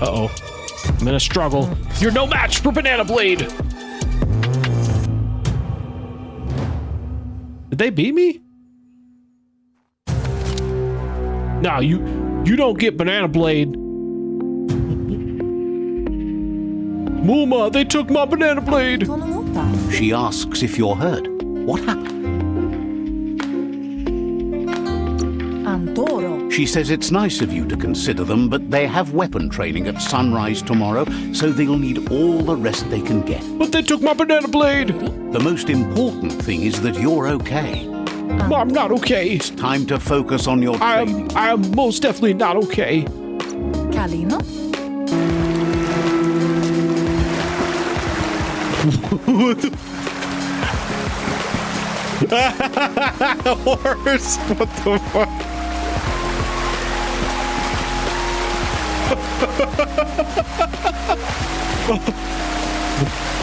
Uh-oh. I'm in a struggle. You're no match for Banana Blade! Did they beat me? No, you don't get Banana Blade. Muma, they took my Banana Blade! She asks if you're hurt. What happened? She says it's nice of you to consider them, but they have weapon training at sunrise tomorrow, so they'll need all the rest they can get. But they took my Banana Blade! The most important thing is that you're okay. I'm not okay. It's time to focus on your training. I am most definitely not okay. Kalino? Horse? What the fuck?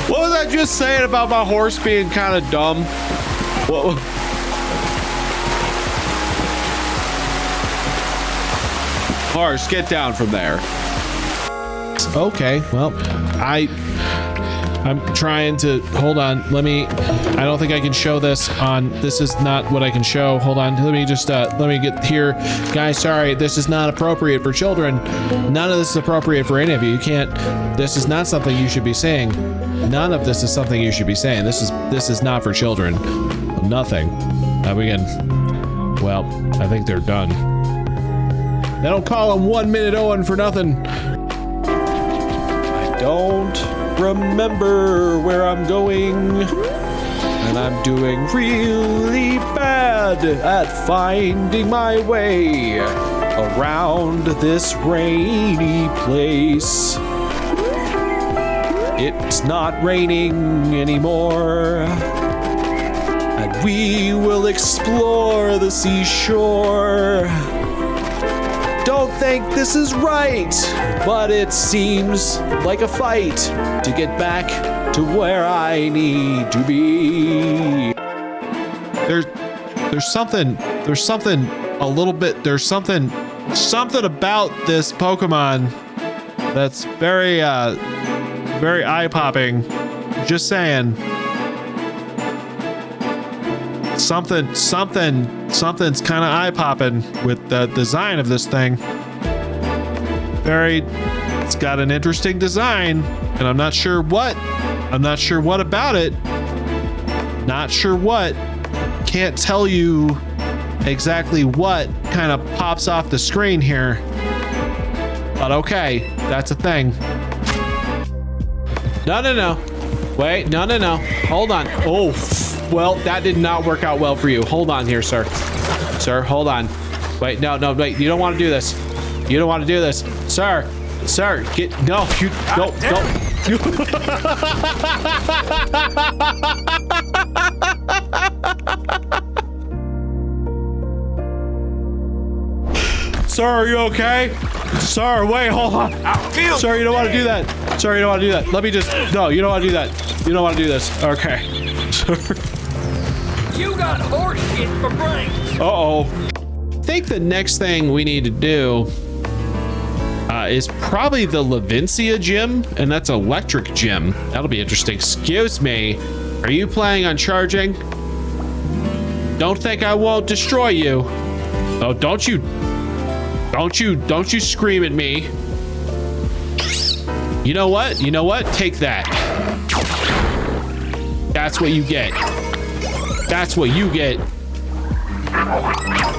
What was I just saying about my horse being kind of dumb? What? Horse, get down from there. Okay, well, I'm trying to, hold on, I don't think I can show this on, this is not what I can show. Hold on, let me just, let me get here. Guys, sorry, this is not appropriate for children. None of this is appropriate for any of you. You can't, this is not something you should be saying. None of this is something you should be saying. This is not for children. Nothing. We can, well, I think they're done. They don't call them 1 minute Owen for nothing. I don't remember where I'm going, and I'm doing really bad at finding my way around this rainy place. It's not raining anymore, and we will explore the seashore. Don't think this is right, but it seems like a fight to get back to where I need to be. There's something a little bit, there's something about this Pokemon that's very, very eye-popping. Just saying. Something's kind of eye-popping with the design of this thing. It's got an interesting design, and I'm not sure what about it. Not sure what. Can't tell you exactly what kind of pops off the screen here. But okay, that's a thing. No. Wait, no. Hold on. Oh, well, that did not work out well for you. Hold on here, sir. Sir, hold on. Wait, no, wait. You don't want to do this. You don't want to do this. Sir, get, no, you, no. Sir, are you okay? Sir, wait, hold on. Sir, you don't want to do that. Sir, you don't want to do that. Let me just, no, you don't want to do that. You don't want to do this. Okay. Sir. You got horse shit for brains. Uh-oh. I think the next thing we need to do is probably the Levincia gym, and that's electric gym. That'll be interesting. Excuse me. Are you planning on charging? Don't think I won't destroy you. Oh, don't you scream at me. You know what? Take that. That's what you get. That's what you get.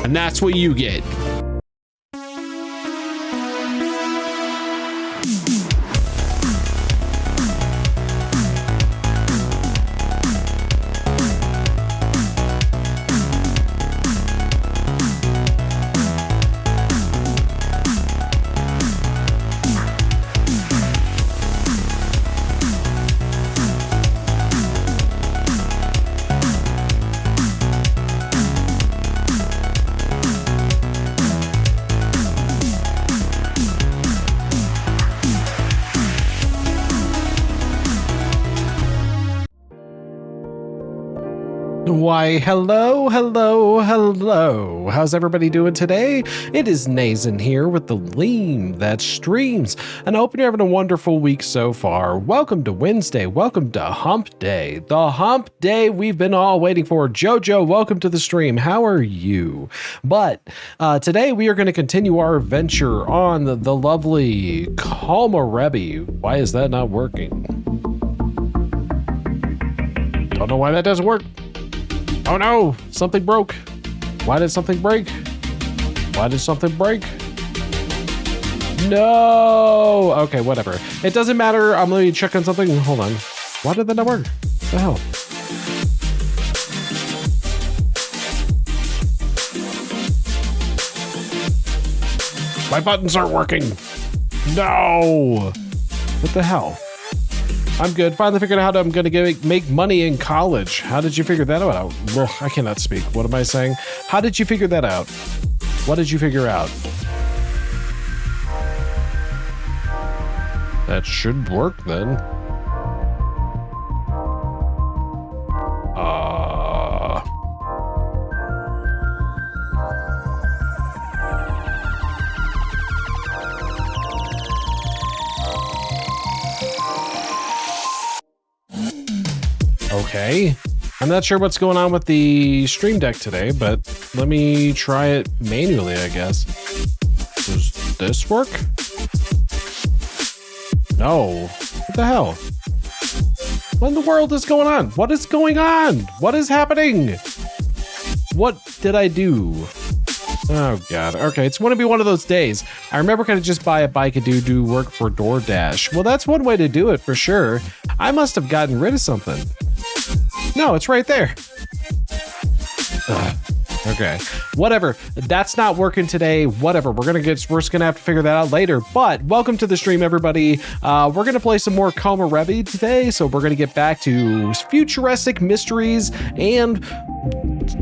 And that's what you get. Why, hello, hello, hello. How's everybody doing today? It is Nazen here with the LeemThatStreams, and I hope you're having a wonderful week so far. Welcome to Wednesday. Welcome to Hump Day. The Hump Day we've been all waiting for. Jojo, welcome to the stream. How are you? But today we are going to continue our adventure on the lovely Komorebi. Why is that not working? Don't know why that doesn't work. Oh no, something broke. Why did something break? Why did something break? No. Okay, whatever. It doesn't matter. I'm going to check on something. Hold on. Why did that not work? What the hell? My buttons aren't working. No. What the hell? I'm good. Finally figured out how I'm going to make money in college. How did you figure that out? Ugh, I cannot speak. What am I saying? How did you figure that out? What did you figure out? That should work then. Okay. I'm not sure what's going on with the stream deck today, but let me try it manually, I guess. Does this work? No. What the hell? What in the world is going on? What is going on? What is happening? What did I do? Oh god. Okay, it's going to be one of those days. I remember kind of just buy a bike and do work for DoorDash. Well, that's one way to do it for sure. I must have gotten rid of something. No, it's right there. Ugh. Okay, whatever. That's not working today. Whatever. We're just gonna have to figure that out later. But welcome to the stream, everybody. We're gonna play some more Komorebi today. So we're gonna get back to futuristic mysteries and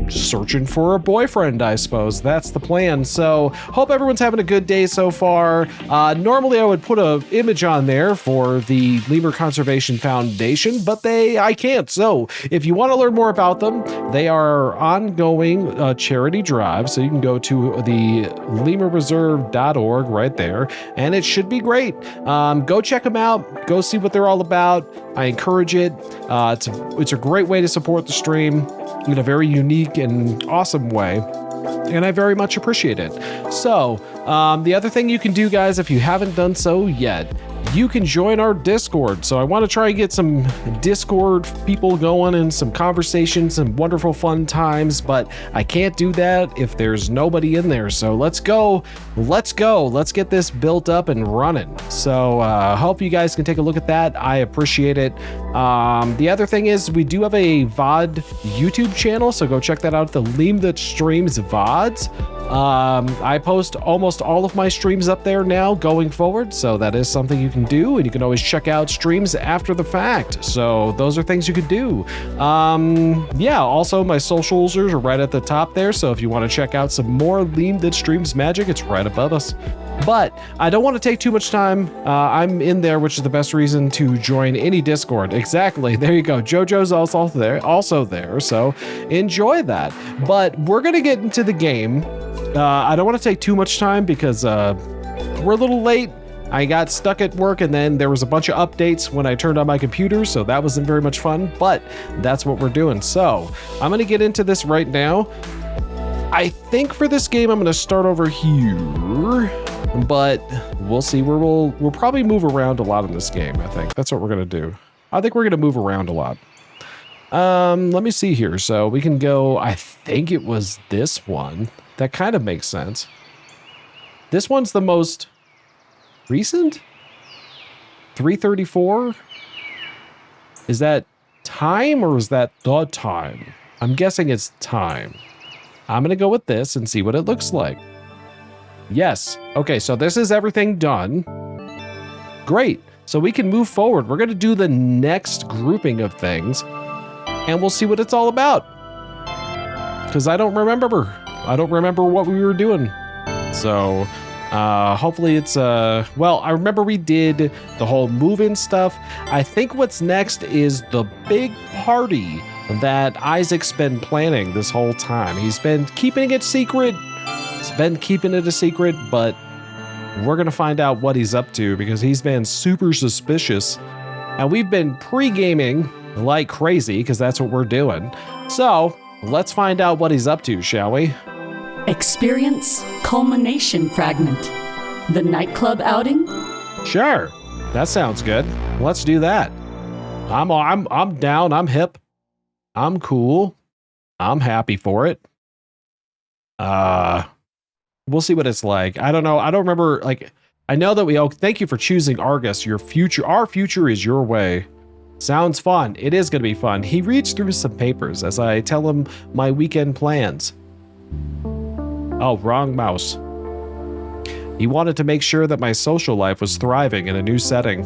searching for a boyfriend, I suppose. That's the plan. So hope everyone's having a good day so far. Normally I would put an image on there for the Lemur Conservation Foundation, but I can't. So if you want to learn more about them, they are ongoing charity drive. So you can go to the lemurreserve.org right there, and it should be great. Go check them out. Go see what they're all about. I encourage it. It's a great way to support the stream in a very unique and awesome way, and I very much appreciate it. So the other thing you can do, guys, if you haven't done so yet, you can join our Discord. So I want to try and get some Discord people going and some conversations and wonderful fun times, but I can't do that if there's nobody in there. So let's go. Let's get this built up and running. So hope you guys can take a look at that. I appreciate it. The other thing is we do have a VOD YouTube channel, so go check that out, the LeemThatStreams VODs. I post almost all of my streams up there now going forward, so that is something you can do, and you can always check out streams after the fact. So those are things you could do. Yeah, also my socials are right at the top there, so if you want to check out some more LeemThatStreams magic, it's right above us. But I don't want to take too much time. I'm in there, which is the best reason to join any Discord. Exactly. There you go. JoJo's also there. So enjoy that. But we're going to get into the game. I don't want to take too much time because we're a little late. I got stuck at work, and then there was a bunch of updates when I turned on my computer, so that wasn't very much fun, but that's what we're doing. So I'm going to get into this right now. I think for this game, I'm going to start over here, but we'll see where we'll probably move around a lot in this game. I think that's what we're going to do. I think we're going to move around a lot. Let me see here. So we can go, I think it was this one. That kind of makes sense. This one's the most recent? 334? Is that time or is that the time? I'm guessing it's time. I'm gonna go with this and see what it looks like. Yes. Okay, so this is everything done. Great. So we can move forward. We're gonna do the next grouping of things, and we'll see what it's all about. Because I don't remember. I don't remember what we were doing. So hopefully it's well, I remember we did the whole move-in stuff. I think what's next is the big party that Isaac's been planning this whole time. He's been keeping it secret. He's been keeping it a secret, but we're going to find out what he's up to because he's been super suspicious. And we've been pre-gaming like crazy because that's what we're doing. So let's find out what he's up to, shall we? Experience culmination fragment. The nightclub outing? Sure. That sounds good. Let's do that. I'm down. I'm hip. I'm cool. I'm happy for it. We'll see what it's like. I don't know. I don't remember. Like, I know that thank you for choosing Argus. Our future is your way. Sounds fun. It is going to be fun. He reads through some papers as I tell him my weekend plans. Oh, wrong mouse. He wanted to make sure that my social life was thriving in a new setting.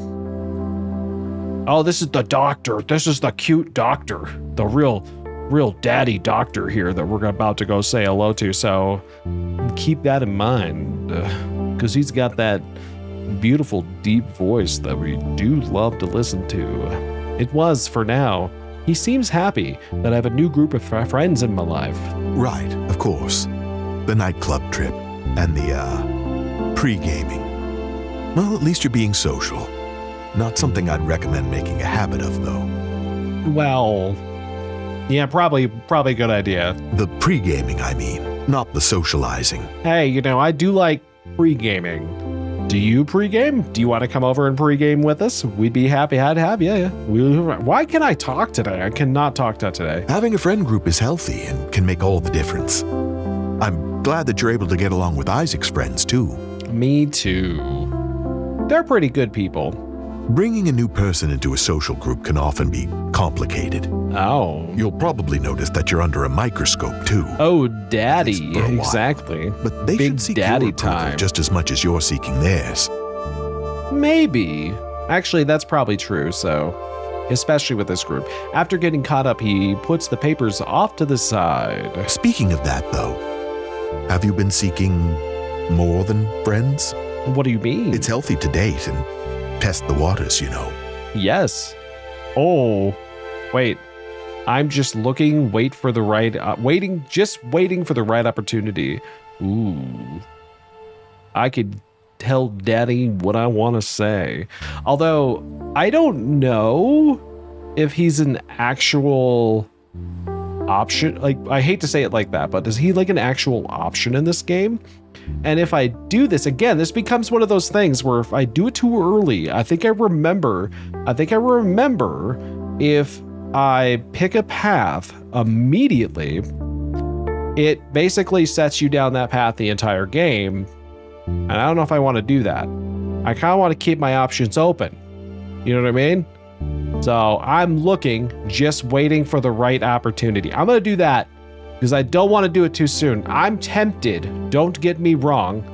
Oh, this is the doctor. This is the cute doctor. The real daddy doctor here that we're about to go say hello to. So keep that in mind, because he's got that beautiful, deep voice that we do love to listen to. It was for now. He seems happy that I have a new group of friends in my life. Right, of course. The nightclub trip and the, pre-gaming. Well, at least you're being social. Not something I'd recommend making a habit of, though. Well, yeah, probably a good idea. The pre-gaming, I mean, not the socializing. Hey, I do like pre-gaming. Do you pre-game? Do you want to come over and pre-game with us? We'd be happy to have you. Yeah. Why can I talk today? I cannot talk today. Having a friend group is healthy and can make all the difference. I'm glad that you're able to get along with Isaac's friends, too. Me too. They're pretty good people. Bringing a new person into a social group can often be complicated. Oh. You'll probably notice that you're under a microscope, too. Oh, daddy. Exactly. But they Big should seek daddy your approval time. just as much as you're seeking theirs. Maybe. Actually, that's probably true, so... Especially with this group. After getting caught up, he puts the papers off to the side. Speaking of that, though, have you been seeking more than friends? What do you mean? It's healthy to date and test the waters, Yes. Oh, wait. I'm just looking, waiting for the right opportunity. Ooh. I could tell daddy what I want to say. Although, I don't know if he's an actual option. Like, I hate to say it like that, but is he like an actual option in this game? And if I do this, again, this becomes one of those things where if I do it too early, I think I remember if I pick a path immediately, it basically sets you down that path the entire game. And I don't know if I want to do that. I kind of want to keep my options open. You know what I mean? So I'm looking, just waiting for the right opportunity. I'm going to do that because I don't want to do it too soon. I'm tempted. Don't get me wrong.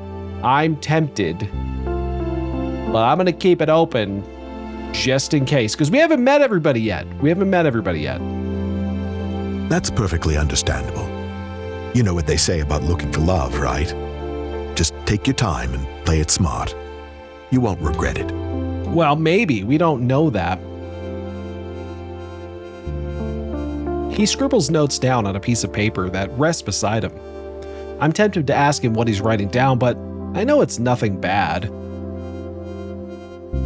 I'm tempted. But I'm going to keep it open just in case because we haven't met everybody yet. That's perfectly understandable. You know what they say about looking for love, right? Just take your time and play it smart. You won't regret it. Well, maybe. We don't know that. He scribbles notes down on a piece of paper that rests beside him. I'm tempted to ask him what he's writing down, but I know it's nothing bad.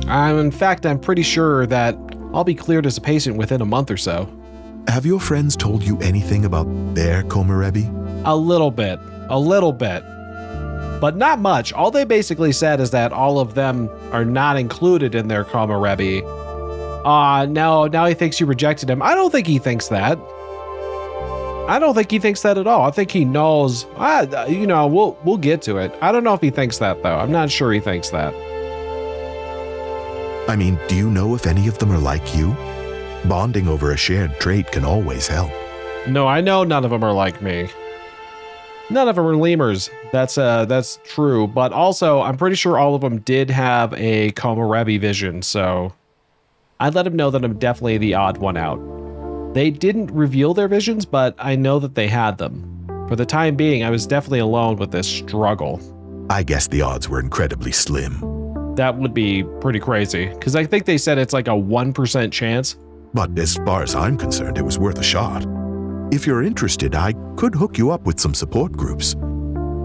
In fact, I'm pretty sure that I'll be cleared as a patient within a month or so. Have your friends told you anything about their Komorebi? A little bit. But not much. All they basically said is that all of them are not included in their Komorebi. Now he thinks you rejected him. I don't think he thinks that. I don't think he thinks that at all. I think he knows. We'll get to it. I don't know if he thinks that, though. I'm not sure he thinks that. I mean, do you know if any of them are like you? Bonding over a shared trait can always help. No, I know none of them are like me. None of them are lemurs. That's true. But also, I'm pretty sure all of them did have a Komorebi vision, so I'd let him know that I'm definitely the odd one out. They didn't reveal their visions, but I know that they had them. For the time being, I was definitely alone with this struggle. I guess the odds were incredibly slim. That would be pretty crazy, because I think they said it's like a 1% chance. But as far as I'm concerned, it was worth a shot. If you're interested, I could hook you up with some support groups.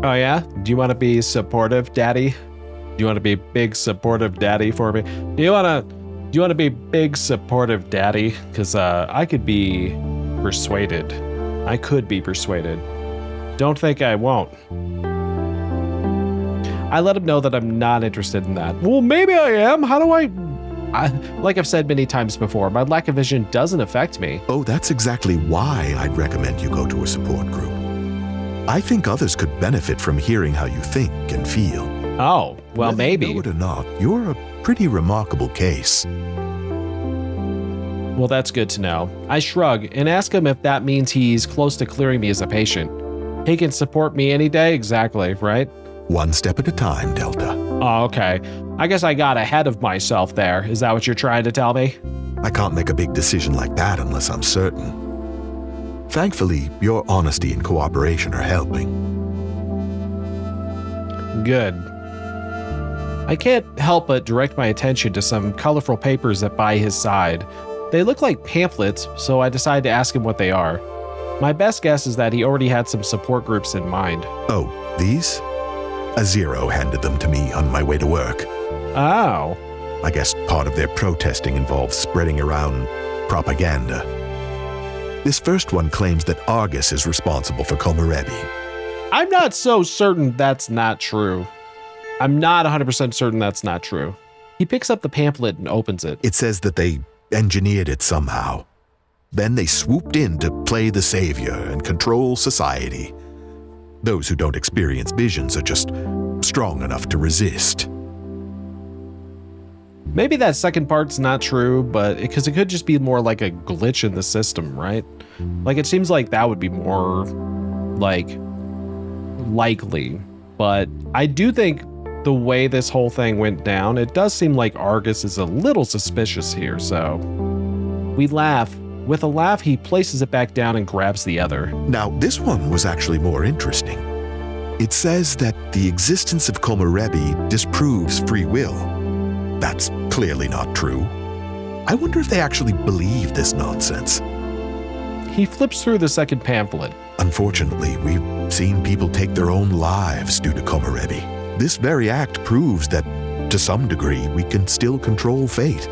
Oh yeah? Do you want to be supportive, daddy? Do you want to be big supportive daddy for me? Do you want to be big supportive daddy? Because I could be persuaded. I could be persuaded. Don't think I won't. I let him know that I'm not interested in that. Well, maybe I am. How do I like I've said many times before, my lack of vision doesn't affect me. Oh, that's exactly why I'd recommend you go to a support group. I think others could benefit from hearing how you think and feel. Oh, well, Whether maybe. you know it or not, you're a pretty remarkable case. Well, that's good to know. I shrug and ask him if that means he's close to clearing me as a patient. He can support me any day? Exactly, right? One step at a time, Delta. Oh, okay. I guess I got ahead of myself there. Is that what you're trying to tell me? I can't make a big decision like that unless I'm certain. Thankfully, your honesty and cooperation are helping. Good. I can't help but direct my attention to some colorful papers that by his side. They look like pamphlets, so I decide to ask him what they are. My best guess is that he already had some support groups in mind. Oh, these? A Zero handed them to me on my way to work. Oh. I guess part of their protesting involves spreading around propaganda. This first one claims that Argus is responsible for Komorebi. I'm not so certain that's not true. I'm not 100% certain that's not true. He picks up the pamphlet and opens it. It says that they engineered it somehow. Then they swooped in to play the savior and control society. Those who don't experience visions are just strong enough to resist. Maybe that second part's not true, but because it could just be more like a glitch in the system, right? Like it seems like that would be more like likely, but I do think the way this whole thing went down, it does seem like Argus is a little suspicious here, so we laugh. With a laugh, he places it back down and grabs the other. Now, this one was actually more interesting. It says that the existence of Komorebi disproves free will. That's clearly not true. I wonder if they actually believe this nonsense. He flips through the second pamphlet. Unfortunately, we've seen people take their own lives due to Komorebi. This very act proves that, to some degree, we can still control fate.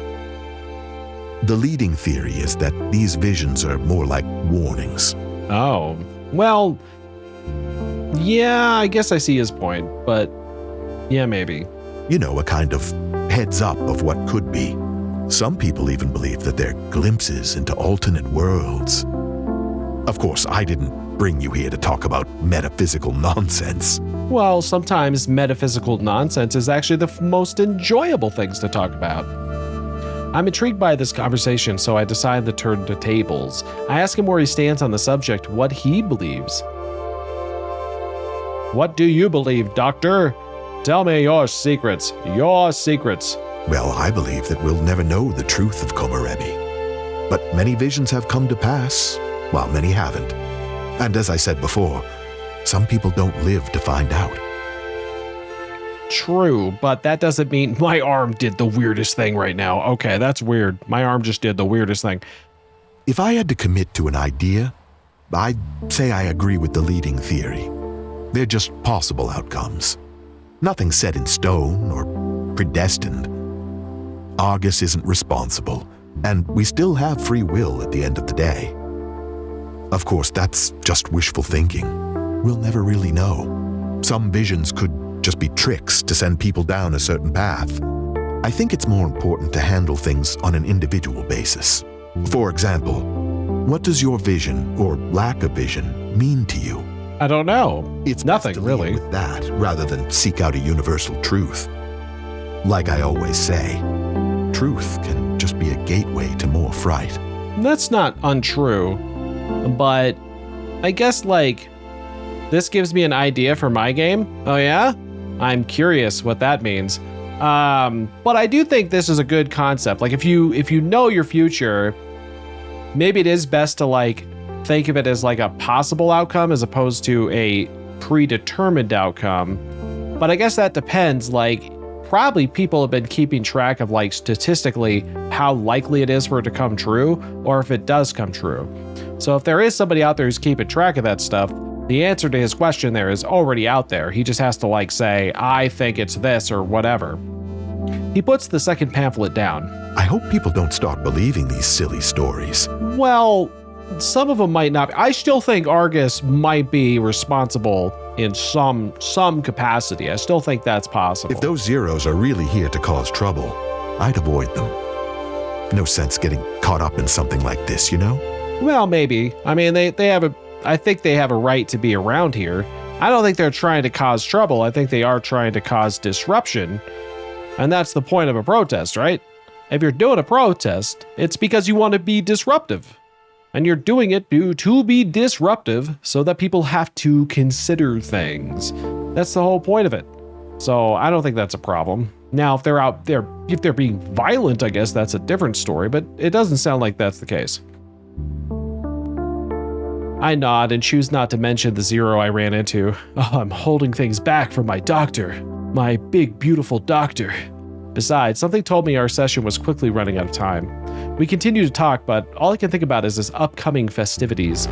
The leading theory is that these visions are more like warnings. Oh, well, yeah, I guess I see his point, but yeah, maybe. You know, a kind of heads up of what could be. Some people even believe that they're glimpses into alternate worlds. Of course, I didn't bring you here to talk about metaphysical nonsense. Well, sometimes metaphysical nonsense is actually the most enjoyable things to talk about. I'm intrigued by this conversation, so I decide to turn to tables. I ask him where he stands on the subject, what he believes. What do you believe, Doctor? Tell me your secrets. Your secrets. Well, I believe that we'll never know the truth of Komorebi. But many visions have come to pass, while many haven't. And as I said before, some people don't live to find out. True, but that doesn't mean my arm did the weirdest thing right now. Okay, that's weird. My arm just did the weirdest thing. If I had to commit to an idea, I'd say I agree with the leading theory. They're just possible outcomes. Nothing set in stone or predestined. Argus isn't responsible, and we still have free will at the end of the day. Of course, that's just wishful thinking. We'll never really know. Some visions could just be tricks to send people down a certain path. I think it's more important to handle things on an individual basis. For example, what does your vision or lack of vision mean to you? I don't know. It's nothing, best to lead really. with that rather than seek out a universal truth. Like I always say, truth can just be a gateway to more fright. That's not untrue, but I guess like this gives me an idea for my game. Oh yeah? I'm curious what that means. But I do think this is a good concept. Like if you know your future, maybe it is best to like think of it as like a possible outcome as opposed to a predetermined outcome. But I guess that depends. Like probably people have been keeping track of like statistically how likely it is for it to come true or if it does come true. So if there is somebody out there who's keeping track of that stuff, the answer to his question there is already out there. He just has to like say, I think it's this or whatever. He puts the second pamphlet down. I hope people don't start believing these silly stories. Well, some of them might not. I still think Argus might be responsible in some capacity. I still think that's possible. If those zeros are really here to cause trouble, I'd avoid them. No sense getting caught up in something like this, you know? Well, maybe. I mean, I think they have a right to be around here. I don't think they're trying to cause trouble. I think they are trying to cause disruption. And that's the point of a protest, right? If you're doing a protest, it's because you want to be disruptive. And you're doing it to be disruptive so that people have to consider things. That's the whole point of it. So I don't think that's a problem. Now, if they're out there, if they're being violent, I guess that's a different story, but it doesn't sound like that's the case. I nod and choose not to mention the zero I ran into. Oh, I'm holding things back from my doctor. My big, beautiful doctor. Besides, something told me our session was quickly running out of time. We continue to talk, but all I can think about is his upcoming festivities.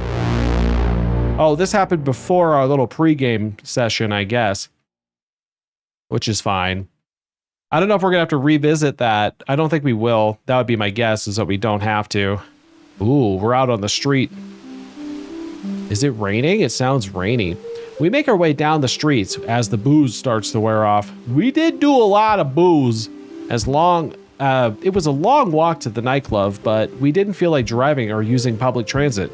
Oh, this happened before our little pregame session, I guess. Which is fine. I don't know if we're gonna have to revisit that. I don't think we will. That would be my guess, is that we don't have to. Ooh, we're out on the street. Is it raining? It sounds rainy. We make our way down the streets as the booze starts to wear off. We did do a lot of booze. It was a long walk to the nightclub, but we didn't feel like driving or using public transit.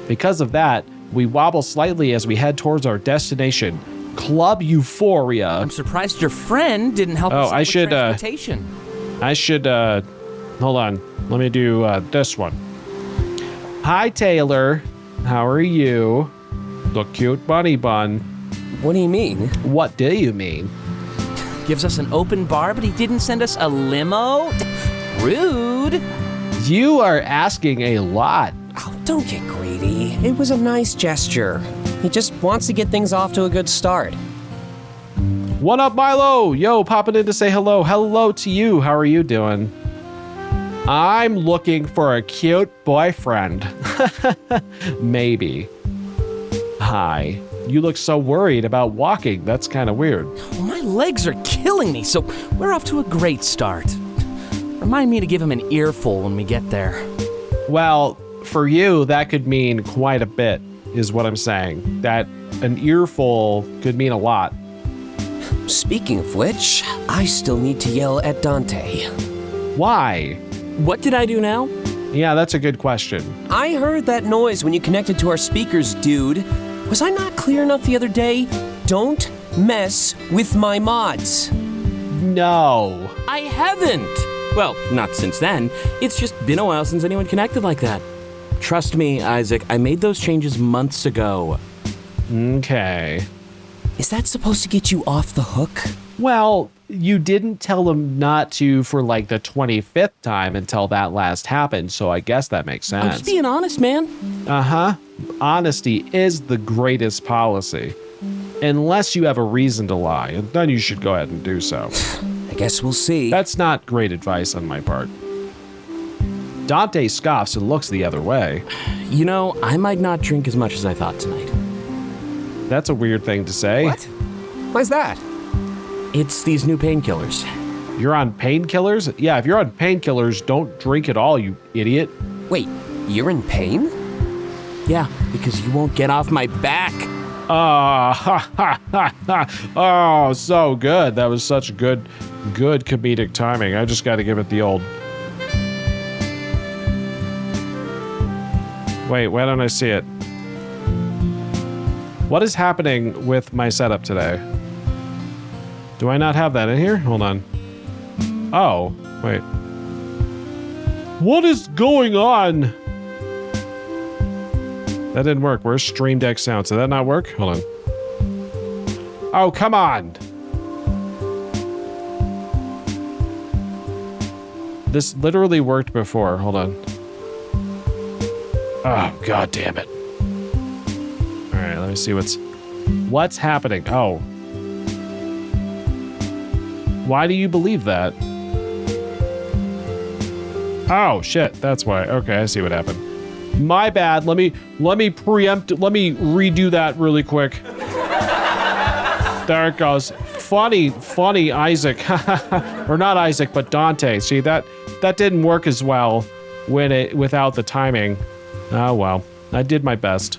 Because of that, we wobble slightly as we head towards our destination, Club Euphoria. I'm surprised your friend didn't help us with transportation. Hold on. Let me do this one. Hi, Taylor. How are you? The cute bunny bun. What do you mean? What do you mean? Gives us an open bar, but he didn't send us a limo? Rude. You are asking a lot. Oh, don't get greedy. It was a nice gesture. He just wants to get things off to a good start. What up, Milo? Yo, popping in to say hello. Hello to you. How are you doing? I'm looking for a cute boyfriend. Maybe. Hi. You look so worried about walking. That's kind of weird. Well, my legs are killing me, so we're off to a great start. Remind me to give him an earful when we get there. Well, for you, that could mean quite a bit, is what I'm saying. That an earful could mean a lot. Speaking of which, I still need to yell at Dante. Why? What did I do now? Yeah, that's a good question. I heard that noise when you connected to our speakers, dude. Was I not clear enough the other day? Don't mess with my mods. No. I haven't. Well, not since then. It's just been a while since anyone connected like that. Trust me, Isaac, I made those changes months ago. Okay. Is that supposed to get you off the hook? Well, you didn't tell them not to for like the 25th time until that last happened, so I guess that makes sense. I'm just being honest, man. Uh-huh. Honesty is the greatest policy. Unless you have a reason to lie, and then you should go ahead and do so. I guess we'll see. That's not great advice on my part. Dante scoffs and looks the other way. You know, I might not drink as much as I thought tonight. That's a weird thing to say. What? Why's that? It's these new painkillers. You're on painkillers? Yeah, if you're on painkillers, don't drink at all, you idiot. Wait, you're in pain? Yeah, because you won't get off my back. Oh, so good. That was such good comedic timing. I just got to give it the old. Wait, why don't I see it? What is happening with my setup today? Do I not have that in here? Hold on. Oh, wait. What is going on? That didn't work. Where's Stream Deck sound? Did that not work? Hold on. Oh, come on. This literally worked before. Hold on. Oh, god damn it. All right, let me see what's happening. Oh. Why do you believe that? Oh, shit. That's why. Okay, I see what happened. My bad. Let me redo that really quick. There it goes. Funny Isaac. Or not Isaac, but Dante. See, that didn't work as well without the timing. Oh, well. I did my best.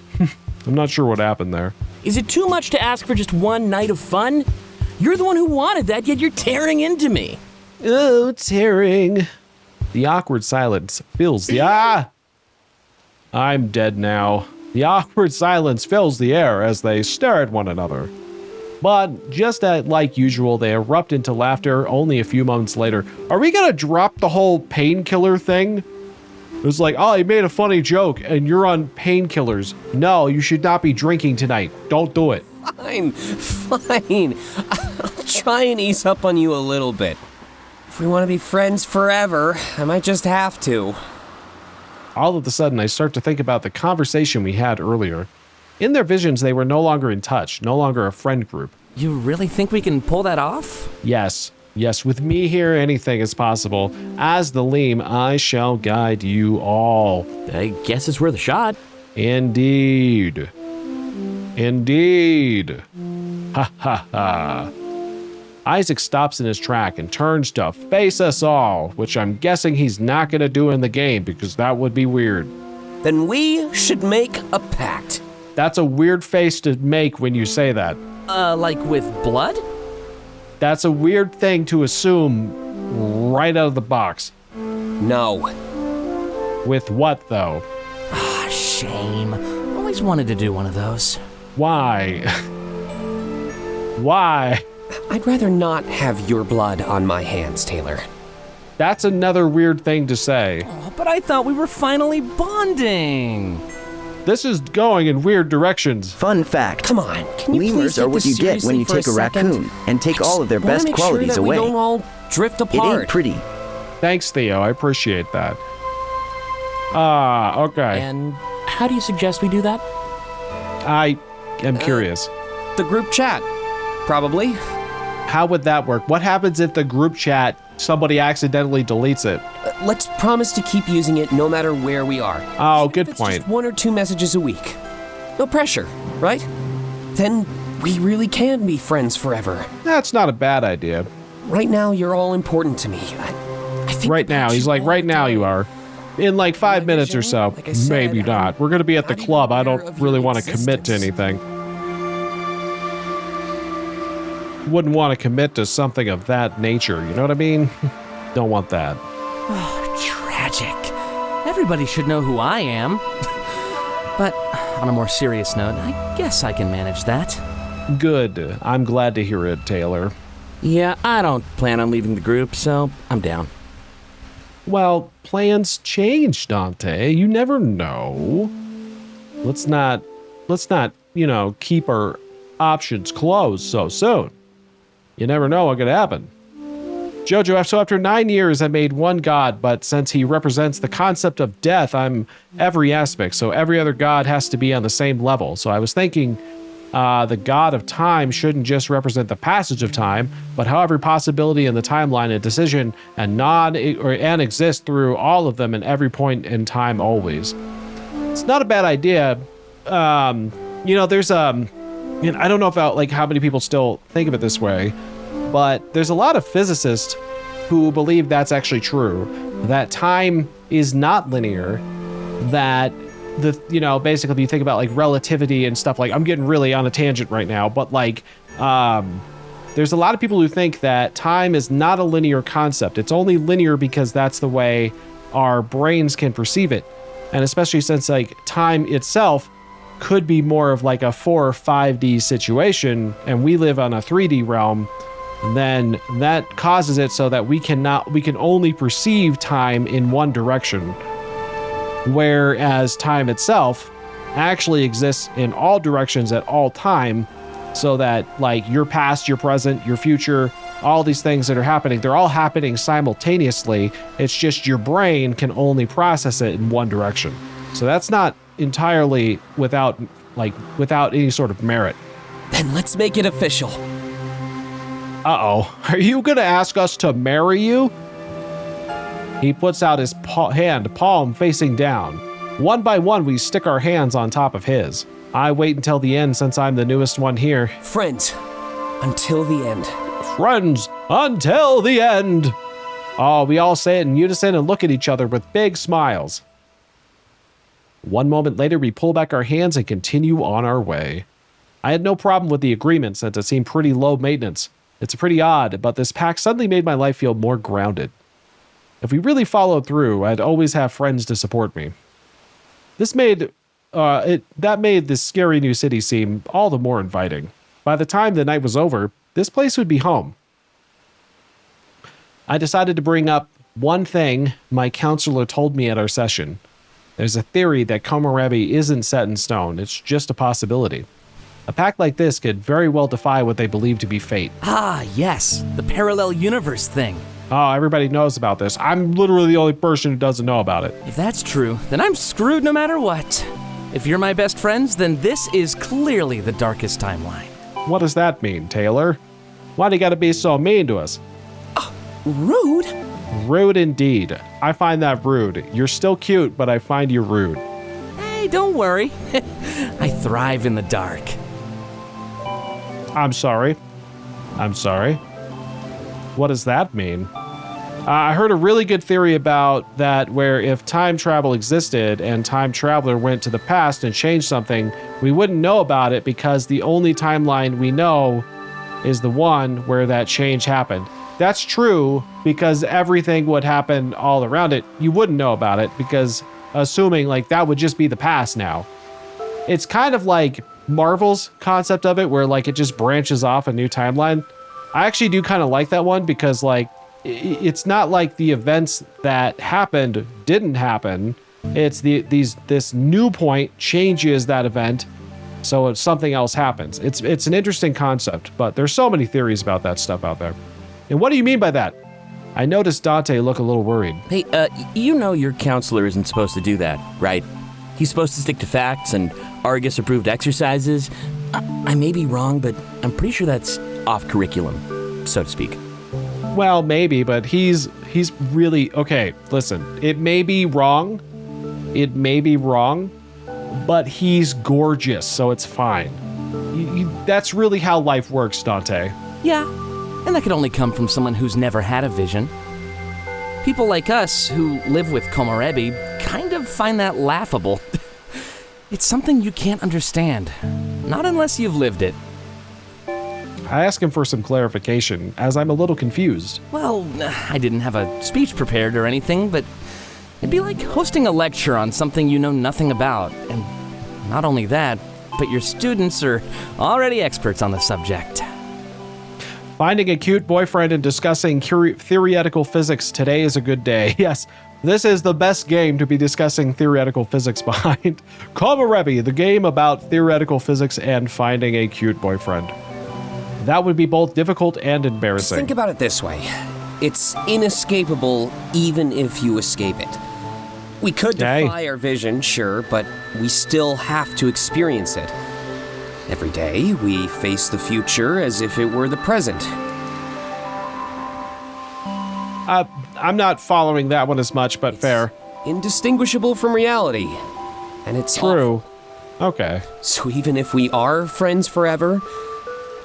I'm not sure what happened there. Is it too much to ask for just one night of fun? You're the one who wanted that, yet you're tearing into me. Oh, tearing. The awkward silence fills the... I'm dead now. The awkward silence fills the air as they stare at one another. But just like usual, they erupt into laughter only a few moments later. Are we gonna drop the whole painkiller thing? It was like, oh, he made a funny joke and you're on painkillers. No, you should not be drinking tonight. Don't do it. Fine. I'll try and ease up on you a little bit. If we want to be friends forever, I might just have to. All of a sudden, I start to think about the conversation we had earlier. In their visions, they were no longer in touch, no longer a friend group. You really think we can pull that off? Yes, with me here, anything is possible. As the Leem, I shall guide you all. I guess it's worth a shot. Indeed. Ha ha ha. Isaac stops in his track and turns to face us all, which I'm guessing he's not going to do in the game because that would be weird. Then we should make a pact. That's a weird face to make when you say that. Like with blood? That's a weird thing to assume right out of the box. No. With what, though? Shame. Always wanted to do one of those. Why? Why? I'd rather not have your blood on my hands, Taylor. That's another weird thing to say. Oh, but I thought we were finally bonding. This is going in weird directions. Fun fact. Come on, can you Lemurs please are take what this you get when you seriously take a for second? raccoon and take all of their Wanna best make qualities sure that away. We don't all drift It apart. ain't pretty. Thanks, Theo. I appreciate that. Okay. And how do you suggest we do that? I am curious. The group chat, probably. How would that work? What happens if the group chat, somebody accidentally deletes it? Let's promise to keep using it no matter where we are. Oh, Even good if it's point. Just 1 or 2 messages a week. No pressure, right? Then we really can be friends forever. That's not a bad idea. Right now, you're all important to me. I think Right now, he's like, right now you are. In like 5 minutes or so, Like I said, maybe not. We're gonna be at the not club. even I aware don't of really your want to commit to existence. anything. Wouldn't want to commit to something of that nature, you know what I mean? Don't want that. Tragic. Everybody should know who I am. But on a more serious note, I guess I can manage that. Good. I'm glad to hear it, Taylor. Yeah, I don't plan on leaving the group, so I'm down. Well, plans change, Dante. You never know. Let's not, keep our options closed so soon. You never know what could happen. Jojo, so after 9 years, I made one god, but since he represents the concept of death, I'm every aspect, so every other god has to be on the same level. So I was thinking the god of time shouldn't just represent the passage of time, but how every possibility in the timeline and decision and exist through all of them in every point in time always. It's not a bad idea. There's I don't know about how many people still think of it this way, but there's a lot of physicists who believe that's actually true, that time is not linear, that basically if you think about relativity and stuff, I'm getting really on a tangent right now, but there's a lot of people who think that time is not a linear concept. It's only linear because that's the way our brains can perceive it. And especially since time itself could be more of a 4 or 5D situation and we live on a 3D realm, then that causes it so that we can only perceive time in one direction, whereas time itself actually exists in all directions at all time, so that your past, your present, your future, all these things that are happening, they're all happening simultaneously. It's just your brain can only process it in one direction. So that's not entirely without any sort of merit. Then let's make it official. Uh-oh. Are you gonna ask us to marry you? He puts out his hand, palm facing down. One by one, we stick our hands on top of his. I wait until the end since I'm the newest one here. Friends, until the end. Friends, until the end. Oh, we all say it in unison and look at each other with big smiles. One moment later, we pull back our hands and continue on our way. I had no problem with the agreement since it seemed pretty low maintenance. It's pretty odd, but this pact suddenly made my life feel more grounded. If we really followed through, I'd always have friends to support me. That made this scary new city seem all the more inviting. By the time the night was over, this place would be home. I decided to bring up one thing my counselor told me at our session. There's a theory that Komorebi isn't set in stone. It's just a possibility. A pact like this could very well defy what they believe to be fate. Ah, yes, the parallel universe thing. Oh, everybody knows about this. I'm literally the only person who doesn't know about it. If that's true, then I'm screwed no matter what. If you're my best friends, then this is clearly the darkest timeline. What does that mean, Taylor? Why do you gotta be so mean to us? Rude? Rude indeed. I find that rude. You're still cute, but I find you rude. Hey, don't worry. I thrive in the dark. I'm sorry. What does that mean? I heard a really good theory about that where if time travel existed and time traveler went to the past and changed something, we wouldn't know about it because the only timeline we know is the one where that change happened. That's true because everything would happen all around it. You wouldn't know about it because assuming like that would just be the past now. It's kind of like Marvel's concept of it where like it just branches off a new timeline. I actually do kind of like that one because like it's not like the events that happened didn't happen. It's this new point changes that event so if something else happens. It's an interesting concept, but there's so many theories about that stuff out there. And what do you mean by that? I noticed Dante look a little worried. Hey, you know your counselor isn't supposed to do that, right? He's supposed to stick to facts and Argus-approved exercises. I may be wrong, but I'm pretty sure that's off curriculum, so to speak. Well, maybe, but he's really... Okay, listen. It may be wrong, but he's gorgeous, so it's fine. That's really how life works, Dante. Yeah, and that could only come from someone who's never had a vision. People like us who live with Komorebi kind of find that laughable. It's something you can't understand, not unless you've lived it. I asked him for some clarification, as I'm a little confused. Well, I didn't have a speech prepared or anything, but it'd be like hosting a lecture on something you know nothing about. And not only that, but your students are already experts on the subject. Finding a cute boyfriend and discussing theoretical physics today is a good day. Yes, this is the best game to be discussing theoretical physics behind. Komorebi, the game about theoretical physics and finding a cute boyfriend. That would be both difficult and embarrassing. Think about it this way. It's inescapable even if you escape it. We could defy our vision, sure, but we still have to experience it. Every day, we face the future as if it were the present. I'm not following that one as much, but fair. Indistinguishable from reality. And it's true. Okay. So even if we are friends forever,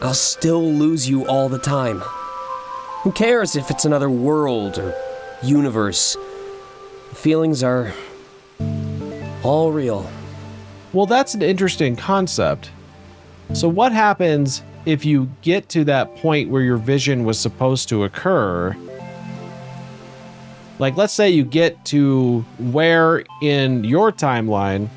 I'll still lose you all the time. Who cares if it's another world or universe? The feelings are all real. Well, that's an interesting concept. So what happens if you get to that point where your vision was supposed to occur? Like, let's say you get to where in your timeline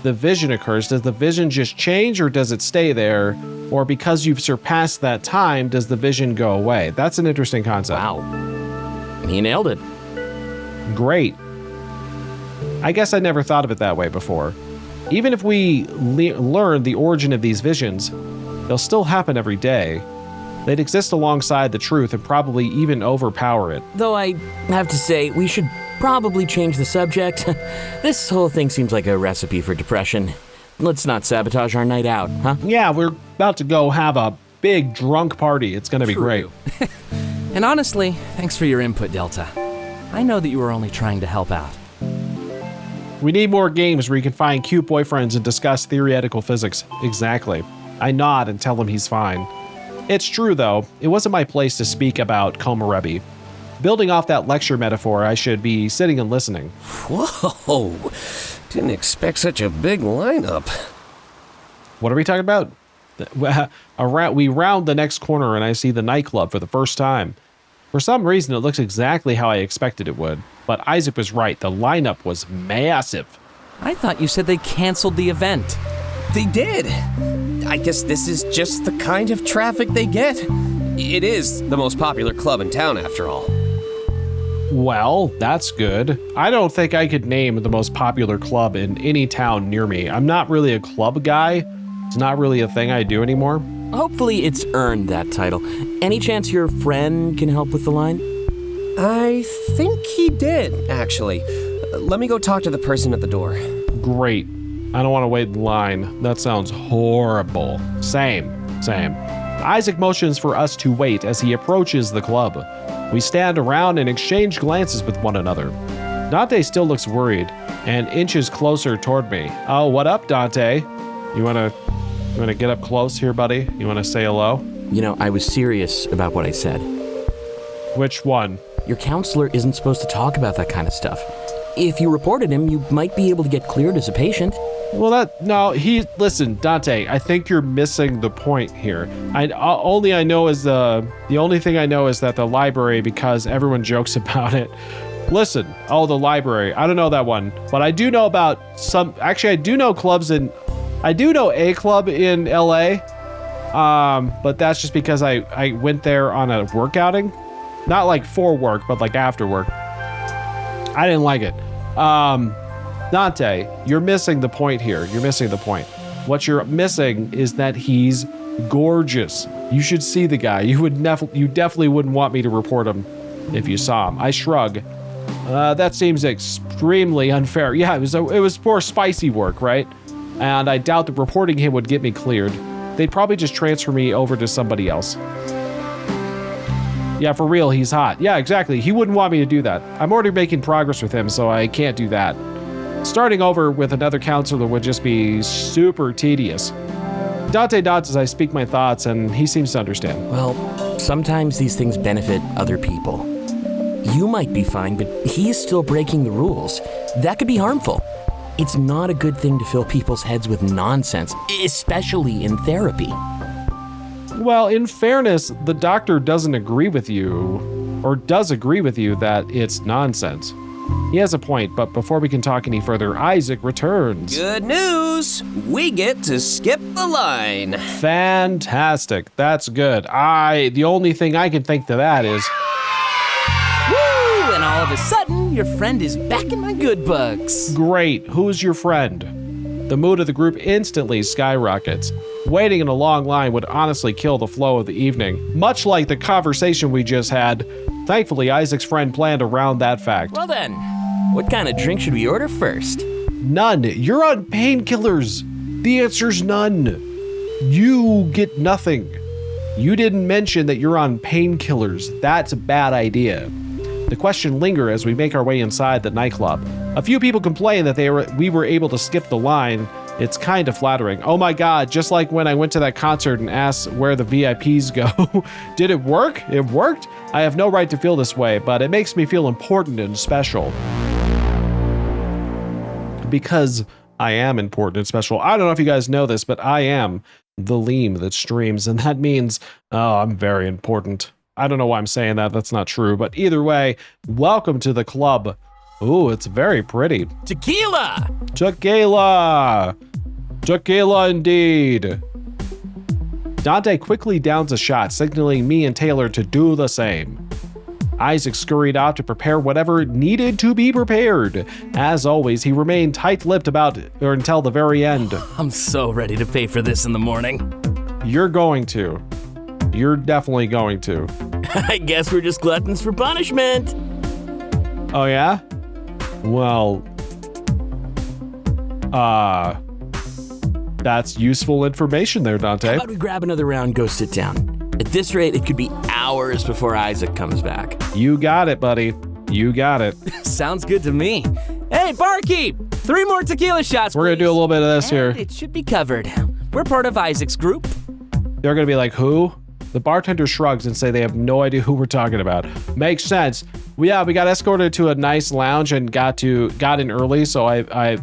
the vision occurs. Does the vision just change or does it stay there? Or because you've surpassed that time, does the vision go away? That's an interesting concept. Wow. He nailed it. Great. I guess I never thought of it that way before. Even if we learn the origin of these visions, they'll still happen every day. They'd exist alongside the truth and probably even overpower it. Though I have to say, we should probably change the subject. This whole thing seems like a recipe for depression. Let's not sabotage our night out, huh? Yeah, we're about to go have a big drunk party. It's going to be great. And honestly, thanks for your input, Delta. I know that you were only trying to help out. We need more games where you can find cute boyfriends and discuss theoretical physics. Exactly. I nod and tell him he's fine. It's true, though. It wasn't my place to speak about Komorebi. Building off that lecture metaphor, I should be sitting and listening. Whoa! Didn't expect such a big lineup. What are we talking about? We round the next corner and I see the nightclub for the first time. For some reason, it looks exactly how I expected it would. But Isaac was right. The lineup was massive. I thought you said they canceled the event. They did. I guess this is just the kind of traffic they get. It is the most popular club in town, after all. Well, that's good. I don't think I could name the most popular club in any town near me. I'm not really a club guy. It's not really a thing I do anymore. Hopefully it's earned that title. Any chance your friend can help with the line? I think he did, actually. Let me go talk to the person at the door. Great. I don't want to wait in line. That sounds horrible. Same. Isaac motions for us to wait as he approaches the club. We stand around and exchange glances with one another. Dante still looks worried and inches closer toward me. Oh, what up, Dante? You wanna get up close here, buddy? You wanna say hello? You know, I was serious about what I said. Which one? Your counselor isn't supposed to talk about that kind of stuff. If you reported him, you might be able to get cleared as a patient. Well, listen, Dante, I think you're missing the point here. The only thing I know is that the library, because everyone jokes about it. Listen, the library, I don't know that one, but I do know about I do know I do know a club in LA, but that's just because I went there on a work outing. Not like for work, but like after work. I didn't like it. Dante, you're missing the point here. You're missing the point. What you're missing is that he's gorgeous. You should see the guy. You definitely wouldn't want me to report him if you saw him. I shrug. That seems extremely unfair. Yeah, it was poor spicy work, right? And I doubt that reporting him would get me cleared. They'd probably just transfer me over to somebody else. Yeah, for real, he's hot. Yeah, exactly. He wouldn't want me to do that. I'm already making progress with him, so I can't do that. Starting over with another counselor would just be super tedious. Dante nods as I speak my thoughts, and he seems to understand. Well, sometimes these things benefit other people. You might be fine, but he's still breaking the rules. That could be harmful. It's not a good thing to fill people's heads with nonsense, especially in therapy. Well, in fairness, the doctor doesn't agree with you, or does agree with you that it's nonsense. He has a point, but before we can talk any further, Isaac returns. Good news! We get to skip the line. Fantastic. That's good. The only thing I can think to that is... Woo! And all of a sudden, your friend is back in my good books. Great. Who's your friend? The mood of the group instantly skyrockets. Waiting in a long line would honestly kill the flow of the evening, much like the conversation we just had. Thankfully, Isaac's friend planned around that fact. Well then, what kind of drink should we order first? None. You're on painkillers. The answer's none. You get nothing. You didn't mention that you're on painkillers. That's a bad idea. The question lingers as we make our way inside the nightclub. A few people complain that we were able to skip the line. It's kind of flattering. Oh my god, just like when I went to that concert and asked where the VIPs go. Did it work? It worked? I have no right to feel this way, but it makes me feel important and special. Because I am important and special. I don't know if you guys know this, but I am the LeemThatStreams, and that means, I'm very important. I don't know why I'm saying that. That's not true, but either way, welcome to the club. Ooh, it's very pretty. Tequila! Tequila! Tequila indeed. Dante quickly downs a shot, signaling me and Taylor to do the same. Isaac scurried off to prepare whatever needed to be prepared. As always, he remained tight-lipped until the very end. I'm so ready to pay for this in the morning. You're going to. You're definitely going to. I guess we're just gluttons for punishment. Oh yeah? That's useful information there, Dante. How about we grab another round, go sit down? At this rate, it could be hours before Issaac comes back. You got it, buddy. You got it. Sounds good to me. Hey, barkeep! 3 more tequila shots, We're going to do a little bit of this here. It should be covered. We're part of Isaac's group. They're going to be like, who? The bartender shrugs and say they have no idea who we're talking about. Makes sense. We got escorted to a nice lounge and got in early, so I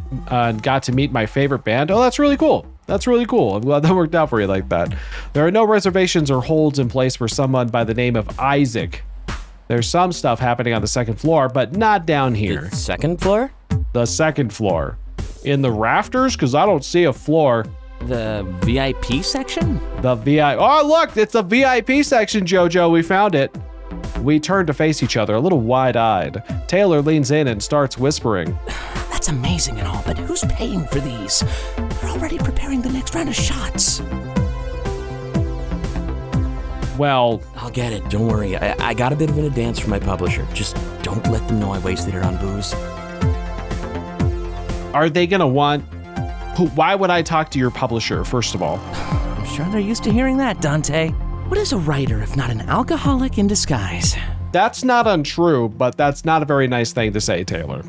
got to meet my favorite band. Oh, that's really cool. That's really cool. I'm glad that worked out for you like that. There are no reservations or holds in place for someone by the name of Issaac. There's some stuff happening on the 2nd floor, but not down here. The 2nd floor? The 2nd floor. In the rafters? Because I don't see a floor. The VIP section? The VIP. Oh, look, it's the VIP section, Jojo. We found it. We turn to face each other, a little wide-eyed. Taylor leans in and starts whispering. That's amazing and all, but who's paying for these? They're already preparing the next round of shots. Well, I'll get it. Don't worry. I got a bit of an advance from my publisher. Just don't let them know I wasted it on booze. are they going to want... Why would I talk to your publisher, first of all? I'm sure they're used to hearing that, Dante. What is a writer if not an alcoholic in disguise? That's not untrue, but that's not a very nice thing to say, Taylor.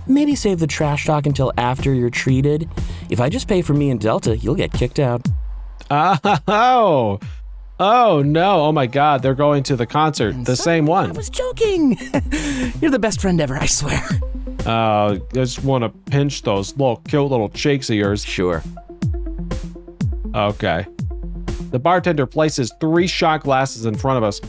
Maybe save the trash talk until after you're treated. If I just pay for me and Delta, you'll get kicked out. Oh no. Oh my God, they're going to the concert. The same one. I was joking. You're the best friend ever, I swear. I just want to pinch those cute little cheeks of yours. Sure. Okay. The bartender places 3 shot glasses in front of us.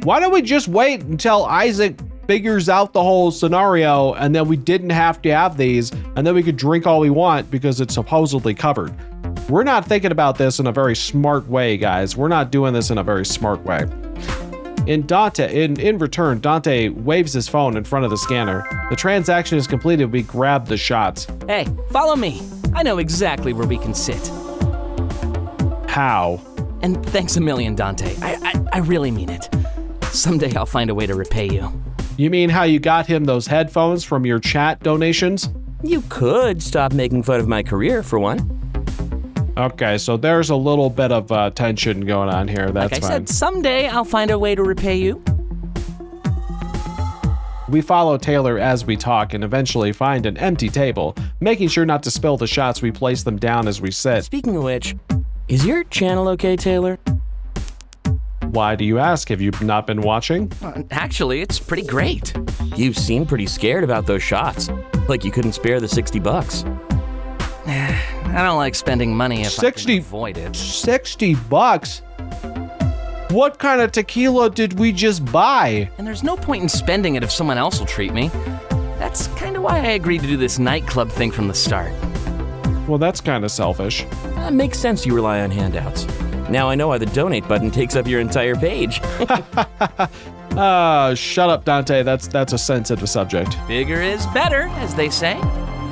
Why don't we just wait until Issaac figures out the whole scenario and then we didn't have to have these and then we could drink all we want because it's supposedly covered? We're not thinking about this in a very smart way, guys. We're not doing this in a very smart way. In return, Dante waves his phone in front of the scanner. The transaction is completed. We grab the shots. Hey, follow me. I know exactly where we can sit. How? And thanks a million, Dante. I really mean it. Someday I'll find a way to repay you. You mean how you got him those headphones from your chat donations? You could stop making fun of my career, for one. Okay, so there's a little bit of tension going on here. That's like I fine. said, someday I'll find a way to repay you. We follow Taylor as we talk and eventually find an empty table. Making sure not to spill the shots, we place them down as we sit. Speaking of which, is your channel okay, Taylor? Why do you ask? Have you not been watching? Actually, it's pretty great. You seem pretty scared about those shots. Like you couldn't spare the $60. I don't like spending money if I can avoid it. $60? What kind of tequila did we just buy? And there's no point in spending it if someone else will treat me. That's kind of why I agreed to do this nightclub thing from the start. Well, that's kind of selfish. That makes sense you rely on handouts. Now I know why the donate button takes up your entire page. Shut up, Dante. That's a sensitive subject. Bigger is better, as they say.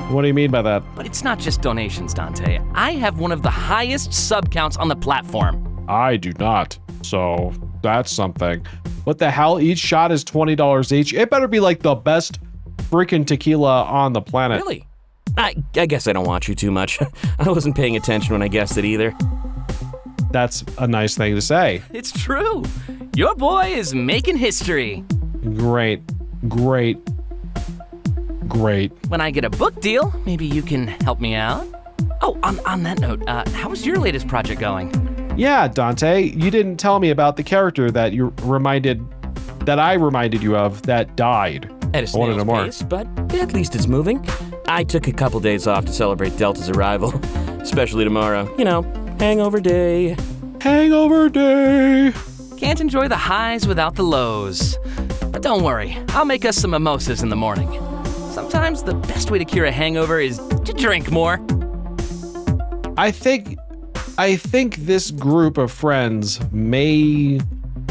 What do you mean by that? But it's not just donations, Dante. I have one of the highest sub counts on the platform. I do not. So that's something. What the hell? Each shot is $20 each. It better be like the best freaking tequila on the planet. Really? I guess I don't watch you too much. I wasn't paying attention when I guessed it either. That's a nice thing to say. It's true. Your boy is making history. Great. When I get a book deal, maybe you can help me out. Oh, on that note, how's your latest project going? Yeah, Dante, you didn't tell me about the character that I reminded you of that died. At a snail's pace, but at least it's moving. I took a couple days off to celebrate Delta's arrival, especially tomorrow. You know, hangover day. Hangover day. Can't enjoy the highs without the lows. But don't worry, I'll make us some mimosas in the morning. Sometimes the best way to cure a hangover is to drink more. I think this group of friends may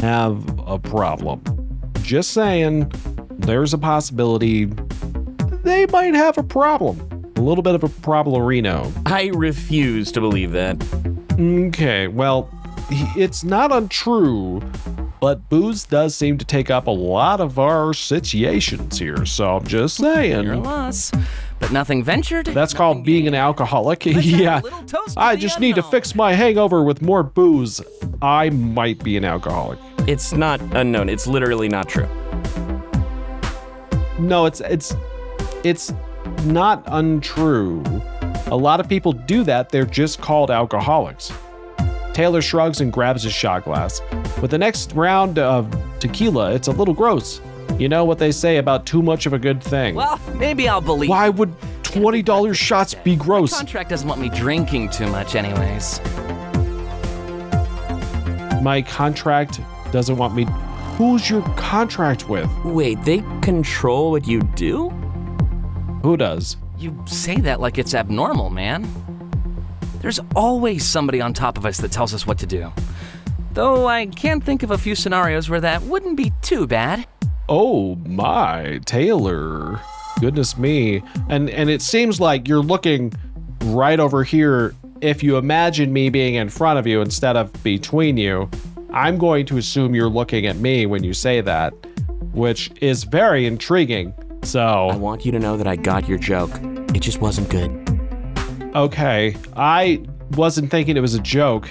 have a problem. Just saying, there's a possibility they might have a problem. A little bit of a problemerino. I refuse to believe that. Okay, well, it's not untrue, but booze does seem to take up a lot of our situations here, so I'm just saying. You're a loss. but nothing ventured. That's called being an alcoholic. Let's have a Yeah. little toast to I the just need to unknown. fix my hangover with more booze. I might be an alcoholic. It's not unknown. It's literally not true. No, it's not untrue. A lot of people do that. They're just called alcoholics. Taylor shrugs and grabs his shot glass. With the next round of tequila, it's a little gross. You know what they say about too much of a good thing. Well, maybe I'll believe. Why would $20 shots be My gross? contract doesn't want me drinking too much anyways. My contract doesn't want me. Who's your contract with? Wait, they control what you do? Who does? You say that like it's abnormal, man. There's always somebody on top of us that tells us what to do. Though I can think of a few scenarios where that wouldn't be too bad. Oh my, Taylor. Goodness me. And it seems like you're looking right over here. If you imagine me being in front of you instead of between you, I'm going to assume you're looking at me when you say that, which is very intriguing. I So, want you to know that I got your joke. It just wasn't good. okay. I wasn't thinking it was a joke.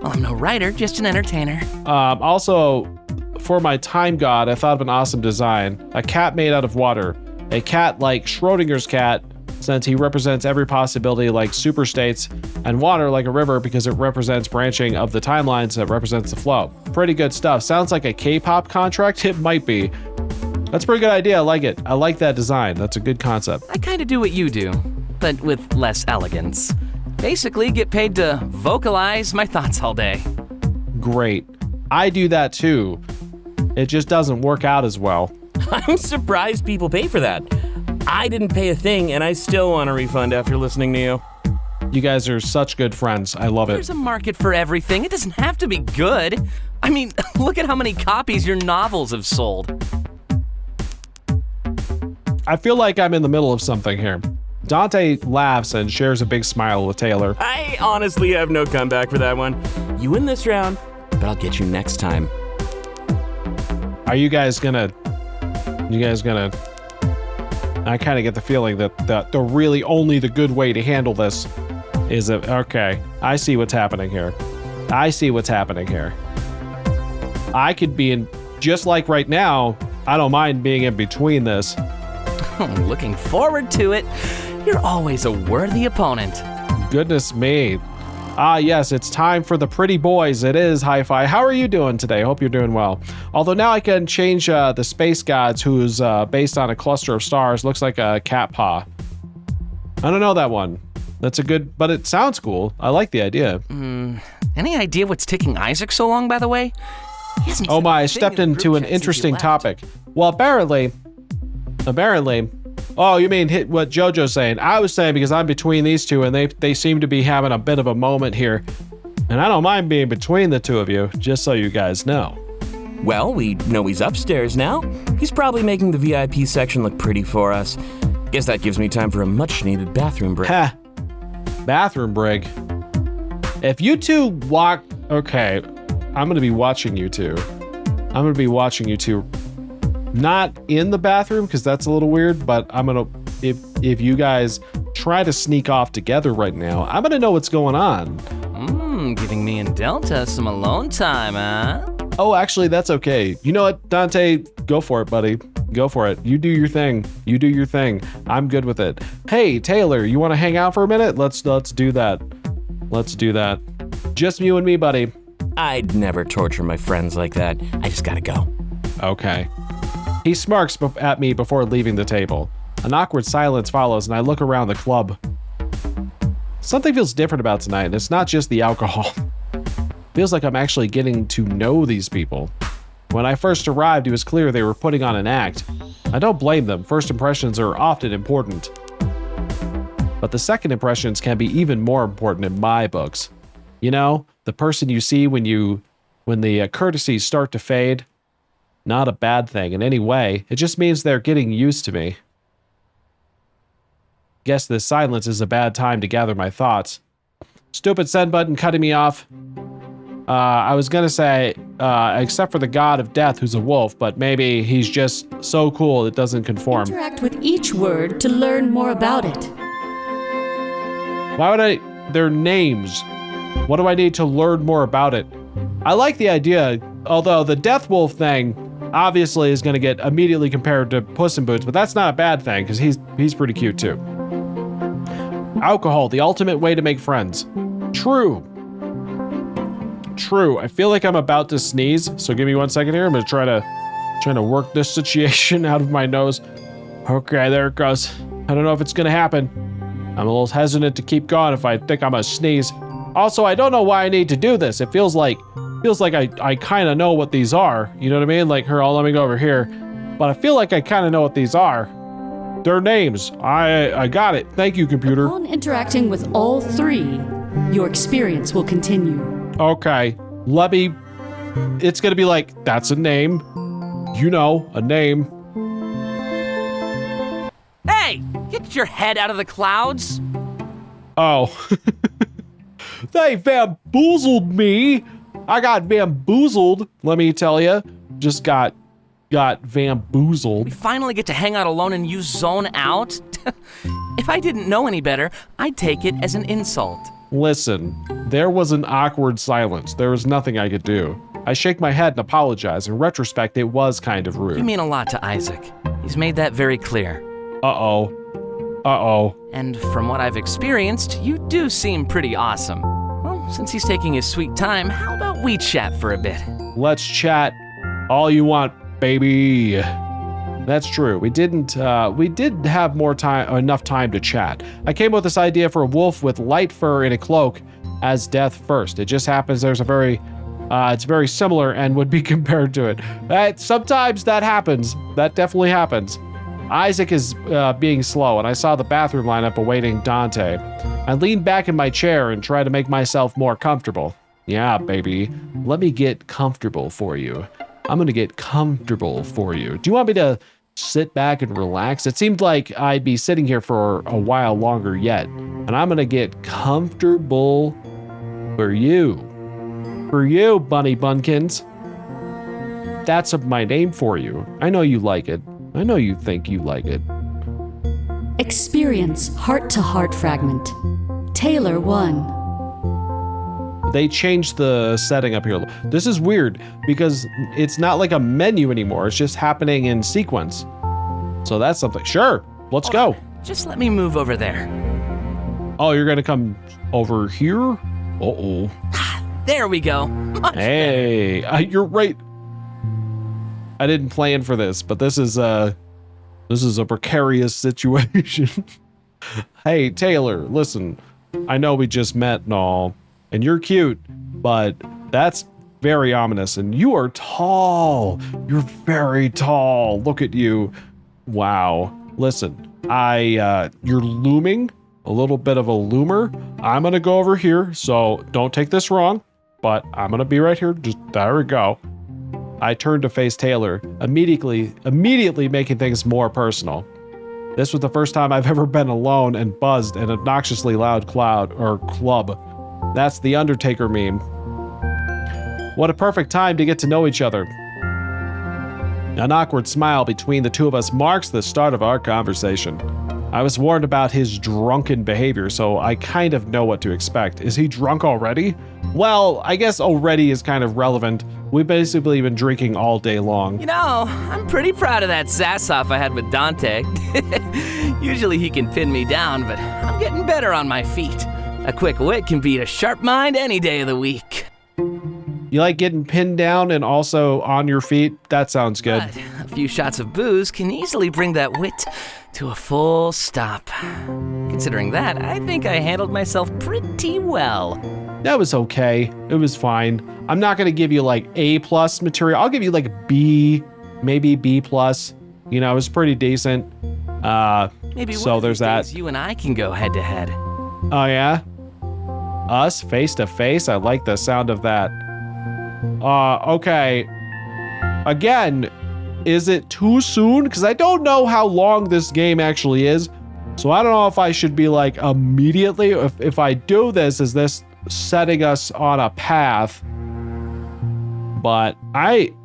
Well, I'm no writer, just an entertainer. Also, for my time god, I thought of an awesome design. A cat made out of water. A cat like Schrodinger's cat, since he represents every possibility like super states, and water like a river because it represents branching of the timelines that represents the flow. Pretty good stuff. Sounds like a K-pop contract? It might be. That's a pretty good idea. I like it. I like that design. That's a good concept. I kind of do what you do, but with less elegance. Basically, get paid to vocalize my thoughts all day. Great. I do that too. It just doesn't work out as well. I'm surprised people pay for that. I didn't pay a thing, and I still want a refund after listening to you. You guys are such good friends. I love it. There's a market for everything. It doesn't have to be good. I mean, look at how many copies your novels have sold. I feel like I'm in the middle of something here. Dante laughs and shares a big smile with Taylor. I honestly have no comeback for that one. You win this round, but I'll get you next time. Are you guys gonna... I kind of get the feeling that the really only the good way to handle this is okay, I see what's happening here. I see what's happening here. I could be in, just like right now, I don't mind being in between this. I'm looking forward to it. You're always a worthy opponent. Goodness me. Ah, yes, it's time for the pretty boys. It is Hi-Fi. How are you doing today? Hope you're doing well. Although now I can change the space gods, who's based on a cluster of stars. Looks like a cat paw. I don't know that one. That's a good, but it sounds cool. I like the idea. Any idea what's taking Isaac so long, by the way? He hasn't Oh said my, a I thing stepped in the into group an chat since he interesting left. topic. Well, apparently, oh, you mean hit what JoJo's saying? I was saying because I'm between these two and they seem to be having a bit of a moment here. And I don't mind being between the two of you, just so you guys know. Well, we know he's upstairs now. He's probably making the VIP section look pretty for us. Guess that gives me time for a much-needed bathroom break. Ha! Bathroom break. If you two walk... Okay, I'm gonna be watching you two. I'm gonna be watching you two. Not in the bathroom, because that's a little weird, but I'm gonna... If you guys try to sneak off together right now, I'm gonna know what's going on. Giving me and Delta some alone time, huh? Oh, actually, that's okay. You know what, Dante? Go for it, buddy. Go for it. You do your thing. You do your thing. I'm good with it. Hey, Taylor, you want to hang out for a minute? Let's do that. Let's do that. Just you and me, buddy. I'd never torture my friends like that. I just gotta go. Okay. He smirks at me before leaving the table. An awkward silence follows, and I look around the club. Something feels different about tonight, and it's not just the alcohol. Feels like I'm actually getting to know these people. When I first arrived, it was clear they were putting on an act. I don't blame them. First impressions are often important. But the second impressions can be even more important in my books. You know, the person you see when the courtesies start to fade. Not a bad thing in any way. It just means they're getting used to me. Guess this silence is a bad time to gather my thoughts. Stupid send button cutting me off. I was gonna say, except for the god of death who's a wolf, but maybe he's just so cool it doesn't conform. Interact with each word to learn more about it. Why would their names? What do I need to learn more about it? I like the idea, although the death wolf thing obviously is going to get immediately compared to Puss in Boots, but that's not a bad thing because he's pretty cute too. Alcohol, the ultimate way to make friends. True. I feel like I'm about to sneeze, so give me 1 second here. I'm gonna try to work this situation out of my nose. Okay, there it goes. I don't know if it's gonna happen. I'm a little hesitant to keep going if I think I'm gonna sneeze. Also, I don't know why I need to do this. It feels like I kind of know what these are. You know what I mean? Like, here, let me go over here. But I feel like I kind of know what these are. Their names. I got it. Thank you, computer. Upon interacting with all three, your experience will continue. Okay. It's gonna be like, that's a name. You know, a name. Hey, get your head out of the clouds. Oh. They bamboozled me. I got bamboozled, let me tell you. Just got bamboozled. We finally get to hang out alone and you zone out? If I didn't know any better, I'd take it as an insult. Listen, there was an awkward silence. There was nothing I could do. I shake my head and apologize. In retrospect, it was kind of rude. You mean a lot to Isaac. He's made that very clear. Uh-oh. And from what I've experienced, you do seem pretty awesome. Well, since he's taking his sweet time, how about we chat for a bit? Let's chat all you want, baby. That's true. We did have enough time to chat. I came up with this idea for a wolf with light fur and a cloak as death first. It just happens it's very similar and would be compared to it. Sometimes that happens. That definitely happens. Isaac is being slow, and I saw the bathroom lineup awaiting Dante. I leaned back in my chair and tried to make myself more comfortable. Yeah, baby. Let me get comfortable for you. I'm gonna get comfortable for you. Do you want me to sit back and relax? It seemed like I'd be sitting here for a while longer yet, and I'm gonna get comfortable for you. For you, Bunny Bunkins. That's my name for you. I know you like it. I know you think you like it. Experience heart-to-heart fragment. Taylor 1. They changed the setting up here. This is weird because it's not like a menu anymore. It's just happening in sequence. So that's something. Sure, let's go. Just let me move over there. Oh, you're gonna come over here? Uh-oh. There we go. Much hey, you're right. I didn't plan for this, but this is a precarious situation. Hey, Taylor, listen. I know we just met and all, and you're cute, but that's very ominous. And you are tall. You're very tall. Look at you. Wow. Listen, you're looming, a little bit of a loomer. I'm gonna go over here, so don't take this wrong, but I'm gonna be right here. Just there we go. I turned to face Taylor, immediately making things more personal. This was the first time I've ever been alone and buzzed in an obnoxiously loud club. That's the Undertaker meme. What a perfect time to get to know each other. An awkward smile between the two of us marks the start of our conversation. I was warned about his drunken behavior, so I kind of know what to expect. Is he drunk already? Well, I guess already is kind of relevant. We've basically been drinking all day long. You know, I'm pretty proud of that sass-off I had with Dante. Usually he can pin me down, but I'm getting better on my feet. A quick wit can beat a sharp mind any day of the week. You like getting pinned down and also on your feet? That sounds good. But a few shots of booze can easily bring that wit to a full stop. Considering that, I think I handled myself pretty well. That was okay. It was fine. I'm not gonna give you like A+ material. I'll give you like B, maybe B+. You know, it was pretty decent. Maybe so there's that. You and I can go head to head. Oh yeah? Us face to face? I like the sound of that. Okay. Again, is it too soon? Because I don't know how long this game actually is. So I don't know if I should be like immediately, if I do this, is this setting us on a path But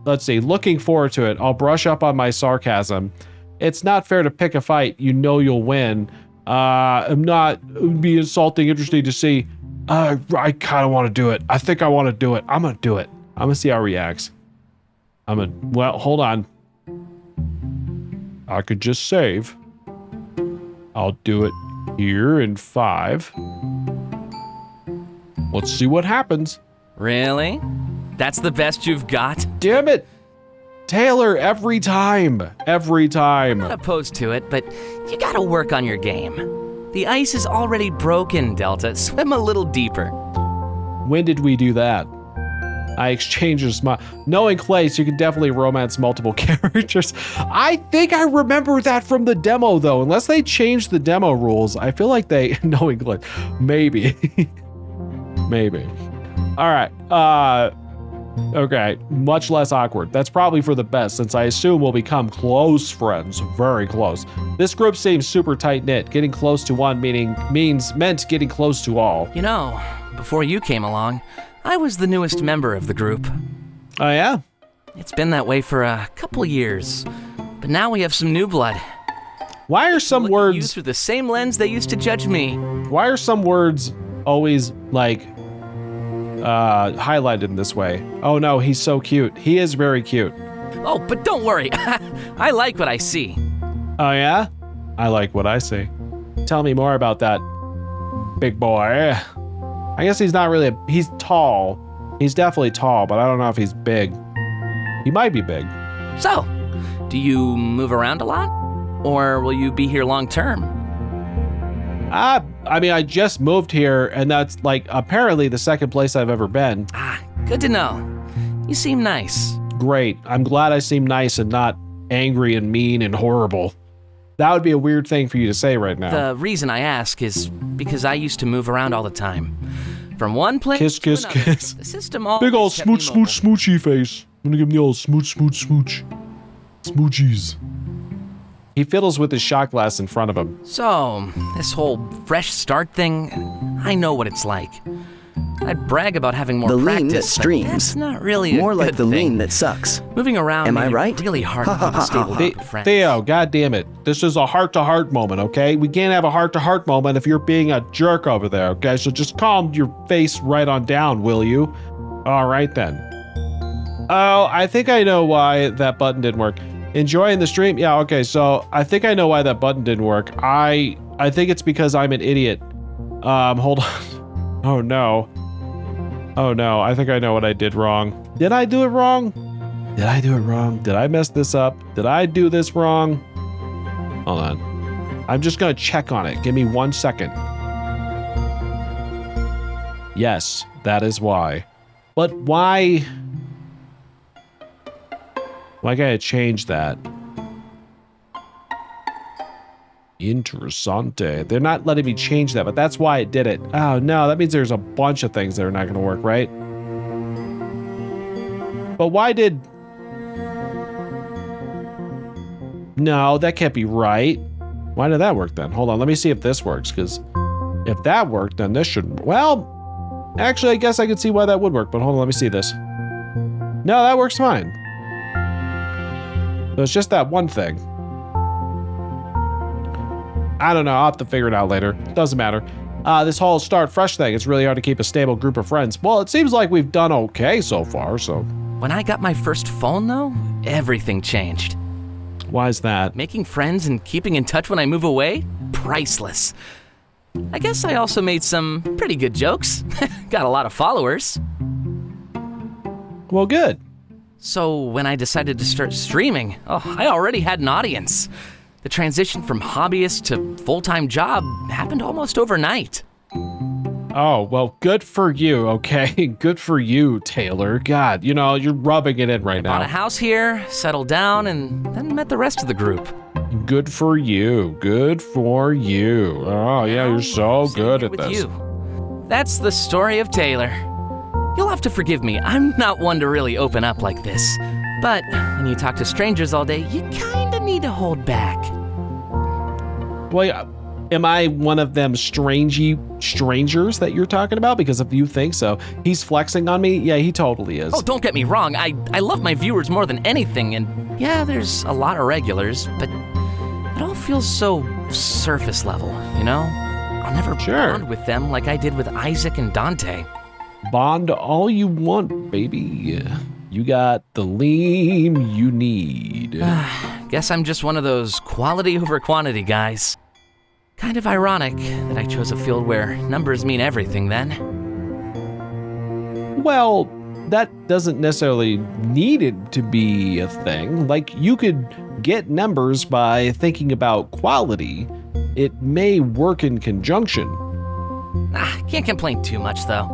let's see, looking forward to it. I'll brush up on my sarcasm. It's not fair to pick a fight you know you'll win. I'm not, it would be insulting, interesting to see. I kind of want to do it. I think I want to do it. I'm going to do it. I'm going to see how it reacts. Well, hold on. I could just save. I'll do it here in 5. Let's see what happens. Really? That's the best you've got? Damn it! Taylor, every time. Every time. I'm not opposed to it, but you gotta work on your game. The ice is already broken, Delta. Swim a little deeper. When did we do that? I exchanged a smile. Knowing Clace, you can definitely romance multiple characters. I think I remember that from the demo, though. Unless they changed the demo rules, I feel like they... Knowing Clace. Maybe. Maybe. All right. Okay. Much less awkward. That's probably for the best, since I assume we'll become close friends. Very close. This group seems super tight-knit. Getting close to one meant getting close to all. You know, before you came along, I was the newest member of the group. Oh, yeah? It's been that way for a couple years, but now we have some new blood. Why are some words... You through the same lens they used to judge me. Why are some words always, like, highlighted in this way? Oh, no, he's so cute. He is very cute. Oh, but don't worry. I like what I see. Oh, yeah? I like what I see. Tell me more about that, big boy. I guess he's not really he's tall. He's definitely tall, but I don't know if he's big. He might be big. So, do you move around a lot? Or will you be here long term? I mean, I just moved here, and that's, like, apparently the second place I've ever been. Ah, good to know. You seem nice. Great. I'm glad I seem nice and not angry and mean and horrible. That would be a weird thing for you to say right now. The reason I ask is because I used to move around all the time. From one place to another. Kiss. The system always Big old kept me smoochy face. I'm gonna give him the old smooch. Smoochies. He fiddles with his shot glass in front of him. So, this whole fresh start thing, I know what it's like. I'd brag about having more practice, but that's not really more a like good the thing. lean that sucks. Moving around Am I made it right? really hard to keep a stable group of friends. Theo, goddammit. This is a heart-to-heart moment, okay? We can't have a heart-to-heart moment if you're being a jerk over there, okay? So just calm your face right on down, will you? All right, then. Oh, I think I know why that button didn't work. Enjoying the stream? Yeah, okay, so I think I know why that button didn't work. I think it's because I'm an idiot. Hold on. Oh, no. Oh, no, I think I know what I did wrong. Did I do it wrong? Did I do it wrong? Did I mess this up? Did I do this wrong? Hold on. I'm just gonna check on it. Give me 1 second. Yes, that is why. But why? Why gotta change that? Interessante. They're not letting me change that, but that's why it did it. Oh no, that means there's a bunch of things that are not gonna work, right? But why did... No, that can't be right. Why did that work then? Hold on, let me see if this works, because if that worked, then this shouldn't... Well, actually, I guess I could see why that would work, but hold on, let me see this. No, that works fine. So it's just that one thing. I don't know, I'll have to figure it out later. Doesn't matter. This whole start fresh thing, it's really hard to keep a stable group of friends. Well, it seems like we've done okay so far, so... When I got my first phone, though, everything changed. Why is that? Making friends and keeping in touch when I move away? Priceless. I guess I also made some pretty good jokes. Got a lot of followers. Well, good. So when I decided to start streaming, I already had an audience. The transition from hobbyist to full-time job happened almost overnight. Oh, well, good for you, okay? Good for you, Taylor. God, you know, you're rubbing it in right now. Bought a house here, settled down, and then met the rest of the group. Good for you. Good for you. Oh, yeah, you're so good at this. That's the story of Taylor. You'll have to forgive me. I'm not one to really open up like this. But when you talk to strangers all day, you kinda need to hold back. Well, yeah, Am I one of them strangers that you're talking about? Because if you think so, he's flexing on me. Yeah, he totally is. Oh, don't get me wrong. I love my viewers more than anything, and yeah, there's a lot of regulars, but it all feels so surface level, you know? I'll never bond with them like I did with Isaac and Dante. Bond all you want, baby. You got the Leem you need. Guess I'm just one of those quality over quantity guys. Kind of ironic that I chose a field where numbers mean everything then. Well, that doesn't necessarily need it to be a thing. Like, you could get numbers by thinking about quality. It may work in conjunction. Can't complain too much, though.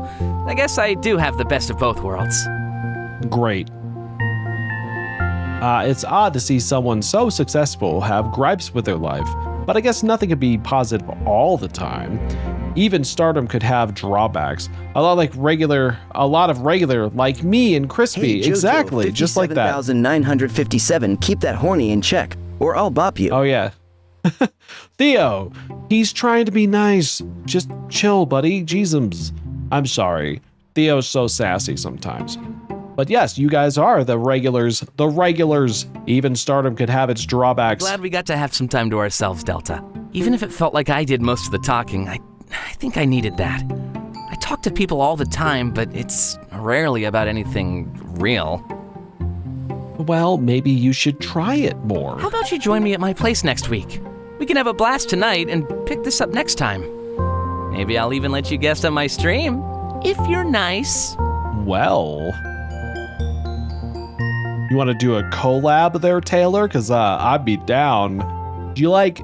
I guess I do have the best of both worlds. Great. It's odd to see someone so successful have gripes with their life, but I guess nothing can be positive all the time. Even stardom could have drawbacks. A lot of regular like me and Crispy. Hey, Jojo, exactly, just like that. 57,957. Keep that horny in check, or I'll bop you. Oh yeah. Theo, he's trying to be nice. Just chill, buddy. Jeezums. I'm sorry. Theo's so sassy sometimes. But yes, you guys are the regulars. The regulars. Even stardom could have its drawbacks. Glad we got to have some time to ourselves, Delta. Even if it felt like I did most of the talking, I think I needed that. I talk to people all the time, but it's rarely about anything real. Well, maybe you should try it more. How about you join me at my place next week? We can have a blast tonight and pick this up next time. Maybe I'll even let you guest on my stream, if you're nice. Well, you want to do a collab there, Taylor? Cause I'd be down. Do you like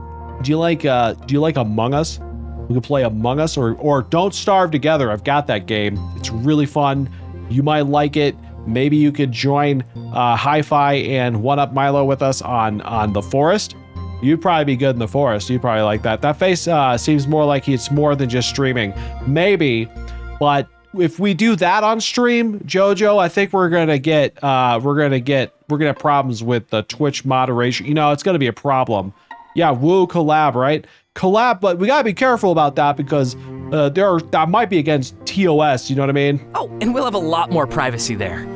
Among Us? We could play Among Us or Don't Starve Together. I've got that game. It's really fun. You might like it. Maybe you could join Hi-Fi and One Up Milo with us on the forest. You'd probably be good in the forest. You'd probably like that. That face seems more like it's more than just streaming. Maybe, but if we do that on stream, Jojo, I think we're gonna have problems with the Twitch moderation. You know, it's gonna be a problem. Yeah, woo, collab, right? Collab, but we gotta be careful about that because that might be against TOS. You know what I mean? Oh, and we'll have a lot more privacy there.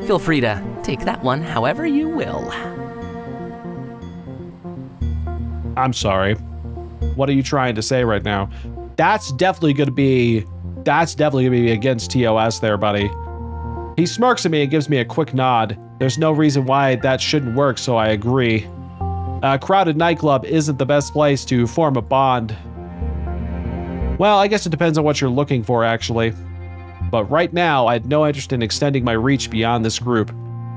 Feel free to take that one however you will. I'm sorry. What are you trying to say right now? That's definitely gonna be against TOS there, buddy. He smirks at me and gives me a quick nod. There's no reason why that shouldn't work, so I agree. A crowded nightclub isn't the best place to form a bond. Well, I guess it depends on what you're looking for, actually. But right now, I had no interest in extending my reach beyond this group.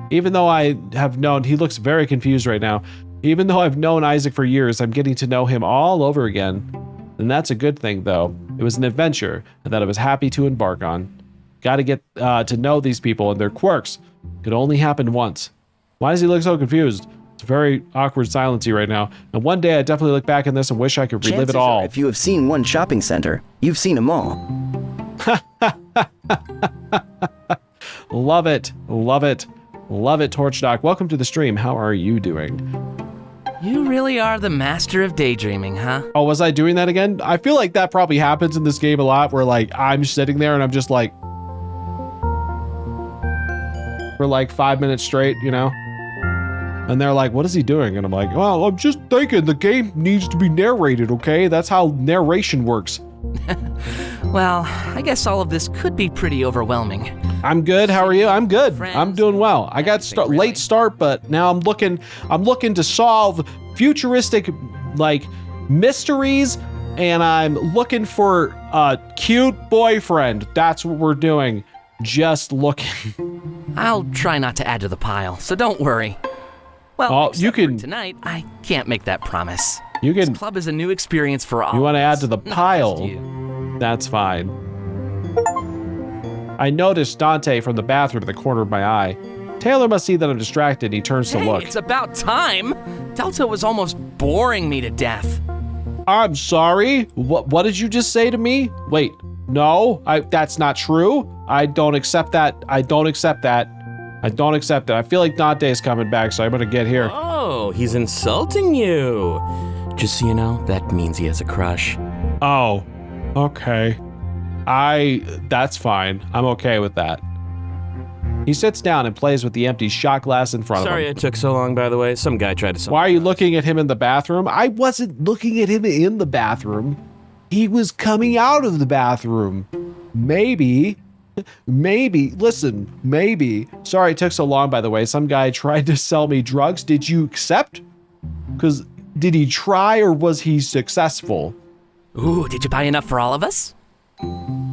Even though I have known, he looks very confused right now. Even though I've known Isaac for years, I'm getting to know him all over again. And that's a good thing, though. It was an adventure that I was happy to embark on. Gotta get to know these people and their quirks. Could only happen once. Why does he look so confused? It's very awkward silency right now. And one day I definitely look back on this and wish I could relive it all. If you have seen one shopping center, you've seen them all. Love it. Love it. Love it, Torchdoc. Welcome to the stream. How are you doing? You really are the master of daydreaming, huh? Oh, was I doing that again? I feel like that probably happens in this game a lot where like I'm sitting there and I'm just like for like 5 minutes straight, you know? And they're like, what is he doing? And I'm like, well, I'm just thinking the game needs to be narrated, okay? That's how narration works. Well, I guess all of this could be pretty overwhelming. I'm good. How are you? I'm good. I'm doing well. I got late start, but now I'm looking to solve futuristic like mysteries, and I'm looking for a cute boyfriend. That's what we're doing. Just looking. I'll try not to add to the pile, so don't worry. Well, you can tonight. I can't make that promise. You can. This club is a new experience for all. You want to add to the pile? That's fine. I noticed Dante from the bathroom in the corner of my eye. Taylor must see that I'm distracted. He turns to look. It's about time. Delta was almost boring me to death. I'm sorry. What did you just say to me? Wait, no, that's not true. I don't accept that. I don't accept that. I feel like Dante is coming back, so I'm gonna get here. Oh, he's insulting you. Just so you know, that means he has a crush. Oh, okay. That's fine. I'm okay with that. He sits down and plays with the empty shot glass in front of him. Sorry it took so long, by the way. Some guy tried to sell. Why are you looking at him in the bathroom? I wasn't looking at him in the bathroom. He was coming out of the bathroom. Maybe. Listen, maybe. Sorry it took so long, by the way. Some guy tried to sell me drugs. Did you accept? Because did he try or was he successful? Ooh, did you buy enough for all of us?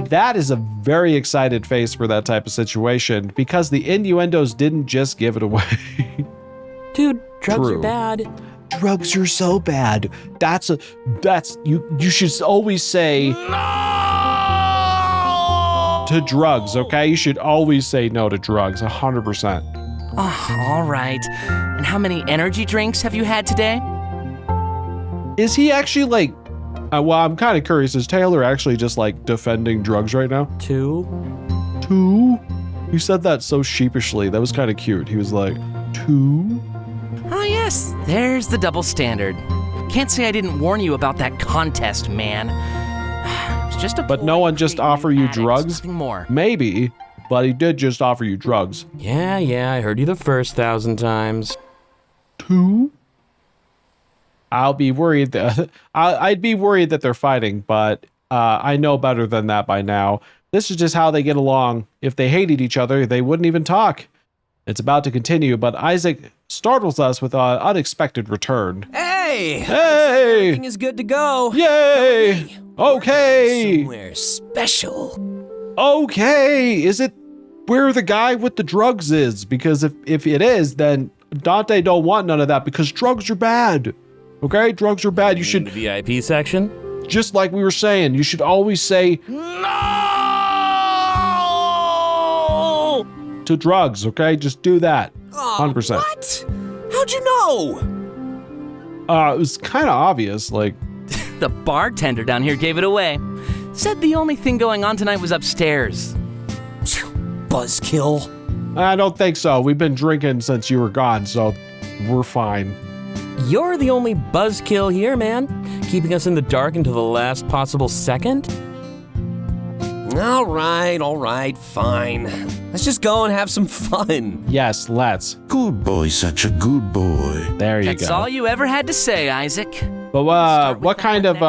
That is a very excited face for that type of situation because the innuendos didn't just give it away. Dude, drugs True. are bad. Drugs are so bad. You should always say no to drugs, okay? You should always say no to drugs, 100%. Oh, all right. And how many energy drinks have you had today? Is he actually like, well, I'm kind of curious. Is Taylor actually just like defending drugs right now? 2. You said that so sheepishly. That was kind of cute. He was like, 2? Oh, yes. There's the double standard. Can't say I didn't warn you about that contest, man. It's just a But no one just offer you drugs? Nothing more. Maybe, but he did just offer you drugs. Yeah, I heard you the first 1,000 times. 2? I'd be worried that they're fighting, but I know better than that by now. This is just how they get along. If they hated each other, they wouldn't even talk. It's about to continue, but Isaac startles us with an unexpected return. Hey! Hey! Everything is good to go. Yay! Okay! Somewhere special. Okay! Is it where the guy with the drugs is? Because if it is, then Dante don't want none of that because drugs are bad. Okay? Drugs are bad. You should... The VIP section? Just like we were saying, you should always say no to drugs, okay? Just do that. 100%. What? How'd you know? It was kind of obvious, like... The bartender down here gave it away. Said the only thing going on tonight was upstairs. Buzzkill. I don't think so. We've been drinking since you were gone, so we're fine. You're the only buzzkill here, man. Keeping us in the dark until the last possible second? All right, fine. Let's just go and have some fun. Yes, let's. Good boy, such a good boy. There you That's go. all you ever had to say, Isaac. But what kind of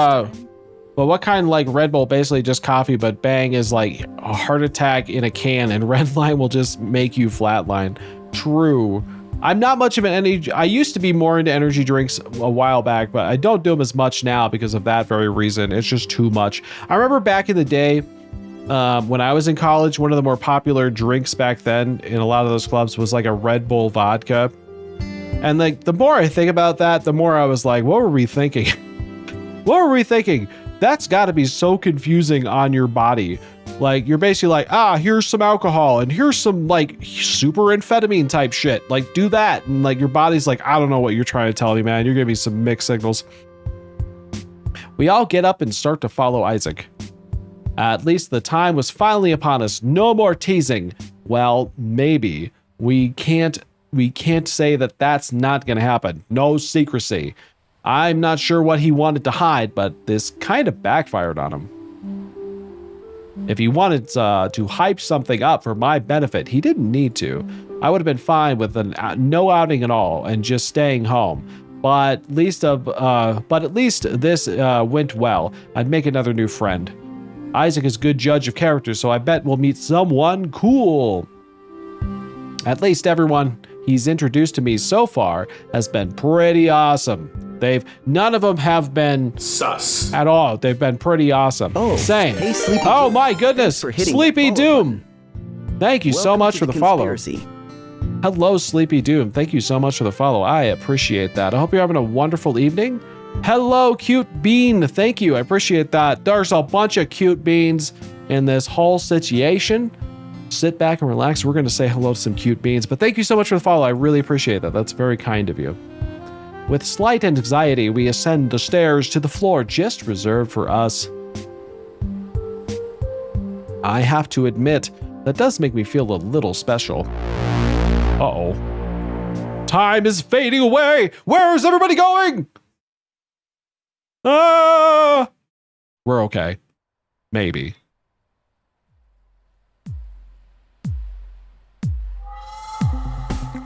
like Red Bull, basically just coffee, but bang is like a heart attack in a can, and red line will just make you flatline. True. I'm not much of an energy. I used to be more into energy drinks a while back, but I don't do them as much now because of that very reason. It's just too much. I remember back in the day, when I was in college, one of the more popular drinks back then in a lot of those clubs was like a Red Bull vodka. And like the more I think about that, the more I was like, what were we thinking? What were we thinking? That's got to be so confusing on your body. Like, you're basically like, here's some alcohol and here's some like super amphetamine type shit. Like, do that. And like, your body's like, I don't know what you're trying to tell me, man. You're giving me some mixed signals. We all get up and start to follow Isaac. At least the time was finally upon us. No more teasing. Well, maybe. We can't say that that's not going to happen. No secrecy. I'm not sure what he wanted to hide, but this kind of backfired on him. If he wanted to hype something up for my benefit, he didn't need to. I would have been fine with no outing at all and just staying home. But at least this went well. I'd make another new friend. Isaac is a good judge of character, so I bet we'll meet someone cool. At least everyone he's introduced to me so far has been pretty awesome. None of them have been sus at all. They've been pretty awesome. Oh, same. hey, Sleepy Oh Doom. my goodness, For hitting Sleepy the Doom. Thank you so Welcome much to for the the follow. conspiracy. Hello, Sleepy Doom. Thank you so much for the follow. I appreciate that. I hope you're having a wonderful evening. Hello, Cute Bean. Thank you. I appreciate that. There's a bunch of cute beans in this whole situation. Sit back and relax. We're going to say hello to some cute beans. But thank you so much for the follow. I really appreciate that. That's very kind of you. With slight anxiety, we ascend the stairs to the floor just reserved for us. I have to admit, that does make me feel a little special. Uh-oh. Time is fading away! Where's everybody going? Ah! We're okay. Maybe.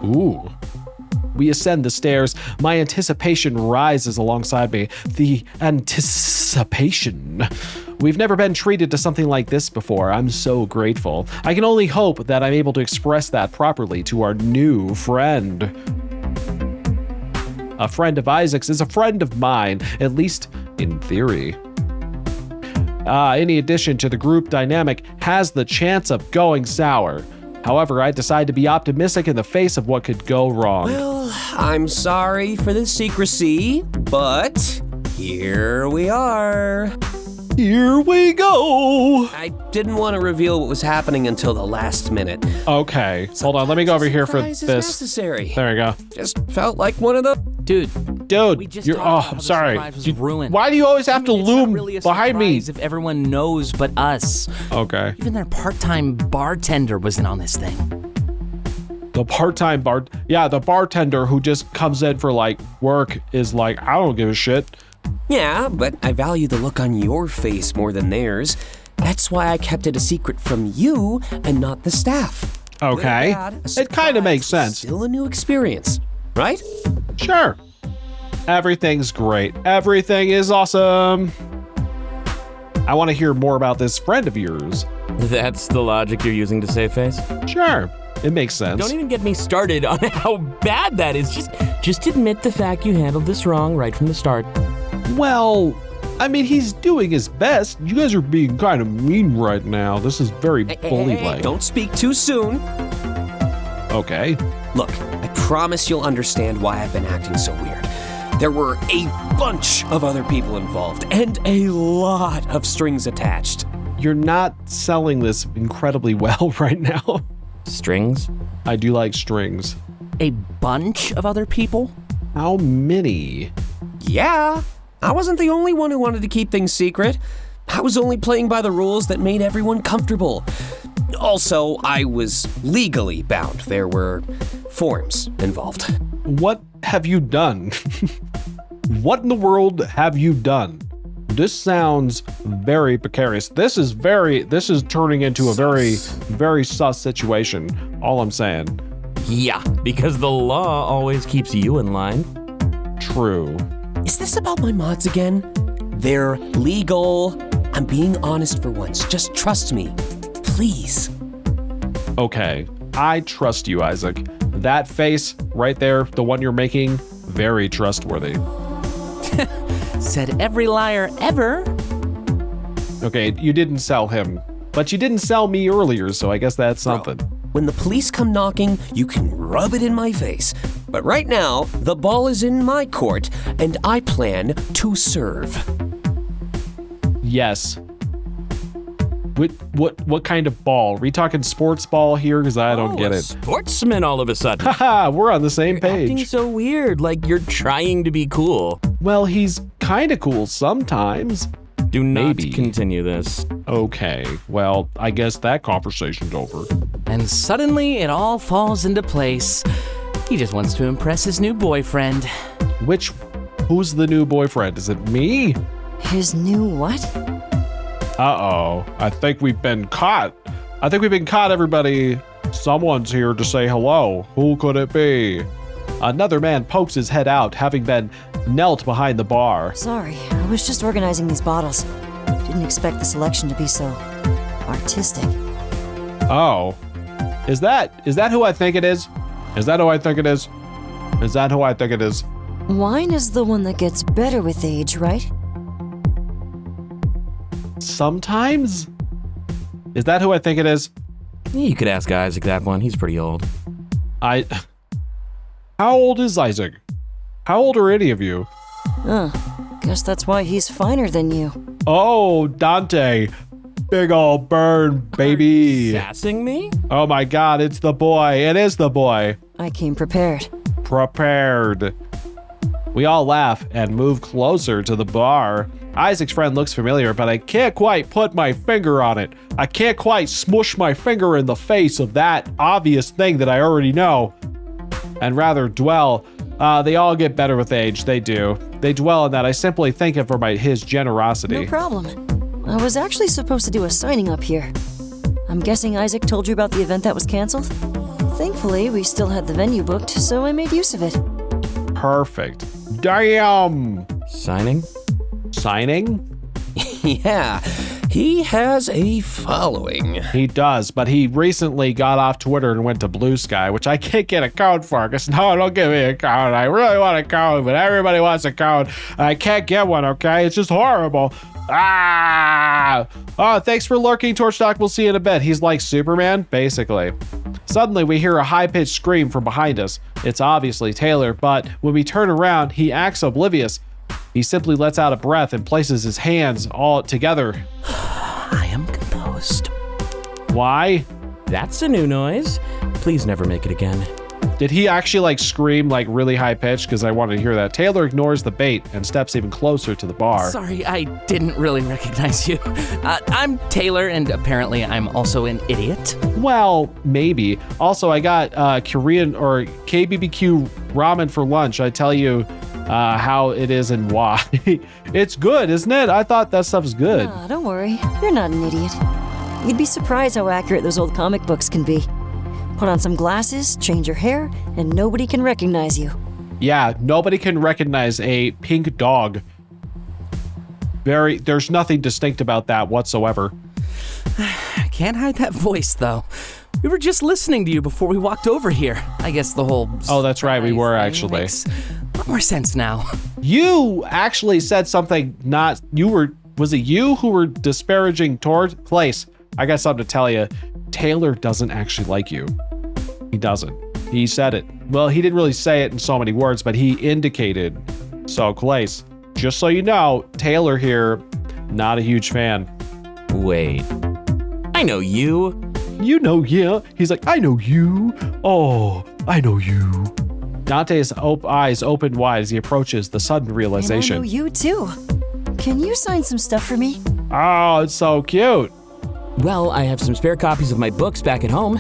Ooh. We ascend the stairs. My anticipation rises alongside me. The anticipation. We've never been treated to something like this before. I'm so grateful. I can only hope that I'm able to express that properly to our new friend. A friend of Isaac's is a friend of mine, at least in theory. Any addition to the group dynamic has the chance of going sour. However, I decide to be optimistic in the face of what could go wrong. Well, I'm sorry for the secrecy, but here we are. Here we go. I didn't want to reveal what was happening until the last minute. Okay, hold on. Let me go over here for Surprise is this. necessary. There we go. Just felt like one of the... Dude, you're. Oh, I'm sorry. Ruined. Why do you always have to It's loom not really a behind me? surprise if everyone knows but us. Okay. Even their part-time bartender was in on this thing. The part-time the bartender who just comes in for like work is like, I don't give a shit. Yeah, but I value the look on your face more than theirs. That's why I kept it a secret from you and not the staff. Okay. It kind of makes sense. Still a new experience, right? Sure. Everything's great. Everything is awesome. I want to hear more about this friend of yours. That's the logic you're using to save face? Sure. It makes sense. Don't even get me started on how bad that is. Just admit the fact you handled this wrong right from the start. Well, I mean, he's doing his best. You guys are being kind of mean right now. This is very bully-like. Hey, don't speak too soon. Okay. Look, I promise you'll understand why I've been acting so weird. There were a bunch of other people involved and a lot of strings attached. You're not selling this incredibly well right now. Strings? I do like strings. A bunch of other people? How many? Yeah, I wasn't the only one who wanted to keep things secret. I was only playing by the rules that made everyone comfortable. Also, I was legally bound. There were forms involved. What have you done? What in the world have you done? This sounds very precarious. This is turning into a very, very sus situation. All I'm saying. Yeah, because the law always keeps you in line. True. Is this about my mods again? They're legal. I'm being honest for once. Just trust me. Please. Okay, I trust you, Isaac. That face right there, the one you're making, very trustworthy. Said every liar ever. Okay, you didn't sell him, but you didn't sell me earlier, so I guess that's something. Bro, when the police come knocking, you can rub it in my face. But right now, the ball is in my court, and I plan to serve. Yes. What kind of ball? Are we talking sports ball here? Because I don't get it. Sportsman all of a sudden. Haha, we're on the same You're acting page. so weird, like you're trying to be cool. Well, he's kind of cool sometimes. Do not Maybe. continue this. Okay, well, I guess that conversation's over. And suddenly it all falls into place. He just wants to impress his new boyfriend. Who's the new boyfriend? Is it me? His new what? Uh-oh, I think we've been caught. Everybody. Someone's here to say hello. Who could it be? Another man pokes his head out, having been knelt behind the bar. Sorry, I was just organizing these bottles. Didn't expect the selection to be so artistic. Oh. Is that who I think it is? Wine is the one that gets better with age, right? Sometimes? Is that who I think it is? Yeah, you could ask Isaac that one. He's pretty old. How old is Isaac? How old are any of you? Guess that's why he's finer than you. Oh, Dante. Big ol' burn, baby. Sassing me? Oh my god, it's the boy. It is the boy. I came prepared. We all laugh and move closer to the bar. Isaac's friend looks familiar, but I can't quite put my finger on it. I can't quite smush my finger in the face of that obvious thing that I already know, and rather dwell They all get better with age. They do. They dwell on that. I simply thank him for his generosity. No problem. I was actually supposed to do a signing up here. I'm guessing Isaac told you about the event that was canceled? Thankfully, we still had the venue booked, so I made use of it. Perfect. Damn! Signing? Signing? Yeah, he has a following. He does, but he recently got off Twitter and went to Blue Sky, which I can't get a code for, because no, don't give me a code. I really want a code, but everybody wants a code. I can't get one, okay? It's just horrible. Ah! Oh, thanks for lurking, Torchdock. We'll see you in a bit. He's like Superman, basically. Suddenly, we hear a high-pitched scream from behind us. It's obviously Taylor, but when we turn around, he acts oblivious. He simply lets out a breath and places his hands all together. I am composed. Why? That's a new noise. Please never make it again. Did he actually like scream like really high pitched? Because I wanted to hear that. Taylor ignores the bait and steps even closer to the bar. Sorry, I didn't really recognize you. I'm Taylor, and apparently I'm also an idiot. Well, maybe. Also, I got Korean or KBBQ ramen for lunch. I tell you how it is and why. It's good, isn't it? I thought that stuff's good. Ah, don't worry. You're not an idiot. You'd be surprised how accurate those old comic books can be. Put on some glasses, change your hair, and nobody can recognize you. Yeah, nobody can recognize a pink dog. There's nothing distinct about that whatsoever. Can't hide that voice, though. We were just listening to you before we walked over here. I guess the whole... Oh, that's right, we were thing actually. makes a lot more sense now. You actually said something was it you who were disparaging toward Place? I got something to tell you. Taylor doesn't actually like you. He doesn't. He said it. Well, he didn't really say it in so many words, but he indicated. So, Clace, just so you know, Taylor here, not a huge fan. Wait. I know you. You know, yeah. He's like, I know you. Oh, I know you. Dante's eyes open wide as he approaches the sudden realization. And I know you too. Can you sign some stuff for me? Oh, it's so cute. Well, I have some spare copies of my books back at home.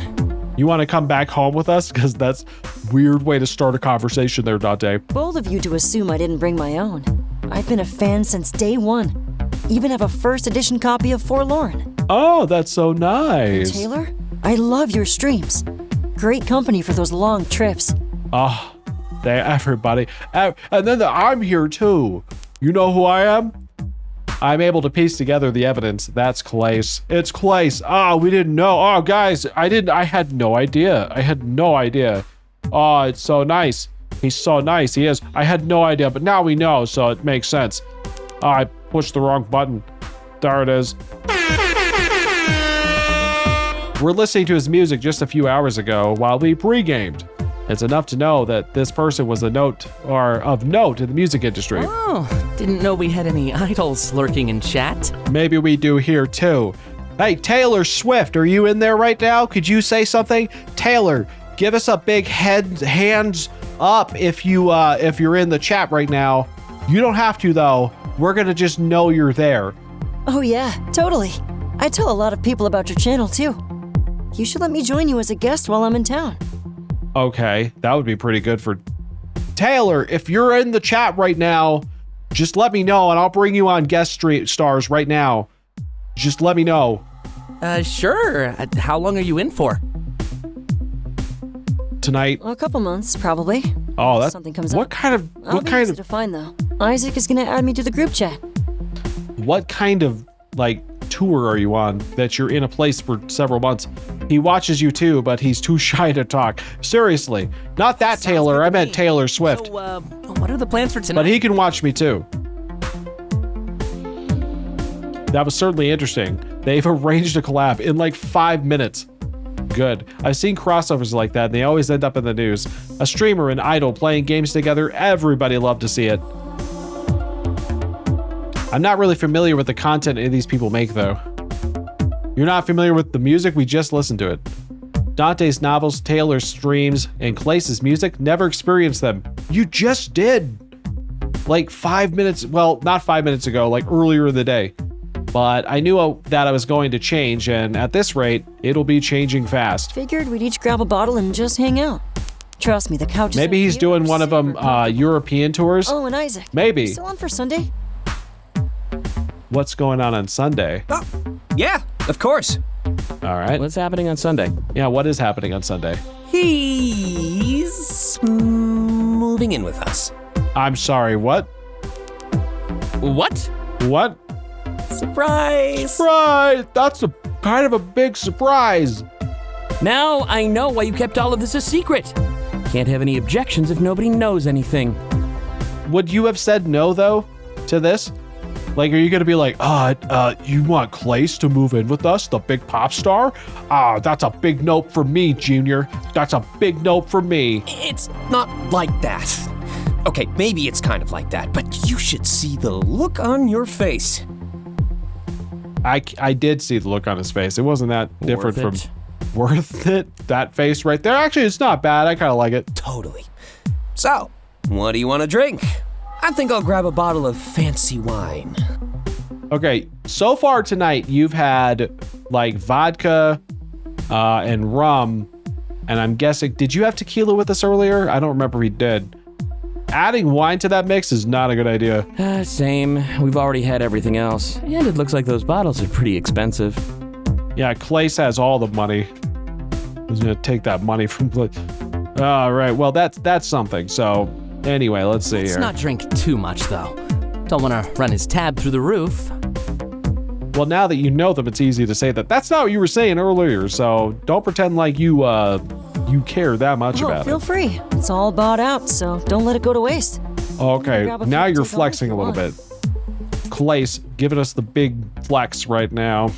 You want to come back home with us? Because that's a weird way to start a conversation there, Dante. Bold of you to assume I didn't bring my own. I've been a fan since day one. Even have a first edition copy of Forlorn. Oh, that's so nice. Taylor, I love your streams. Great company for those long trips. Oh, everybody. And then I'm here too. You know who I am? I'm able to piece together the evidence. That's Clace. It's Clace. Oh, we didn't know. Oh, guys, I had no idea. I had no idea. Oh, it's so nice. He's so nice. He is. I had no idea, but now we know, so it makes sense. Oh, I pushed the wrong button. There it is. We're listening to his music just a few hours ago while we pre-gamed. It's enough to know that this person was of note in the music industry. Oh, didn't know we had any idols lurking in chat. Maybe we do here too. Hey, Taylor Swift, are you in there right now? Could you say something? Taylor, give us a big hands up if you're in the chat right now. You don't have to though. We're gonna just know you're there. Oh yeah, totally. I tell a lot of people about your channel too. You should let me join you as a guest while I'm in town. Okay, that would be pretty good for Taylor. If you're in the chat right now, just let me know and I'll bring you on guest stars right now. Just let me know. Sure. How long are you in for? Tonight. A couple months, probably. Oh, that's something comes what up. kind of I'll what be kind easy of to find though. Isaac is gonna add me to the group chat. What kind of like tour are you on that you're in a place for several months? He watches you too, but he's too shy to talk. Seriously, not that Taylor. I meant Taylor Swift. So, what are the plans for tonight? But he can watch me too. That was certainly interesting. They've arranged a collab in like 5 minutes. Good. I've seen crossovers like that, and they always end up in the news. A streamer and idol playing games together, everybody loved to see it. I'm not really familiar with the content any of these people make, though. You're not familiar with the music? We just listened to it. Dante's novels, Taylor's streams, and Clace's music, never experienced them. You just did. Like 5 minutes, well, not 5 minutes ago, like earlier in the day. But I knew that I was going to change, and at this rate, it'll be changing fast. Figured we'd each grab a bottle and just hang out. Trust me, the couch. Maybe he's doing one of them European tours. Oh, and Isaac. Maybe. Still on for Sunday? What's going on Sunday? Oh, yeah, of course. All right. What's happening on Sunday? Yeah, what is happening on Sunday? He's moving in with us. I'm sorry, what? What? What? Surprise! Surprise! That's kind of a big surprise. Now I know why you kept all of this a secret. Can't have any objections if nobody knows anything. Would you have said no, though, to this? Like, are you gonna be like, you want Clace to move in with us, the big pop star? That's a big nope for me, Junior. That's a big nope for me. It's not like that. Okay, maybe it's kind of like that, but you should see the look on your face. I did see the look on his face. It wasn't that different from worth it. That face right there. Actually, it's not bad. I kind of like it. Totally. So, what do you want to drink? I think I'll grab a bottle of fancy wine. Okay, so far tonight, you've had like vodka and rum, and I'm guessing, did you have tequila with us earlier? I don't remember if he did. Adding wine to that mix is not a good idea. Same. We've already had everything else. And it looks like those bottles are pretty expensive. Yeah, Clace has all the money. He's gonna take that money from... All right, well, that's something. So, anyway, let's see here. Let's not drink too much, though. Don't want to run his tab through the roof. Well, now that you know them, it's easy to say that. That's not what you were saying earlier, so don't pretend like you care that much about Feel free. It's all bought out, so don't let it go to waste. Okay, Grab a now few you're to take flexing a home if little you bit. Clace giving us the big flex right now.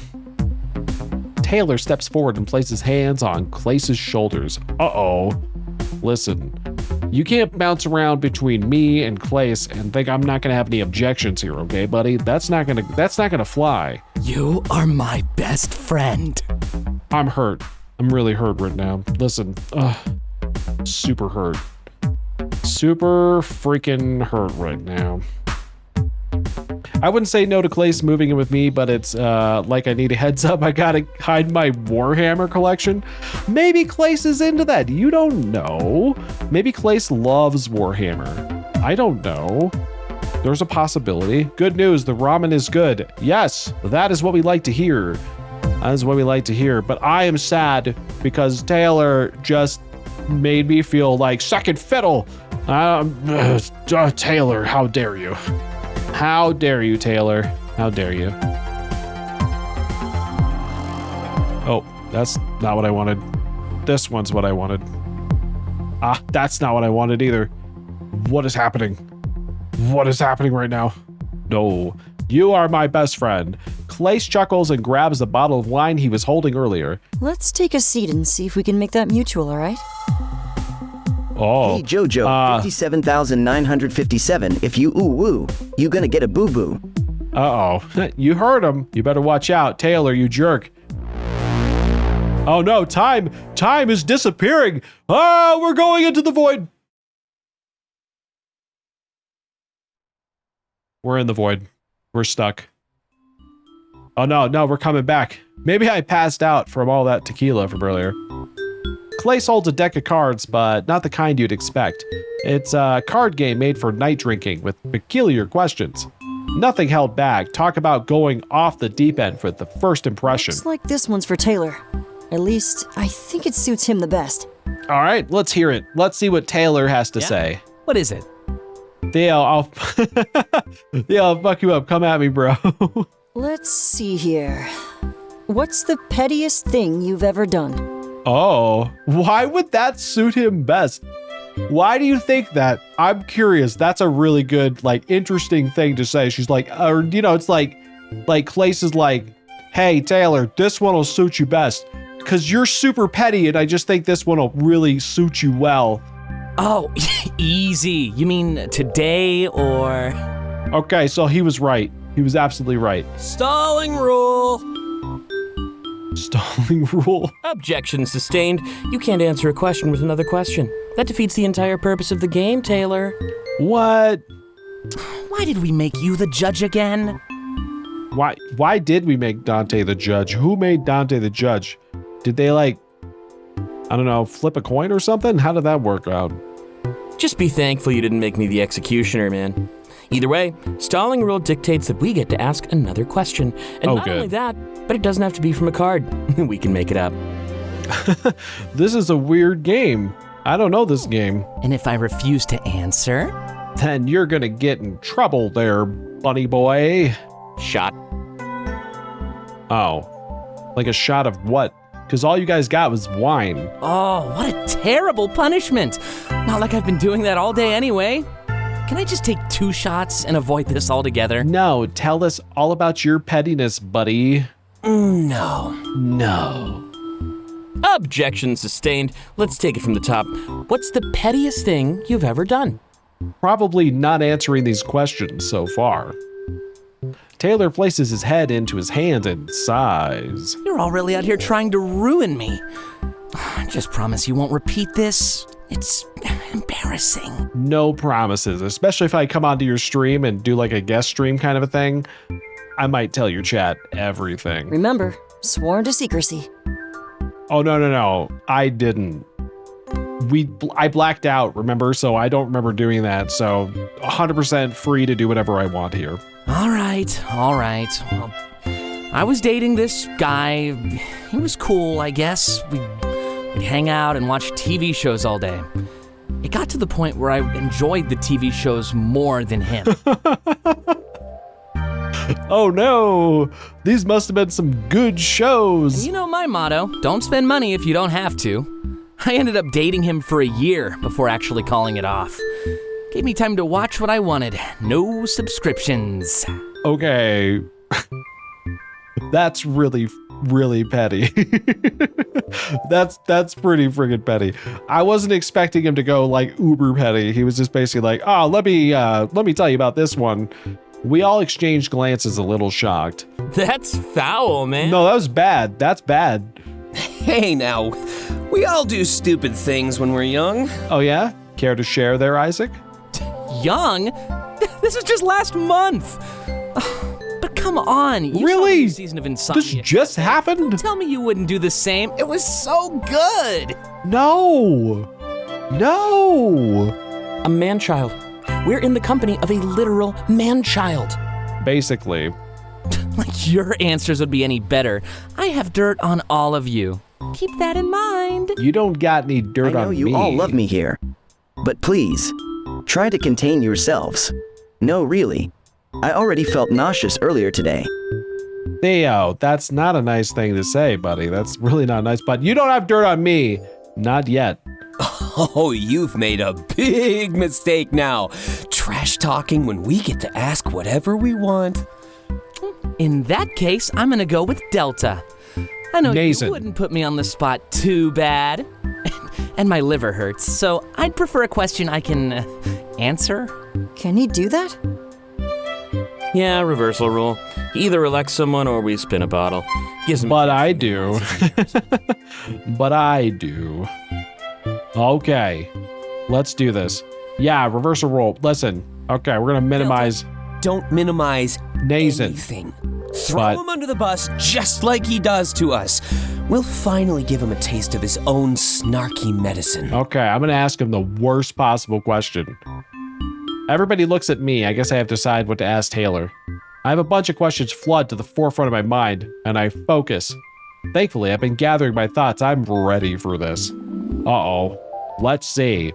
Taylor steps forward and places hands on Clace's shoulders. Uh-oh. Listen, you can't bounce around between me and Clace and think I'm not gonna have any objections here, okay, buddy? That's not gonna fly. You are my best friend. I'm hurt. I'm really hurt right now. Listen, super hurt. Super freaking hurt right now. I wouldn't say no to Clace moving in with me, but it's like I need a heads up. I gotta hide my Warhammer collection. Maybe Clace is into that. You don't know. Maybe Clace loves Warhammer. I don't know. There's a possibility. Good news, the ramen is good. Yes, that is what we like to hear. That is what we like to hear. But I am sad because Taylor just made me feel like second fiddle. Taylor, how dare you? How dare you, Taylor? How dare you? Oh, that's not what I wanted. This one's what I wanted. That's not what I wanted either. What is happening? What is happening right now? No, you are my best friend. Clace chuckles and grabs the bottle of wine he was holding earlier. Let's take a seat and see if we can make that mutual, all right? Oh. Hey, Jojo, 57,957. If you ooh-woo, you gonna get a boo-boo. Uh-oh. You heard him. You better watch out. Taylor, you jerk. Oh no, time is disappearing. Oh, we're going into the void. We're in the void. We're stuck. Oh no, we're coming back. Maybe I passed out from all that tequila from earlier. Clace holds a deck of cards, but not the kind you'd expect. It's a card game made for night drinking with peculiar questions. Nothing held back. Talk about going off the deep end for the first impression. Looks like this one's for Taylor. At least, I think it suits him the best. All right, let's hear it. Let's see what Taylor has to say. What is it? Theo, Theo, I'll fuck you up. Come at me, bro. Let's see here. What's the pettiest thing you've ever done? Oh, why would that suit him best? Why do you think that? I'm curious. That's a really good, like, interesting thing to say. She's like, it's like Clace is like, hey, Taylor, this one will suit you best because you're super petty and I just think this one will really suit you well. Oh, easy. You mean today or? Okay, so he was right. He was absolutely right. Stalling rule. Stalling rule. Objection sustained. You can't answer a question with another question. That defeats the entire purpose of the game, Taylor. What? Why did we make you the judge again? Why did we make Dante the judge? Who made Dante the judge? Did they like I don't know, flip a coin or something? How did that work out? Just be thankful you didn't make me the executioner, man. Either way, stalling rule dictates that we get to ask another question. And not only that, but it doesn't have to be from a card. We can make it up. This is a weird game. I don't know this game. And if I refuse to answer? Then you're gonna get in trouble there, bunny boy. Shot. Oh. Like a shot of what? Because all you guys got was wine. Oh, what a terrible punishment. Not like I've been doing that all day anyway. Can I just take 2 shots and avoid this altogether? No, tell us all about your pettiness, buddy. No. No. Objection sustained. Let's take it from the top. What's the pettiest thing you've ever done? Probably not answering these questions so far. Taylor places his head into his hand and sighs. You're all really out here trying to ruin me. Just promise you won't repeat this. It's embarrassing. No promises, especially if I come onto your stream and do like a guest stream kind of a thing. I might tell your chat everything. Remember, sworn to secrecy. Oh, no. I didn't. I blacked out, remember? So I don't remember doing that. So 100% free to do whatever I want here. All right. Well, I was dating this guy. He was cool, I guess. We'd hang out and watch TV shows all day. It got to the point where I enjoyed the TV shows more than him. Oh no, these must have been some good shows. And you know my motto, don't spend money if you don't have to. I ended up dating him for a year before actually calling it off. Gave me time to watch what I wanted. No subscriptions. Okay. That's really petty. That's pretty friggin' petty. I wasn't expecting him to go like uber petty. He was just basically like, oh, let me tell you about this one. We all exchanged glances, a little shocked. That's foul, man. No, that was bad. That's bad. Hey now, we all do stupid things when we're young. Oh yeah? Care to share there, Isaac? Young? This was just last month. But come on, you really? saw the new season of Insomnia. This just happened? Tell me you wouldn't do the same. It was so good. No. A man-child. We're in the company of a literal man-child. Basically. Like your answers would be any better. I have dirt on all of you. Keep that in mind. You don't got any dirt on me. I know you all love me here. But please, try to contain yourselves. No, really. I already felt nauseous earlier today. Theo, that's not a nice thing to say, buddy. That's really not nice. But you don't have dirt on me. Not yet. Oh, you've made a big mistake now. Trash talking when we get to ask whatever we want. In that case, I'm gonna go with Delta. I know Nason. You wouldn't put me on the spot too bad. And my liver hurts, so I'd prefer a question I can answer. Can he do that? Yeah, reversal rule. He either elects someone or we spin a bottle. But I do. But I do. Okay, let's do this. Yeah, reversal rule. Listen. Okay, we're gonna minimize. Don't minimize Nason. anything. Throw him under the bus just like he does to us. We'll finally give him a taste of his own snarky medicine. Okay, I'm gonna ask him the worst possible question. Everybody looks at me. I guess I have to decide what to ask Taylor. I have a bunch of questions flood to the forefront of my mind, and I focus. Thankfully, I've been gathering my thoughts. I'm ready for this. Uh-oh. Let's see.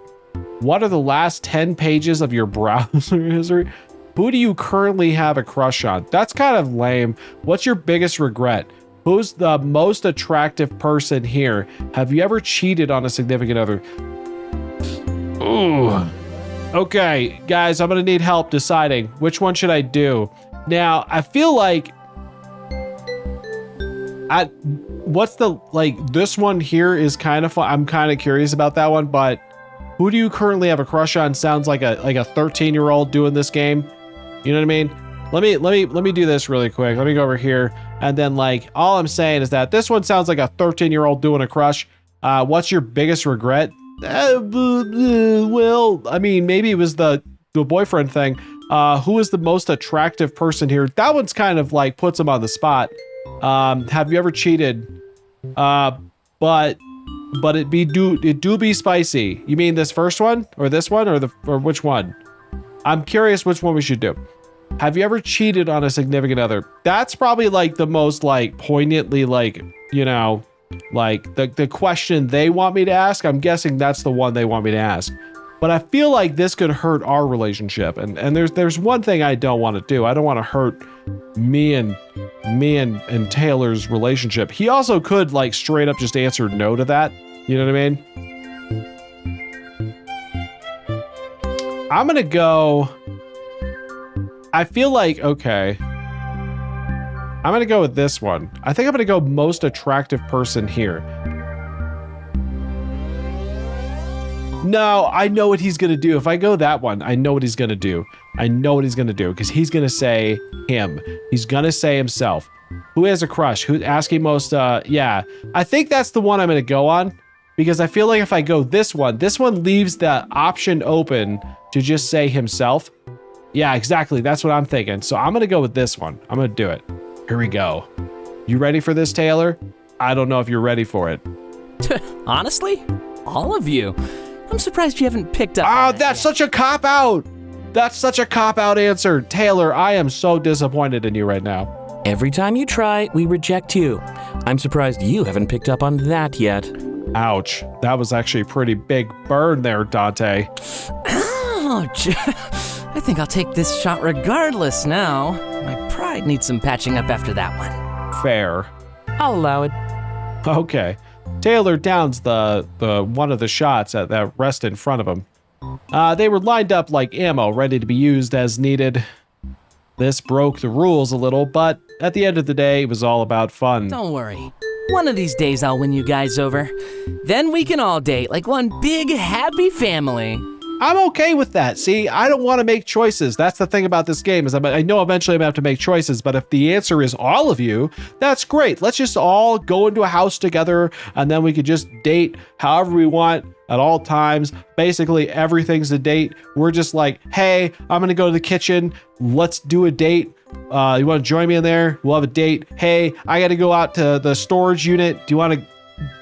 What are the last 10 pages of your browser history? Who do you currently have a crush on? That's kind of lame. What's your biggest regret? Who's the most attractive person here? Have you ever cheated on a significant other? Ooh. Okay, guys, I'm gonna need help deciding which one should I do. Now, I feel like this one here is kind of fun. I'm kind of curious about that one, but who do you currently have a crush on? Sounds like a 13-year-old doing this game. You know what I mean? Let me do this really quick. Let me go over here, and then like all I'm saying is that this one sounds like a 13-year-old doing a crush. What's your biggest regret? Well, I mean, maybe it was the boyfriend thing. Who is the most attractive person here? That one's kind of like puts him on the spot. Have you ever cheated? But but it do be spicy. You mean this first one or this one or which one? I'm curious which one we should do. Have you ever cheated on a significant other? That's probably like the most like poignantly like, you know, like the question they want me to ask. I'm guessing that's the one they want me to ask. But I feel like this could hurt our relationship. And there's one thing I don't want to do. I don't want to hurt me and Taylor's relationship. He also could like straight up just answer no to that. You know what I mean? I'm gonna go. I feel like, okay. I'm gonna go with this one. I think I'm gonna go most attractive person here. No, I know what he's gonna do. If I go that one, I know what he's gonna do. I know what he's gonna do because he's gonna say him. He's gonna say himself. Who has a crush? Who's asking most? Yeah, I think that's the one I'm gonna go on because I feel like if I go this one leaves the option open to just say himself. Yeah, exactly. That's what I'm thinking. So I'm gonna go with this one. I'm gonna do it. Here we go. You ready for this, Taylor? I don't know if you're ready for it. Honestly, all of you. I'm surprised you haven't picked up. Oh, that's such a cop-out. That's such a cop-out answer. Taylor, I am so disappointed in you right now. Every time you try, we reject you. I'm surprised you haven't picked up on that yet. Ouch. That was actually a pretty big burn there, Dante. Ouch. I think I'll take this shot regardless now. My pride needs some patching up after that one. Fair. I'll allow it. Okay. Taylor downs the one of the shots that rest in front of him. They were lined up like ammo, ready to be used as needed. This broke the rules a little, but at the end of the day, it was all about fun. Don't worry. One of these days I'll win you guys over. Then we can all date like one big happy family. I'm okay with that. See, I don't want to make choices. That's the thing about this game is I know eventually I'm going to have to make choices, but if the answer is all of you, that's great. Let's just all go into a house together and then we could just date however we want at all times. Basically, everything's a date. We're just like, hey, I'm going to go to the kitchen. Let's do a date. You want to join me in there? We'll have a date. Hey, I got to go out to the storage unit. Do you want to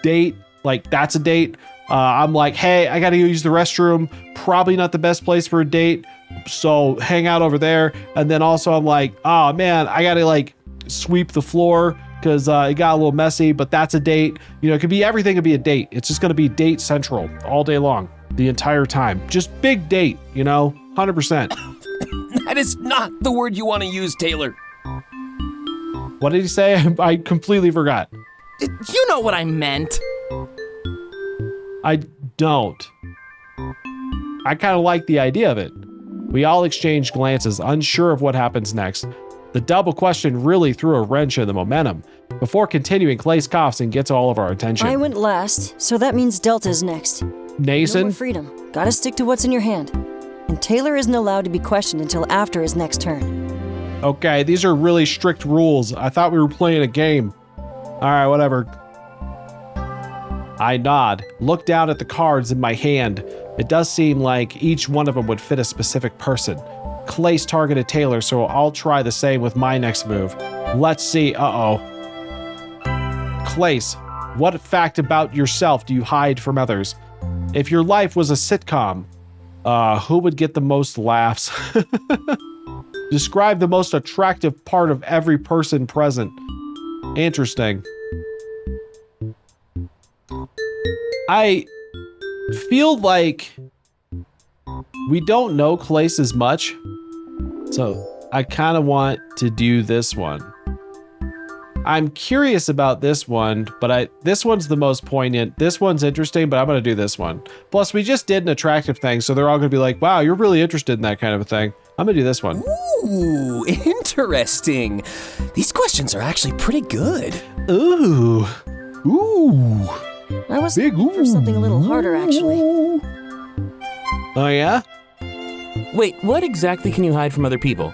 date? Like, that's a date. I'm like, hey, I got to use the restroom. Probably not the best place for a date. So hang out over there. And then also I'm like, oh man, I got to like sweep the floor because it got a little messy, but that's a date. You know, it could be everything could be a date. It's just going to be date central all day long, the entire time. Just big date, you know, 100%. That is not the word you want to use, Taylor. What did he say? I completely forgot. You know what I meant. I don't. I kind of like the idea of it. We all exchanged glances, unsure of what happens next. The double question really threw a wrench in the momentum. Before continuing, Clay's coughs and gets all of our attention. I went last, so that means Delta's next. Nason? No more freedom. Gotta stick to what's in your hand. And Taylor isn't allowed to be questioned until after his next turn. Okay, these are really strict rules. I thought we were playing a game. All right, whatever. I nod, look down at the cards in my hand. It does seem like each one of them would fit a specific person. Clay's targeted Taylor, so I'll try the same with my next move. Let's see. Uh-oh. Clace, what fact about yourself do you hide from others? If your life was a sitcom, who would get the most laughs? Describe the most attractive part of every person present. Interesting. I feel like we don't know Clace as much, so I kind of want to do this one. I'm curious about this one, but this one's the most poignant. This one's interesting, but I'm going to do this one. Plus, we just did an attractive thing, so they're all going to be like, wow, you're really interested in that kind of a thing. I'm going to do this one. Ooh, interesting. These questions are actually pretty good. Ooh. Ooh. I was looking for something a little harder, actually. Oh, yeah? Wait, what exactly can you hide from other people?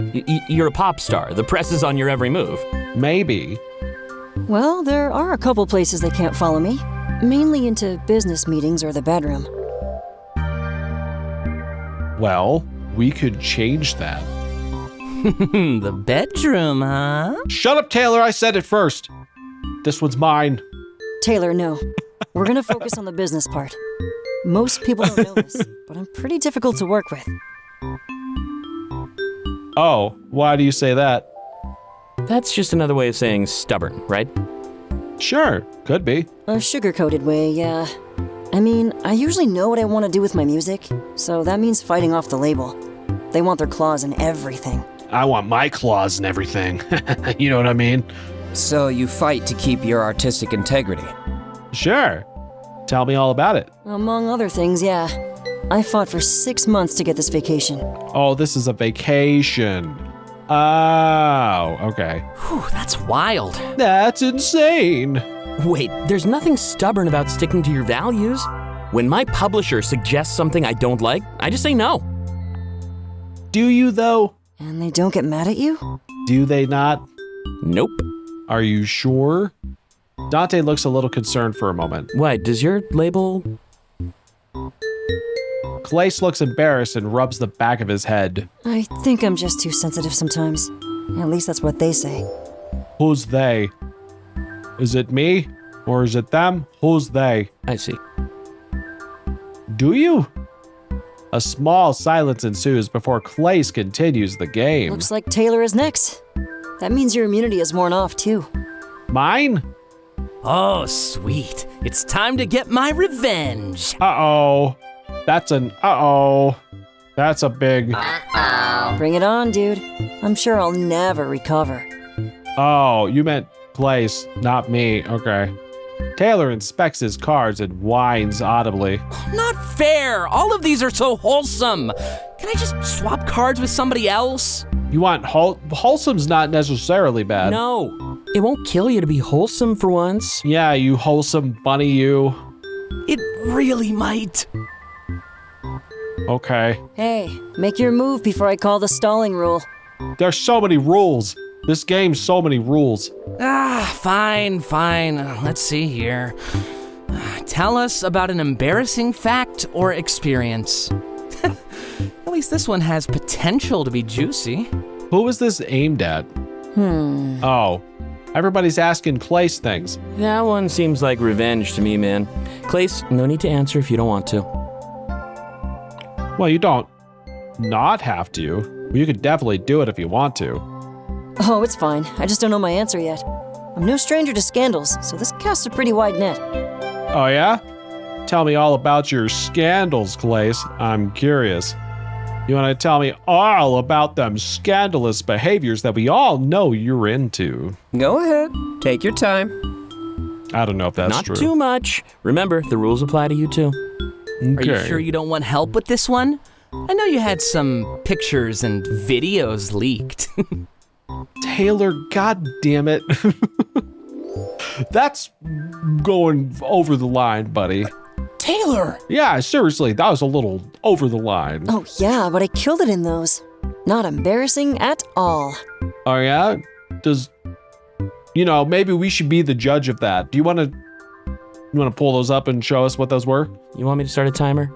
You're a pop star. The press is on your every move. Maybe. Well, there are a couple places they can't follow me. Mainly into business meetings or the bedroom. Well, we could change that. The bedroom, huh? Shut up, Taylor. I said it first. This one's mine. Taylor, no. We're gonna focus on the business part. Most people don't know this, but I'm pretty difficult to work with. Oh, why do you say that? That's just another way of saying stubborn, right? Sure, could be. A sugar-coated way, yeah. I mean, I usually know what I want to do with my music, so that means fighting off the label. They want their claws in everything. I want my claws and everything. You know what I mean? So you fight to keep your artistic integrity? Sure. Tell me all about it. Among other things, yeah. I fought for 6 months to get this vacation. Oh, this is a vacation. Oh, okay. Whew, that's wild. That's insane. Wait, there's nothing stubborn about sticking to your values. When my publisher suggests something I don't like, I just say no. Do you, though? And they don't get mad at you? Do they not? Nope. Are you sure? Dante looks a little concerned for a moment. Why, does your label... Clace looks embarrassed and rubs the back of his head. I think I'm just too sensitive sometimes. At least that's what they say. Who's they? Is it me? Or is it them? Who's they? I see. Do you? A small silence ensues before Clace continues the game. Looks like Taylor is next. That means your immunity is worn off, too. Mine? Oh, sweet. It's time to get my revenge. Uh-oh. That's a big... Bring it on, dude. I'm sure I'll never recover. Oh, you meant Clace, not me. Okay. Taylor inspects his cards and whines audibly. Not fair. All of these are so wholesome. Can I just swap cards with somebody else? You want wholesome's not necessarily bad. No, it won't kill you to be wholesome for once. Yeah, you wholesome bunny, you. It really might. Okay. Hey, make your move before I call the stalling rule. There's so many rules. This game's so many rules. Fine. Let's see here. Tell us about an embarrassing fact or experience. At least this one has potential to be juicy. Who was this aimed at? Oh, everybody's asking Clace things. That one seems like revenge to me, man. Clace, no need to answer if you don't want to. Well, you don't not have to. You could definitely do it if you want to. Oh, it's fine. I just don't know my answer yet. I'm no stranger to scandals, so this casts a pretty wide net. Oh, yeah? Tell me all about your scandals, Clace. I'm curious. You want to tell me all about them scandalous behaviors that we all know you're into? Go ahead. Take your time. I don't know if that's true. Not too much. Remember, the rules apply to you too. Okay. Are you sure you don't want help with this one? I know you had some pictures and videos leaked. Taylor, god damn it. That's going over the line, buddy. Taylor! Yeah, seriously, that was a little over the line. Oh, yeah, but I killed it in those. Not embarrassing at all. Oh, yeah? Maybe we should be the judge of that. Do you want to pull those up and show us what those were? You want me to start a timer?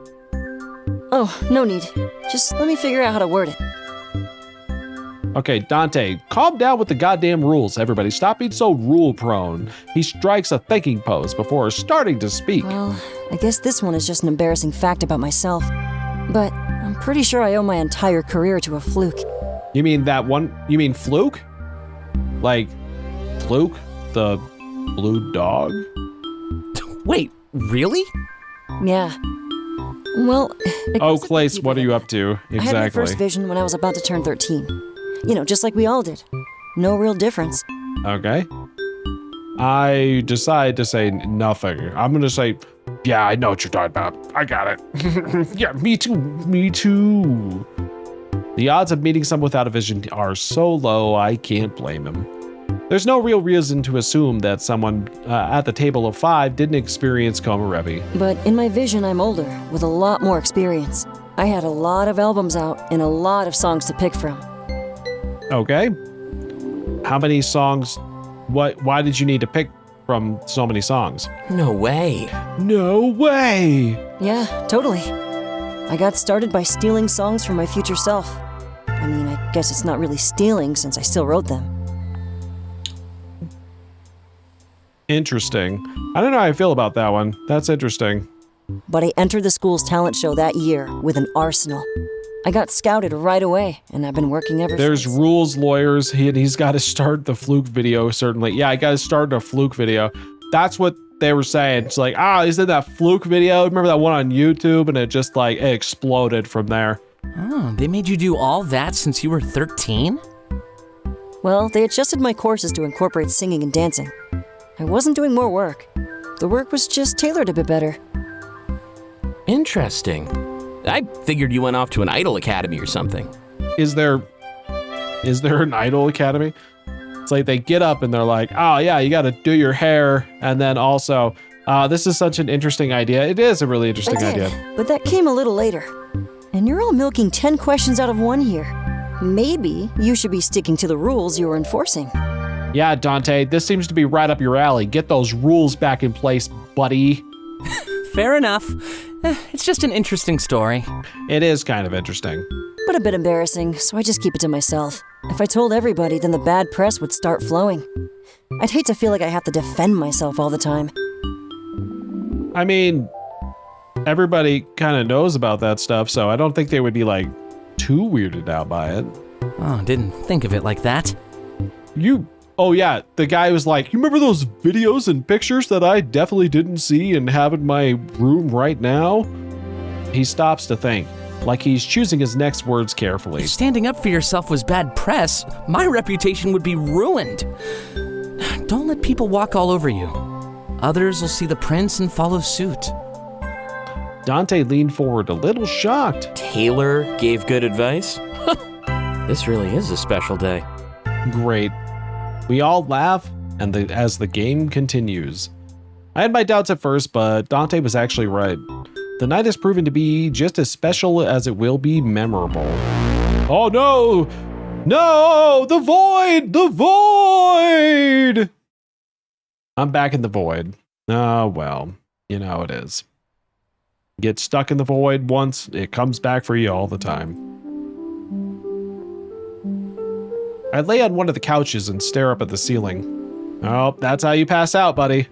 Oh, no need. Just let me figure out how to word it. Okay, Dante, calm down with the goddamn rules. Everybody, stop being so rule-prone. He strikes a thinking pose before starting to speak. Well, I guess this one is just an embarrassing fact about myself. But I'm pretty sure I owe my entire career to a fluke. You mean that one? You mean Fluke? Like, Fluke, the blue dog? Wait, really? Yeah. Well, Oh, Clace, what are you up to? Exactly. I had my first vision when I was about to turn 13. Just like we all did. No real difference. Okay. I decide to say nothing. I'm gonna say, yeah, I know what you're talking about. I got it. Yeah, me too. The odds of meeting someone without a vision are so low, I can't blame him. There's no real reason to assume that someone at the table of 5 didn't experience Komorebi. But in my vision, I'm older, with a lot more experience. I had a lot of albums out and a lot of songs to pick from. Okay. How many songs? Why did you need to pick from so many songs? No way. No way! Yeah, totally. I got started by stealing songs from my future self. I mean, I guess it's not really stealing since I still wrote them. Interesting. I don't know how I feel about that one. That's interesting. But I entered the school's talent show that year with an arsenal. I got scouted right away, and I've been working ever There's since. rules, lawyers. He's got to start the fluke video, certainly. Yeah, I got to start a fluke video. That's what they were saying. It's like, isn't that fluke video? Remember that one on YouTube? And it just like, it exploded from there. Oh, they made you do all that since you were 13? Well, they adjusted my courses to incorporate singing and dancing. I wasn't doing more work. The work was just tailored a bit better. Interesting. I figured you went off to an idol academy or something. Is there an idol academy? It's like they get up and they're like, oh yeah, you got to do your hair. And then also, this is such an interesting idea. It is a really interesting idea. But that came a little later. And you're all milking 10 questions out of one here. Maybe you should be sticking to the rules you're enforcing. Yeah, Dante, this seems to be right up your alley. Get those rules back in place, buddy. Fair enough. It's just an interesting story. It is kind of interesting. But a bit embarrassing, so I just keep it to myself. If I told everybody, then the bad press would start flowing. I'd hate to feel like I have to defend myself all the time. I mean, everybody kind of knows about that stuff, so I don't think they would be like too weirded out by it. Oh, didn't think of it like that. Oh yeah, the guy was like, you remember those videos and pictures that I definitely didn't see and have in my room right now? He stops to think, like he's choosing his next words carefully. If standing up for yourself was bad press, my reputation would be ruined. Don't let people walk all over you. Others will see the prints and follow suit. Dante leaned forward a little shocked. Taylor gave good advice? This really is a special day. Great. We all laugh, and as the game continues. I had my doubts at first, but Dante was actually right. The night has proven to be just as special as it will be memorable. Oh no! No! The void! The void! I'm back in the void. Oh well, you know how it is. Get stuck in the void once, it comes back for you all the time. I lay on one of the couches and stare up at the ceiling. Oh, that's how you pass out, buddy.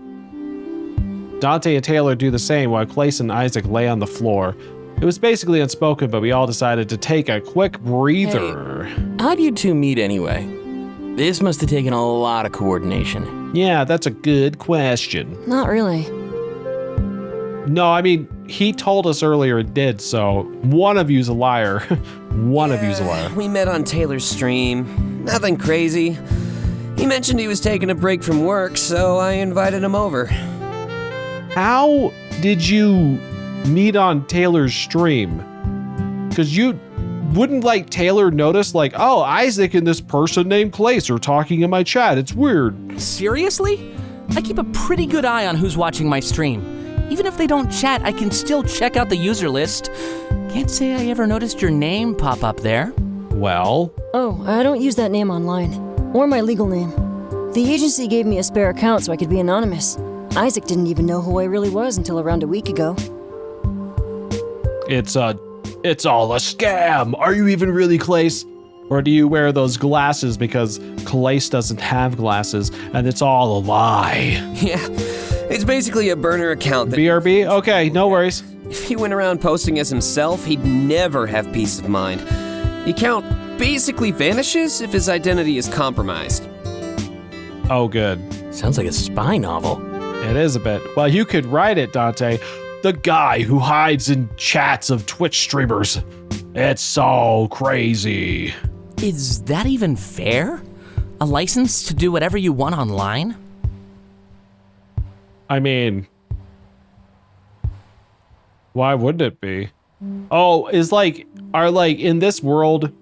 Dante and Taylor do the same while Clace and Isaac lay on the floor. It was basically unspoken, but we all decided to take a quick breather. Hey, how'd you two meet anyway? This must have taken a lot of coordination. Yeah, that's a good question. Not really. No, I mean, he told us earlier it did, so one of you's a liar. One of you's a liar. We met on Taylor's stream. Nothing crazy. He mentioned he was taking a break from work, so I invited him over. How did you meet on Taylor's stream? Because you wouldn't like Taylor notice like, oh, Isaac and this person named Clace are talking in my chat. It's weird. Seriously? I keep a pretty good eye on who's watching my stream. Even if they don't chat, I can still check out the user list. Can't say I ever noticed your name pop up there. Well? Oh, I don't use that name online. Or my legal name. The agency gave me a spare account so I could be anonymous. Isaac didn't even know who I really was until around a week ago. It's all a scam. Are you even really Clace? Or do you wear those glasses because Clace doesn't have glasses and it's all a lie? Yeah, it's basically a burner account that... BRB? Okay, no worries. If he went around posting as himself, he'd never have peace of mind. The account basically vanishes if his identity is compromised. Oh, good. Sounds like a spy novel. It is a bit. Well, you could write it, Dante. The guy who hides in chats of Twitch streamers. It's so crazy. Is that even fair? A license to do whatever you want online? I mean, why wouldn't it be? Oh, is like, are like in this world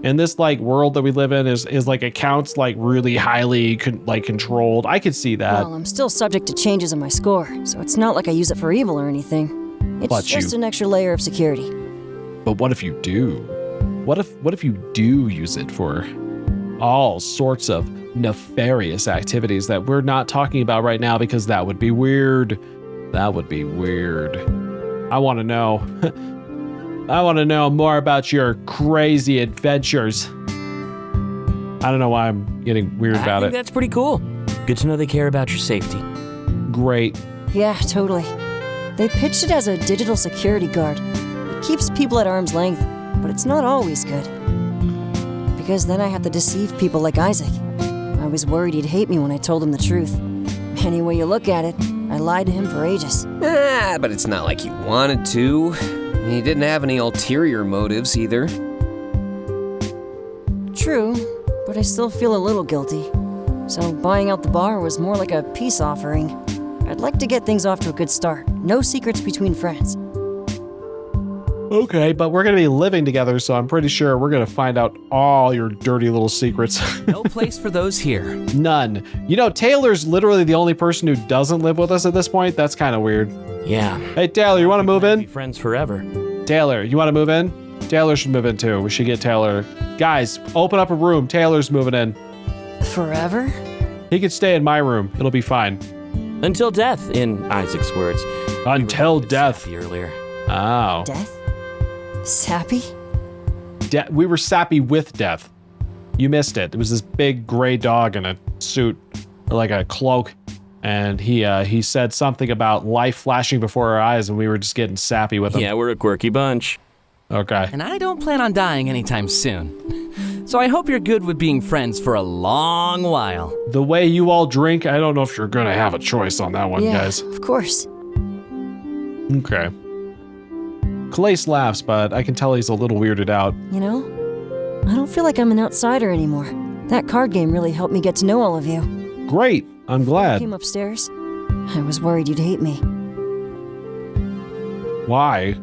that we live in, is like accounts like really highly controlled? I could see that. Well, I'm still subject to changes in my score, so it's not like I use it for evil or anything. It's just an extra layer of security. But what if you do? What if you do use it for all sorts of nefarious activities that we're not talking about right now because that would be weird. That would be weird. I want to know. I want to know more about your crazy adventures. I don't know why I'm getting weird about it. I think that's pretty cool. Good to know they care about your safety. great. Yeah, totally. They pitched it as a digital security guard. It keeps people at arm's length, but it's not always good. Because then I have to deceive people like Isaac. I was worried he'd hate me when I told him the truth. Any way you look at it, I lied to him for ages. But it's not like you wanted to. He didn't have any ulterior motives either. True, but I still feel a little guilty. So buying out the bar was more like a peace offering. I'd like to get things off to a good start. No secrets between friends. Okay, but we're going to be living together, so I'm pretty sure we're going to find out all your dirty little secrets. No place for those here. None. You know, Taylor's literally the only person who doesn't live with us at this point. That's kind of weird. Yeah. Hey, Taylor, you want to move in? Be friends forever. Taylor, you want to move in? Taylor should move in too. We should get Taylor. Guys, open up a room. Taylor's moving in. Forever? He could stay in my room. It'll be fine. Until death, in Isaac's words. Until death. Earlier. Oh. Death? Sappy? We were sappy with death. You missed it. It was this big gray dog in a suit, or like a cloak, and he said something about life flashing before our eyes, and we were just getting sappy with him. Yeah, we're a quirky bunch. Okay. And I don't plan on dying anytime soon. So I hope you're good with being friends for a long while. The way you all drink, I don't know if you're gonna have a choice on that one, Yeah, guys. of course. Okay. Calais laughs, but I can tell he's a little weirded out. You know, I don't feel like I'm an outsider anymore. That card game really helped me get to know all of you. Great. I'm I glad. came upstairs. I was worried you'd hate me. Why?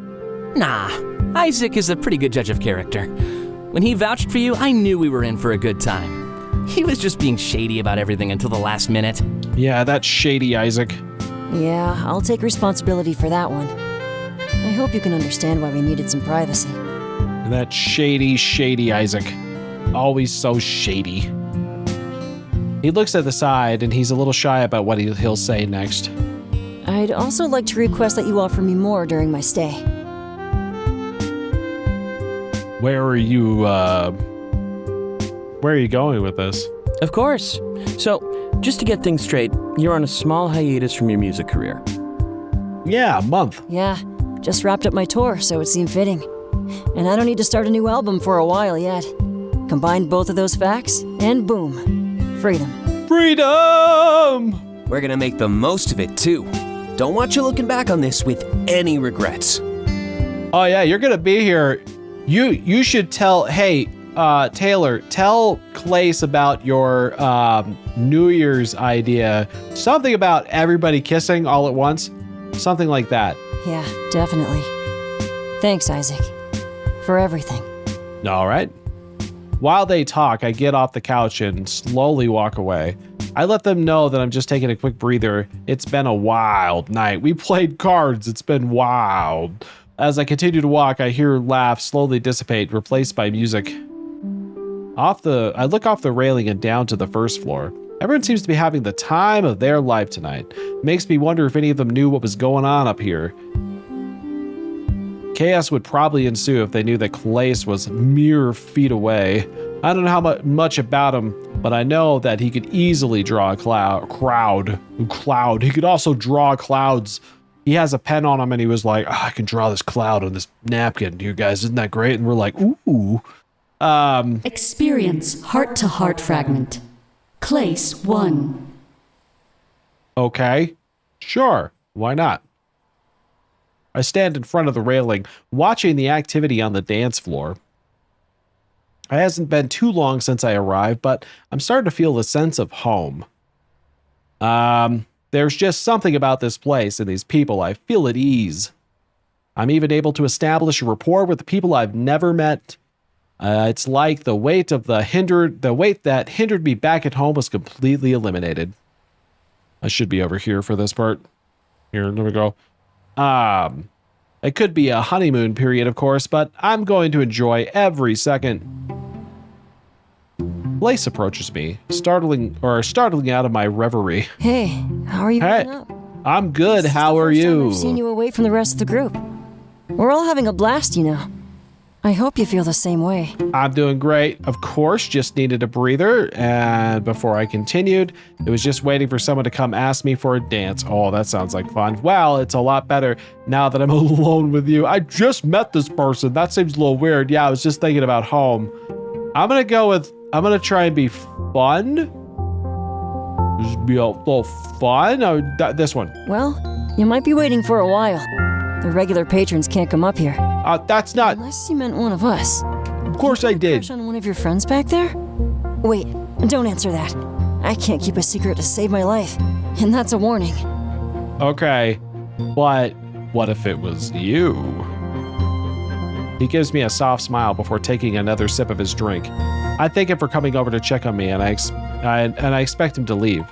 Nah, Isaac is a pretty good judge of character. When he vouched for you, I knew we were in for a good time. He was just being shady about everything until the last minute. Yeah, that's shady, Isaac. Yeah, I'll take responsibility for that one. I hope you can understand why we needed some privacy. That shady Isaac. Always so shady. He looks at the side, and he's a little shy about what he'll say next. I'd also like to request that you offer me more during my stay. Where are you going with this? Of course. So, just to get things straight, you're on a small hiatus from your music career. Yeah, a month. Yeah, just wrapped up my tour, so it seemed fitting. And I don't need to start a new album for a while yet. Combine both of those facts, and boom, freedom. Freedom! We're gonna make the most of it, too. Don't want you looking back on this with any regrets. Oh yeah, you're gonna be here. You should tell, hey, Taylor, tell Clace about your New Year's idea. Something about everybody kissing all at once. Something like that. Yeah, definitely. Thanks, Isaac. For everything. All right. While they talk, I get off the couch and slowly walk away. I let them know that I'm just taking a quick breather. It's been a wild night. We played cards. It's been wild. As I continue to walk, I hear laughs slowly dissipate, replaced by music. I look off the railing and down to the first floor. Everyone seems to be having the time of their life tonight. It makes me wonder if any of them knew what was going on up here. Chaos would probably ensue if they knew that Calais was mere feet away. I don't know how much about him, but I know that he could easily draw a cloud. He could also draw clouds. He has a pen on him and he was like, I can draw this cloud on this napkin. You guys, isn't that great? And we're like, ooh. Experience heart-to-heart fragment. Clace 1. Okay, sure, why not? I stand in front of the railing, watching the activity on the dance floor. It hasn't been too long since I arrived, but I'm starting to feel a sense of home. There's just something about this place and these people. I feel at ease. I'm even able to establish a rapport with the people I've never met. It's like the weight that hindered me back at home was completely eliminated. I should be over here for this part. Here, let me go. It could be a honeymoon period, of course, but I'm going to enjoy every second. Lace approaches me, startling out of my reverie. Hey, how are you holding up? I'm good. How are you? I've seen you away from the rest of the group. We're all having a blast, you know. I hope you feel the same way. I'm doing great. Of course, just needed a breather. And before I continued, it was just waiting for someone to come ask me for a dance. Oh, that sounds like fun. Well, it's a lot better now that I'm alone with you. I just met this person. That seems a little weird. Yeah, I was just thinking about home. I'm going to try and be fun. Just be a little fun. This one. Well, you might be waiting for a while. The regular patrons can't come up here. That's not... Unless you meant one of us. Of course I did. Crush on one of your friends back there? Wait, don't answer that. I can't keep a secret to save my life. And that's a warning. Okay, but what if it was you? He gives me a soft smile before taking another sip of his drink. I thank him for coming over to check on me, and I expect him to leave.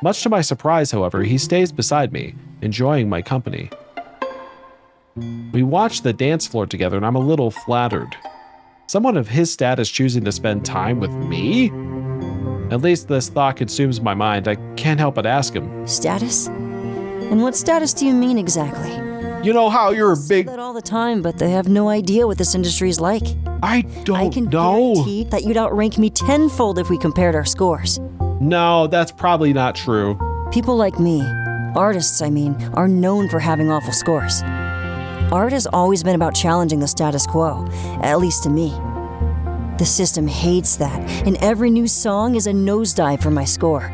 Much to my surprise, however, he stays beside me, enjoying my company. We watch the dance floor together, and I'm a little flattered. Someone of his status choosing to spend time with me? At least this thought consumes my mind. I can't help but ask him. Status? And what status do you mean exactly? You know how you're a big... I say that all the time, but they have no idea what this industry is like. I don't can know. Guarantee that you'd outrank me tenfold if we compared our scores. No, that's probably not true. People like me, artists I mean, are known for having awful scores. Art has always been about challenging the status quo, at least to me. The system hates that, and every new song is a nosedive for my score.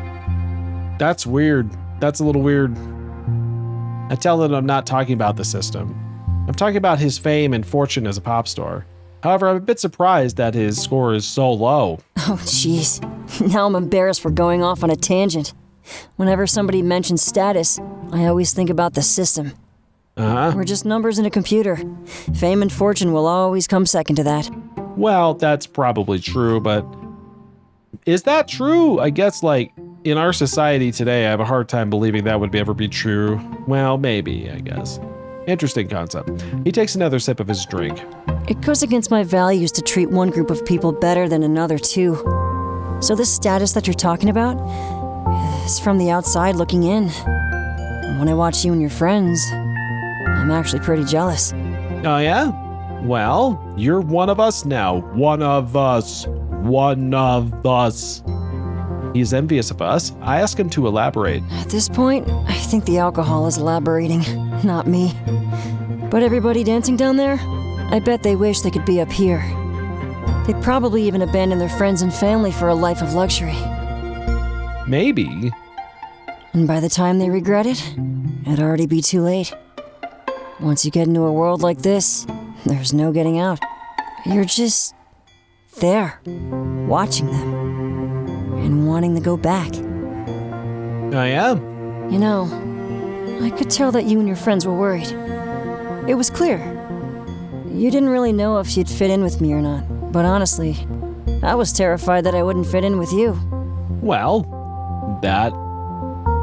That's weird. That's a little weird. I tell him I'm not talking about the system. I'm talking about his fame and fortune as a pop star. However, I'm a bit surprised that his score is so low. Oh, jeez. Now I'm embarrassed for going off on a tangent. Whenever somebody mentions status, I always think about the system. We're just numbers in a computer. Fame and fortune will always come second to that. Well, that's probably true, but is that true? I guess, like, in our society today, I have a hard time believing that would ever be true. Well, maybe, I guess. Interesting concept. He takes another sip of his drink. It goes against my values to treat one group of people better than another, too. So this status that you're talking about is from the outside looking in. When I watch you and your friends, I'm actually pretty jealous. Oh, yeah? Well, you're one of us now. One of us. One of us. He's envious of us. I ask him to elaborate. At this point, I think the alcohol is elaborating, not me. But everybody dancing down there, I bet they wish they could be up here. They'd probably even abandon their friends and family for a life of luxury. Maybe. And by the time they regret it, it'd already be too late. Once you get into a world like this, there's no getting out. You're just there, watching them, and wanting to go back. I am. You know, I could tell that you and your friends were worried. It was clear. You didn't really know if you'd fit in with me or not, but honestly, I was terrified that I wouldn't fit in with you. Well,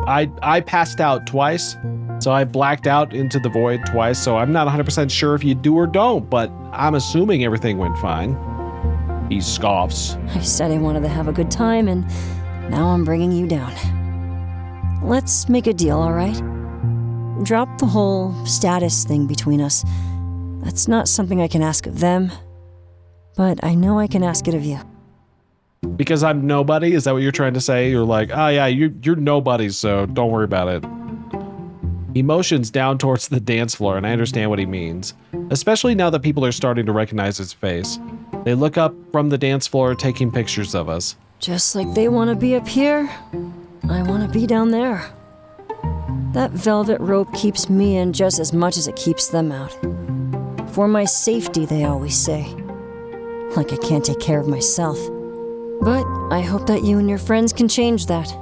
I passed out twice. So I blacked out into the void twice, so I'm not 100% sure if you do or don't, but I'm assuming everything went fine. He scoffs. I said I wanted to have a good time, and now I'm bringing you down. Let's make a deal, all right? Drop the whole status thing between us. That's not something I can ask of them, but I know I can ask it of you. Because I'm nobody? Is that what you're trying to say? You're like, oh yeah, you're nobody, so don't worry about it. He motions down towards the dance floor, and I understand what he means, especially now that people are starting to recognize his face. They look up from the dance floor, taking pictures of us. Just like they want to be up here, I want to be down there. That velvet rope keeps me in just as much as it keeps them out. For my safety, they always say. Like I can't take care of myself. But I hope that you and your friends can change that.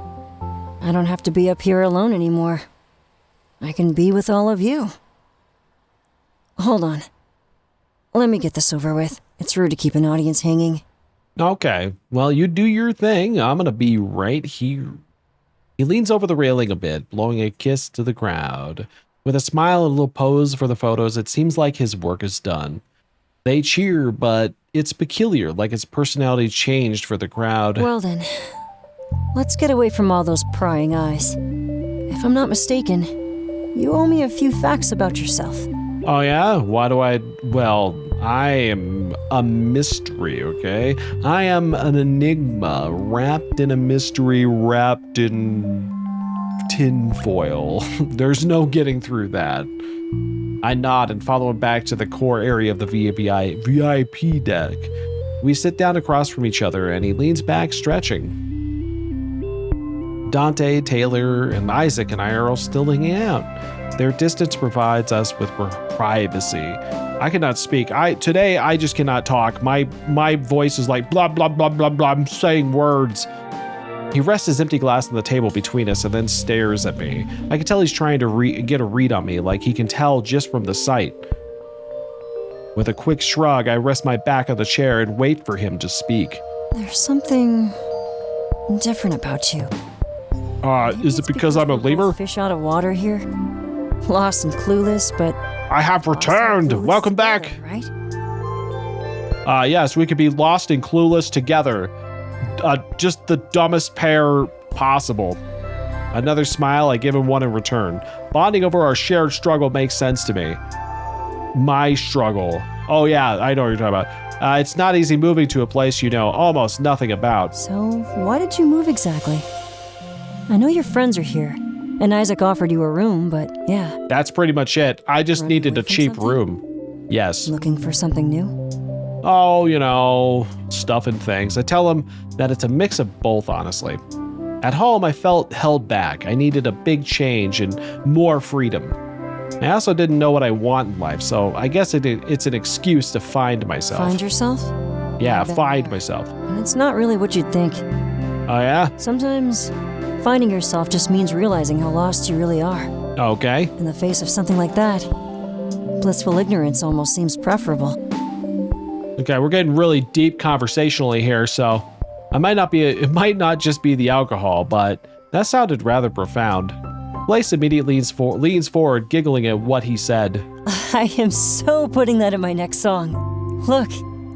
I don't have to be up here alone anymore. I can be with all of you. Hold on. Let me get this over with. It's rude to keep an audience hanging. Okay, well, you do your thing. I'm gonna be right here. He leans over the railing a bit, blowing a kiss to the crowd. With a smile and a little pose for the photos, it seems like his work is done. They cheer, but it's peculiar, like his personality changed for the crowd. Well then, let's get away from all those prying eyes. If I'm not mistaken, you owe me a few facts about yourself. Oh yeah? Why do I... Well, I am a mystery, okay? I am an enigma wrapped in a mystery, wrapped in tinfoil. There's no getting through that. I nod and follow him back to the core area of the VIP deck. We sit down across from each other and he leans back, stretching. Dante, Taylor, and Isaac and I are all still hanging out. Their distance provides us with privacy. I cannot speak. Today I just cannot talk. My voice is like blah, blah, blah, blah, blah. I'm saying words. He rests his empty glass on the table between us and then stares at me. I can tell he's trying to get a read on me, like he can tell just from the sight. With a quick shrug, I rest my back on the chair and wait for him to speak. There's something different about you. Is it because I'm a lemur? Fish out of water here? Lost and clueless, but... I have returned! Welcome back! Right? Yes, we could be lost and clueless together. Just the dumbest pair possible. Another smile, I give him one in return. Bonding over our shared struggle makes sense to me. My struggle. Oh yeah, I know what you're talking about. It's not easy moving to a place you know almost nothing about. So, why did you move exactly? I know your friends are here, and Isaac offered you a room, but yeah. That's pretty much it. I just needed a cheap room. Yes. Looking for something new? Oh, you know, stuff and things. I tell him that it's a mix of both, honestly. At home, I felt held back. I needed a big change and more freedom. I also didn't know what I want in life, so I guess it's an excuse to find myself. Find yourself? Yeah, find myself. And it's not really what you'd think. Oh, yeah? Sometimes finding yourself just means realizing how lost you really are. Okay. In the face of something like that, blissful ignorance almost seems preferable. Okay, we're getting really deep conversationally here, so it might not just be the alcohol, but that sounded rather profound. Blaze immediately leans forward, giggling at what he said. I am so putting that in my next song. Look,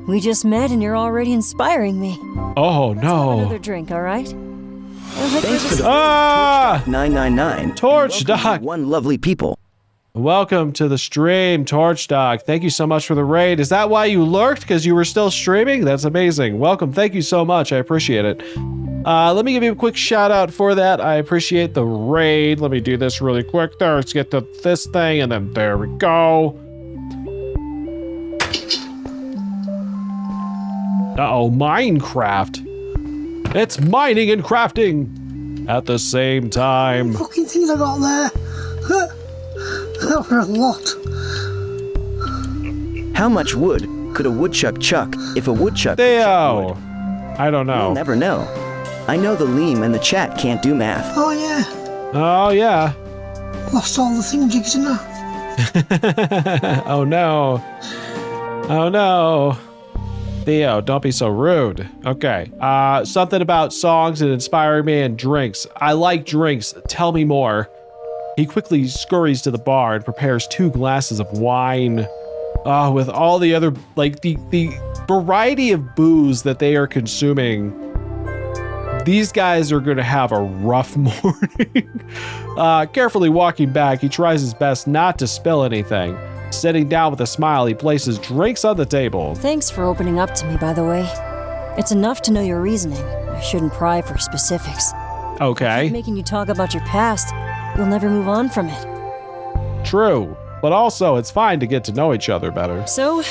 we just met and you're already inspiring me. Oh, Let's have no. another drink, all right? Thanks for the Ah! 999. Torch Welcome, Doc. One lovely people. Welcome to the stream, Torch Dog. Thank you so much for the raid. Is that why you lurked? Because you were still streaming? That's amazing. Welcome. Thank you so much. I appreciate it. Let me give you a quick shout out for that. I appreciate the raid. Let me do this really quick there. Let's get to this thing, and then there we go. Uh-oh, Minecraft. It's mining and crafting at the same time. Fucking things I got there. That were a lot. How much wood could a woodchuck chuck if a woodchuck Theo! I don't know. You'll never know. I know the Leem and the chat can't do math. Oh yeah. Oh yeah. Lost all the thingajigs in there. Oh no. Oh no. Theo, don't be so rude. Okay. Something about songs that inspire me and drinks. I like drinks. Tell me more. He quickly scurries to the bar and prepares 2 glasses of wine. With all the other, like the variety of booze that they are consuming, these guys are gonna have a rough morning. Carefully walking back, he tries his best not to spill anything. Sitting down with a smile, he places drinks on the table. Thanks for opening up to me, by the way. It's enough to know your reasoning. I shouldn't pry for specifics. Okay. Keep making you talk about your past, you'll never move on from it. True, but also it's fine to get to know each other better. So,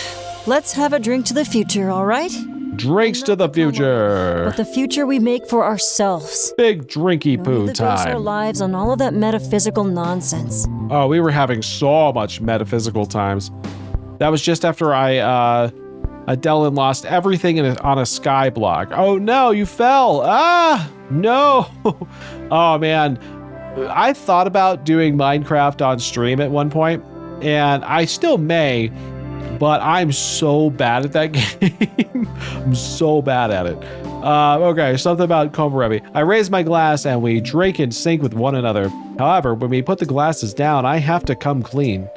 let's have a drink to the future, all right? Drinks to the future. But the future we make for ourselves. Big drinky poo We base our time. lives on all of that metaphysical nonsense. Oh, we were having so much metaphysical times. That was just after Adelin lost everything on a sky block. Oh no, you fell. Ah, no. Oh man. I thought about doing Minecraft on stream at one point, and I still may, but I'm so bad at that game. I'm so bad at it. Okay, something about Komorebi. I raise my glass and we drink in sync with one another. However, when we put the glasses down, I have to come clean.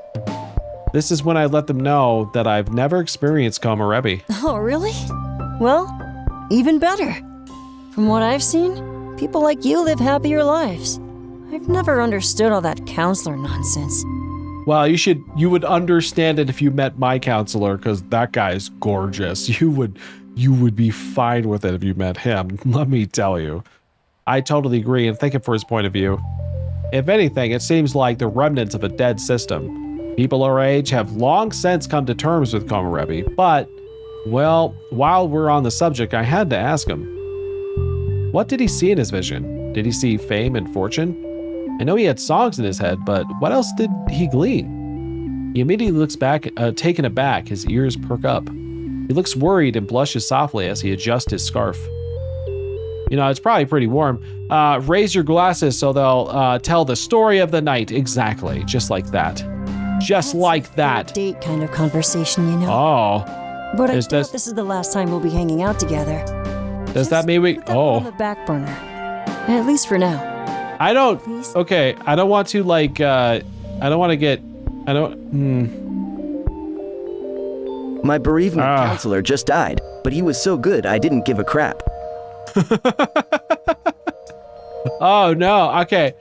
This is when I let them know that I've never experienced Komorebi. Oh, really? Well, even better. From what I've seen, people like you live happier lives. I've never understood all that counselor nonsense. Well, you would understand it if you met my counselor, because that guy's gorgeous. You would be fine with it if you met him, let me tell you. I totally agree and thank him for his point of view. If anything, it seems like the remnants of a dead system. People our age have long since come to terms with Komorebi, but, well, while we're on the subject, I had to ask him. What did he see in his vision? Did he see fame and fortune? I know he had songs in his head, but what else did he glean? He immediately looks back, taken aback, his ears perk up. He looks worried and blushes softly as he adjusts his scarf. You know, it's probably pretty warm. Raise your glasses so they'll tell the story of the night. Exactly, just like that. Just like that. Date kind of conversation, you know. Oh. But I doubt this is the last time we'll be hanging out together. Does that mean we... Oh. On the back burner. At least for now. I don't... Okay, I don't want to, like, I don't want to get... I don't... My bereavement counselor just died, but he was so good I didn't give a crap. Oh, no. Okay.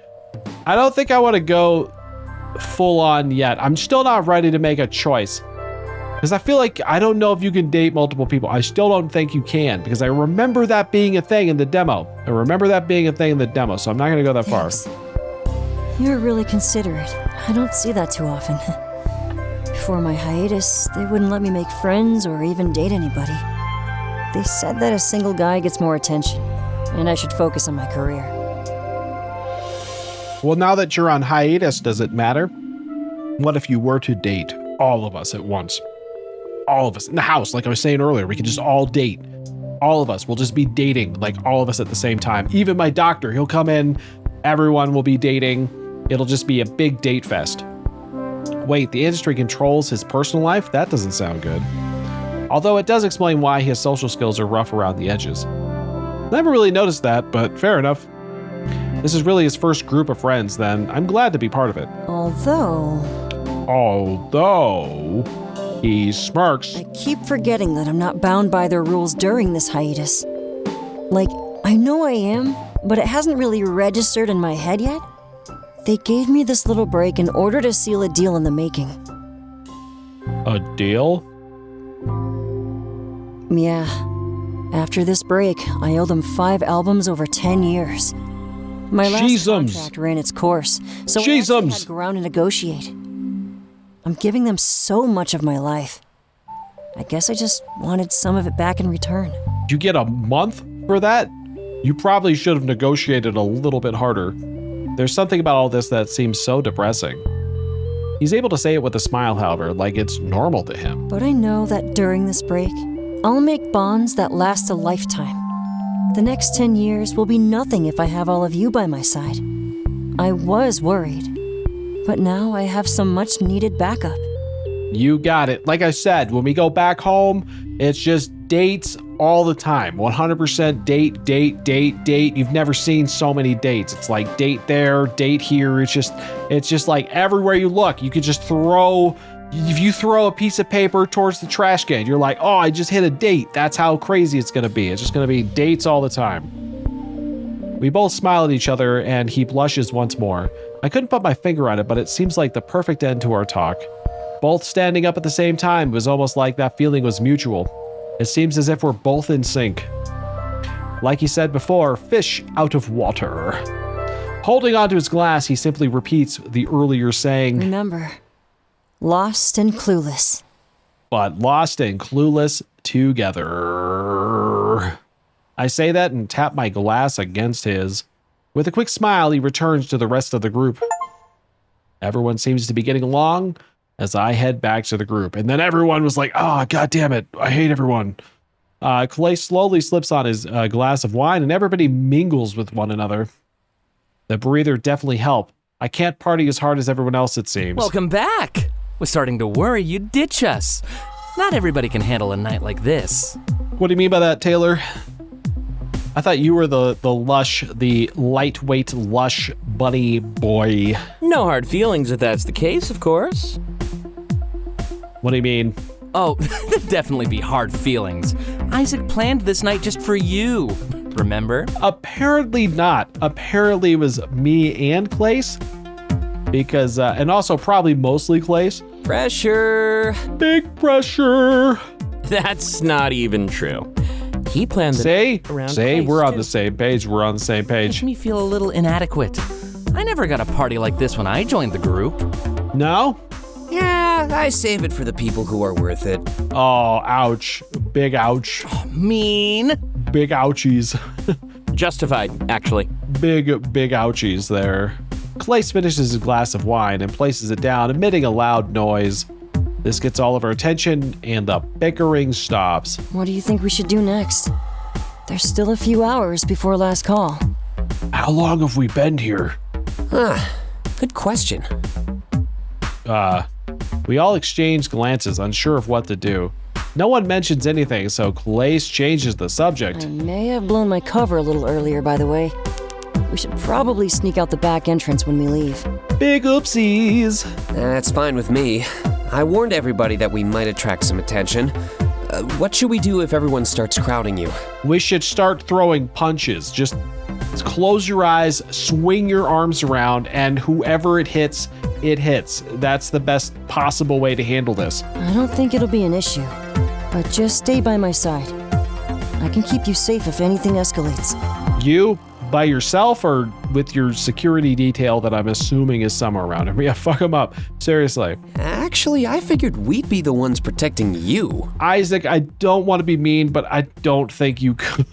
I don't think I want to go full on yet. I'm still not ready to make a choice. Because I feel like I don't know if you can date multiple people. I still don't think you can, because I remember that being a thing in the demo. So I'm not going to go that far. You're really considerate. I don't see that too often. Before my hiatus, they wouldn't let me make friends or even date anybody. They said that a single guy gets more attention, and I should focus on my career. Well, now that you're on hiatus, does it matter? What if you were to date all of us at once? All of us in the house, like I was saying earlier, we could just all date. All of us will just be dating, like all of us at the same time. Even my doctor, he'll come in, everyone will be dating. It'll just be a big date fest. Wait, the industry controls his personal life? That doesn't sound good. Although it does explain why his social skills are rough around the edges. Never really noticed that, but fair enough. This is really his first group of friends, then I'm glad to be part of it. Although, he smirks. I keep forgetting that I'm not bound by their rules during this hiatus. Like, I know I am, but it hasn't really registered in my head yet. They gave me this little break in order to seal a deal in the making. A deal? Yeah. After this break, I owe them 5 albums over 10 years. My last contract ran its course, so I actually had ground to negotiate. I'm giving them so much of my life. I guess I just wanted some of it back in return. You get a month for that? You probably should have negotiated a little bit harder. There's something about all this that seems so depressing. He's able to say it with a smile, however, like it's normal to him. But I know that during this break, I'll make bonds that last a lifetime. The next 10 years will be nothing if I have all of you by my side. I was worried, but now I have some much needed backup. You got it. Like I said, when we go back home, it's just dates all the time. 100% date. You've never seen so many dates. It's like date there, date here. It's just like everywhere you look, you could just if you throw a piece of paper towards the trash can, you're like, oh, I just hit a date. That's how crazy it's going to be. It's just going to be dates all the time. We both smile at each other and he blushes once more. I couldn't put my finger on it, but it seems like the perfect end to our talk. Both standing up at the same time was almost like that feeling was mutual. It seems as if we're both in sync. Like he said before, fish out of water. Holding onto his glass, he simply repeats the earlier saying, remember, lost and clueless. But lost and clueless together. I say that and tap my glass against his. With a quick smile, he returns to the rest of the group. Everyone seems to be getting along as I head back to the group. And then everyone was like, oh, God damn it. I hate everyone. Clay slowly slips on his glass of wine and everybody mingles with one another. The breather definitely helped. I can't party as hard as everyone else, it seems. Welcome back. Was starting to worry you'd ditch us. Not everybody can handle a night like this. What do you mean by that, Taylor? I thought you were the lightweight lush bunny boy. No hard feelings if that's the case, of course. What do you mean? Oh, there'd definitely be hard feelings. Isaac planned this night just for you, remember? Apparently not. Apparently it was me and Clace. Because, and also probably mostly Clace. Pressure. Big pressure. That's not even true. He planned Say, around we're on too. the same page. We're on the same page. Makes me feel a little inadequate. I never got a party like this when I joined the group. No? Yeah, I save it for the people who are worth it. Oh, ouch. Big ouch. Mean. Big ouchies. Justified, actually. Big ouchies there. Clace finishes his glass of wine and places it down, emitting a loud noise. This gets all of our attention, and the bickering stops. What do you think we should do next? There's still a few hours before last call. How long have we been here? Good question. We all exchange glances, unsure of what to do. No one mentions anything, so Clace changes the subject. I may have blown my cover a little earlier, by the way. We should probably sneak out the back entrance when we leave. Big oopsies. That's fine with me. I warned everybody that we might attract some attention. What should we do if everyone starts crowding you? We should start throwing punches. Just close your eyes, swing your arms around, and whoever it hits, it hits. That's the best possible way to handle this. I don't think it'll be an issue, but just stay by my side. I can keep you safe if anything escalates. You? By yourself or with your security detail that I'm assuming is somewhere around him? Yeah, fuck him up. Seriously. Actually, I figured we'd be the ones protecting you. Isaac, I don't want to be mean, but I don't think you could.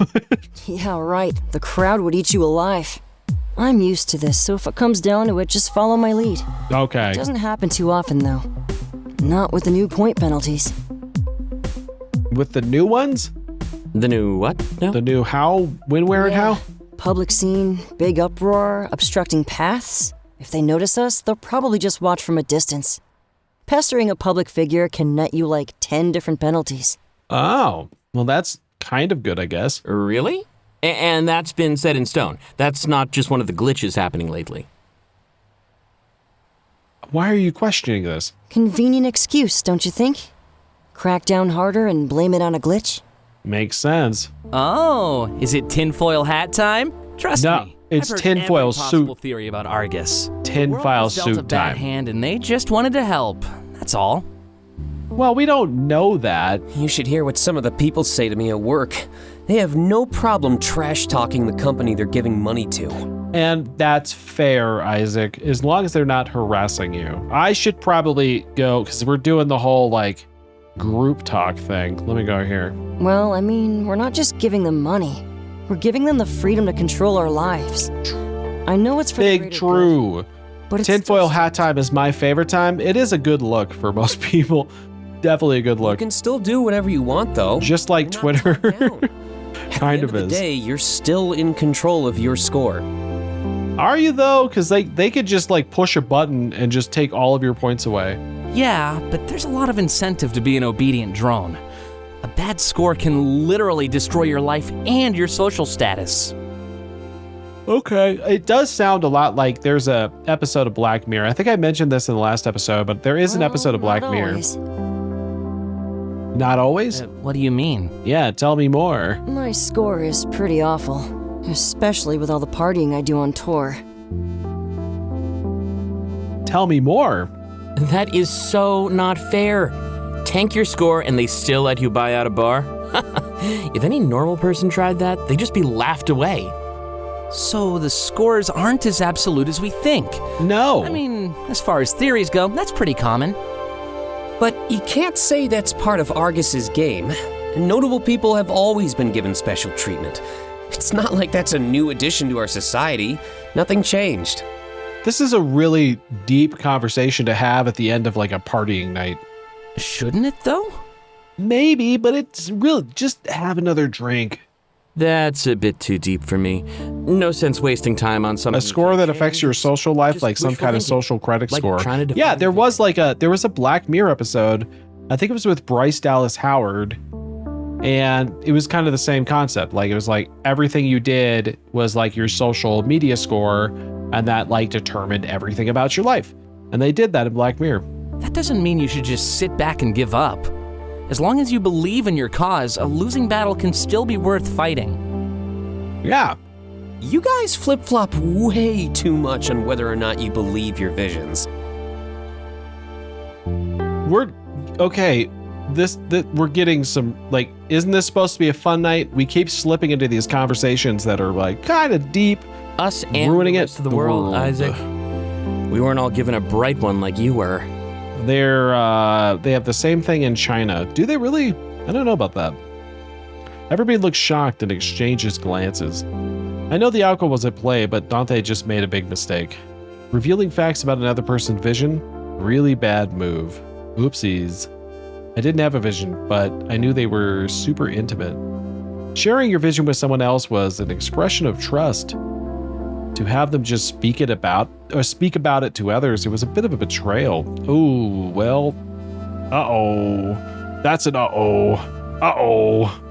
Yeah, right. The crowd would eat you alive. I'm used to this, so if it comes down to it, just follow my lead. Okay. It doesn't happen too often, though. Not with the new point penalties. With the new ones? The new what? No? The new how, when, where, and how? Public scene, big uproar, obstructing paths. If they notice us, they'll probably just watch from a distance. Pestering a public figure can net you like 10 different penalties. Oh, well, that's kind of good, I guess. Really? And that's been set in stone. That's not just one of the glitches happening lately. Why are you questioning this? Convenient excuse, don't you think? Crack down harder and blame it on a glitch? Makes sense. Oh, is it tinfoil hat time? Trust me. It's I've heard tinfoil every possible suit. theory about Argus. Tinfoil dealt a suit bad time. hand and they just wanted to help. That's all. Well, we don't know that. You should hear what some of the people say to me at work. They have no problem trash-talking the company they're giving money to. And that's fair, Isaac, as long as they're not harassing you. I should probably go, because we're doing the whole, like, group talk thing. Let me go here. Well, I mean, we're not just giving them money. We're giving them the freedom to control our lives. I know it's for the Big greater true. good, but it's Tinfoil hat time is my favorite time. It is a good look for most people. Definitely a good You look. can still do whatever you want, though. Just like You're not Twitter. tied down. Kind At the end of the is. day, you're still in control of your score. Are you though? Because they could just like push a button and just take all of your points away. Yeah, but there's a lot of incentive to be an obedient drone. A bad score can literally destroy your life and your social status. Okay. It does sound a lot like there's a episode of Black Mirror. I think I mentioned this in the last episode, but there is an episode of Black Mirror. always. Not always? What do you mean? Yeah, tell me more. My score is pretty awful, especially with all the partying I do on tour. Tell me more. That is so not fair. Tank your score and they still let you buy out a bar? If any normal person tried that, they'd just be laughed away. So the scores aren't as absolute as we think. No. I mean, as far as theories go, that's pretty common. But you can't say that's part of Argus's game. Notable people have always been given special treatment. It's not like that's a new addition to our society. Nothing changed. This is a really deep conversation to have at the end of like a partying night. Shouldn't it though? Maybe, but it's really just have another drink. That's a bit too deep for me. No sense wasting time on something. A score that affects your social life, Just like some wishful kind of thinking. social credit Like score. trying to Yeah, define there was a Black Mirror episode. I think it was with Bryce Dallas Howard, and it was kind of the same concept. Like it was like everything you did was like your social media score, and that like determined everything about your life. And they did that in Black Mirror. That doesn't mean you should just sit back and give up. As long as you believe in your cause, a losing battle can still be worth fighting. Yeah, You guys flip-flop way too much on whether or not you believe your visions. We're getting some, like, isn't this supposed to be a fun night? We keep slipping into these conversations that are like kind of deep. Us and ruining the rest of the world, Isaac. We weren't all given a bright one like you were. They have the same thing in China. Do they really? I don't know about that. Everybody looks shocked and exchanges glances. I know the outcome was at play, but Dante just made a big mistake. Revealing facts about another person's vision? Really bad move. Oopsies. I didn't have a vision, but I knew they were super intimate. Sharing your vision with someone else was an expression of trust. To have them just speak about it to others, it was a bit of a betrayal. Ooh, well, uh-oh. That's an uh-oh. Uh-oh.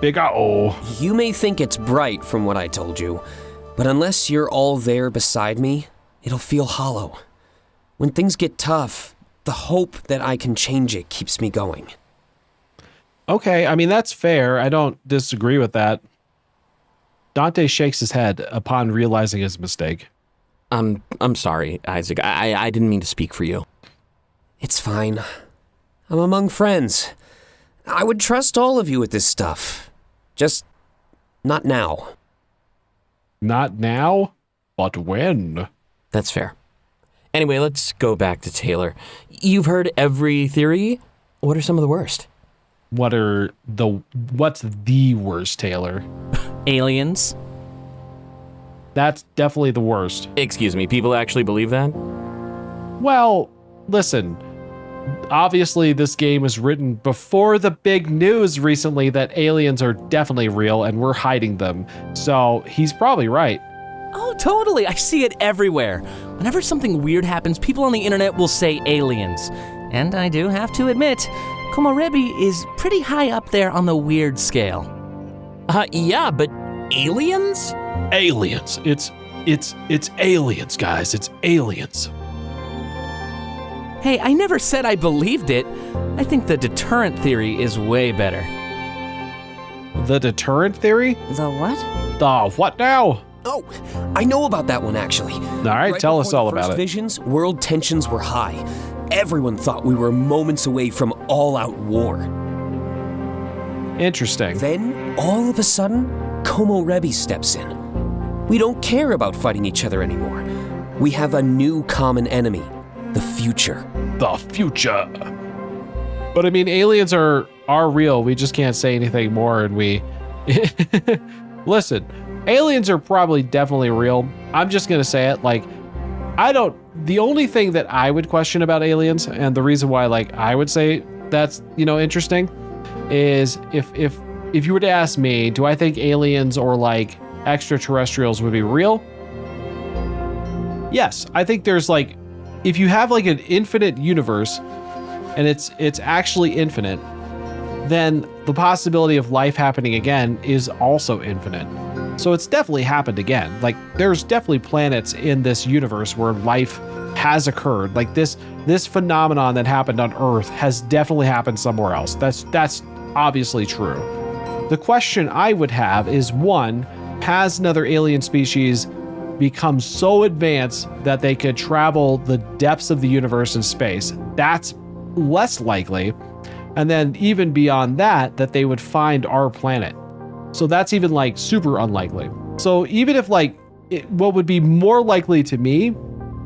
Big uh-oh. You may think it's bright from what I told you, but unless you're all there beside me, it'll feel hollow. When things get tough, the hope that I can change it keeps me going. Okay, I mean, that's fair. I don't disagree with that. Dante shakes his head upon realizing his mistake. I'm sorry, Isaac. I didn't mean to speak for you. It's fine. I'm among friends. I would trust all of you with this stuff. Just not now. Not now? But when? That's fair. Anyway, let's go back to Taylor. You've heard every theory. What are some of the worst? What's the worst, Taylor? Aliens. That's definitely the worst. Excuse me, people actually believe that? Well, listen. Obviously, this game was written before the big news recently that aliens are definitely real and we're hiding them. So he's probably right. Oh, totally. I see it everywhere. Whenever something weird happens, people on the internet will say aliens. And I do have to admit, Komorebi is pretty high up there on the weird scale. Yeah, but aliens? Aliens. It's aliens, guys. It's aliens. Hey, I never said I believed it. I think the deterrent theory is way better. The deterrent theory? The what? The what now? Oh, I know about that one, actually. All right, tell us all about it. Visions, world tensions were high. Everyone thought we were moments away from all-out war. Interesting. Then, all of a sudden, Komorebi steps in. We don't care about fighting each other anymore. We have a new common enemy, the future. The future. But I mean, aliens are real. We just can't say anything more, and we... Listen, aliens are probably definitely real. I'm just gonna say it, like, the only thing that I would question about aliens, and the reason why, like, I would say that's, interesting, is if you were to ask me, do I think aliens or, like, extraterrestrials would be real? Yes, I think there's, like, if you have, like, an infinite universe, and it's actually infinite, then the possibility of life happening again is also infinite. So it's definitely happened again. Like, there's definitely planets in this universe where life has occurred. Like, this phenomenon that happened on Earth has definitely happened somewhere else. That's obviously true. The question I would have is, one, has another alien species become so advanced that they could travel the depths of the universe and space? That's less likely. And then even beyond that they would find our planet. So that's even, like, super unlikely. So even if, like, what would be more likely to me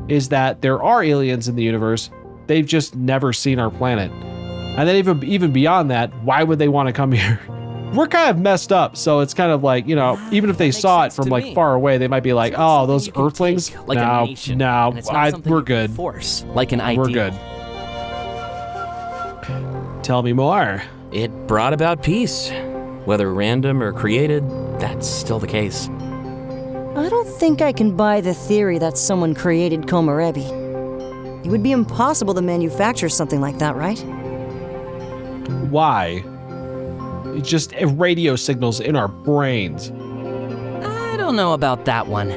is that there are aliens in the universe, they've just never seen our planet. And then even beyond that, why would they want to come here? We're kind of messed up, so it's kind of like, even if they saw it from, like, far away, they might be like, oh, those Earthlings? Like a nation, and it's not something we're you can good. Force, like an ideal. We're good. Tell me more. It brought about peace. Whether random or created, that's still the case. I don't think I can buy the theory that someone created Komorebi. It would be impossible to manufacture something like that, right? Why? It's just radio signals in our brains. I don't know about that one.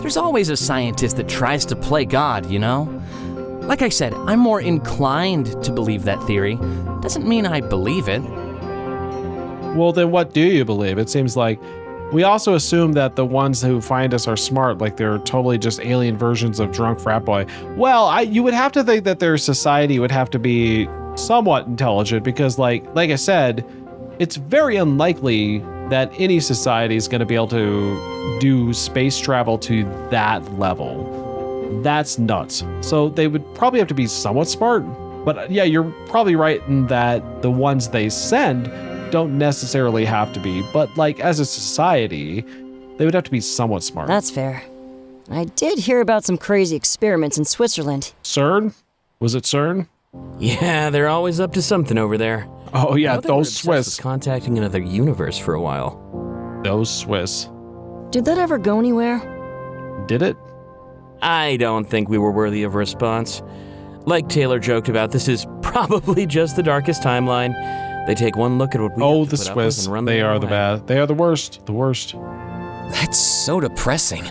There's always a scientist that tries to play God, Like I said, I'm more inclined to believe that theory. Doesn't mean I believe it. Well, then what do you believe? It seems like We also assume that the ones who find us are smart, like they're totally just alien versions of drunk frat boy. Well, you would have to think that their society would have to be somewhat intelligent because like I said, it's very unlikely that any society is going to be able to do space travel to that level. That's nuts. So they would probably have to be somewhat smart. But yeah, you're probably right in that the ones they send don't necessarily have to be, but like as a society, they would have to be somewhat smart. That's fair. I did hear about some crazy experiments in Switzerland. CERN? Was it CERN? Yeah, they're always up to something over there. Oh yeah, those Swiss. Contacting another universe for a while. Those Swiss. Did that ever go anywhere? Did it? I don't think we were worthy of a response. Like Taylor joked about, this is probably just the darkest timeline. They take one look at what we have to the put up with Swiss. and run They their are own the way. bad. They are the worst. The worst. That's so depressing.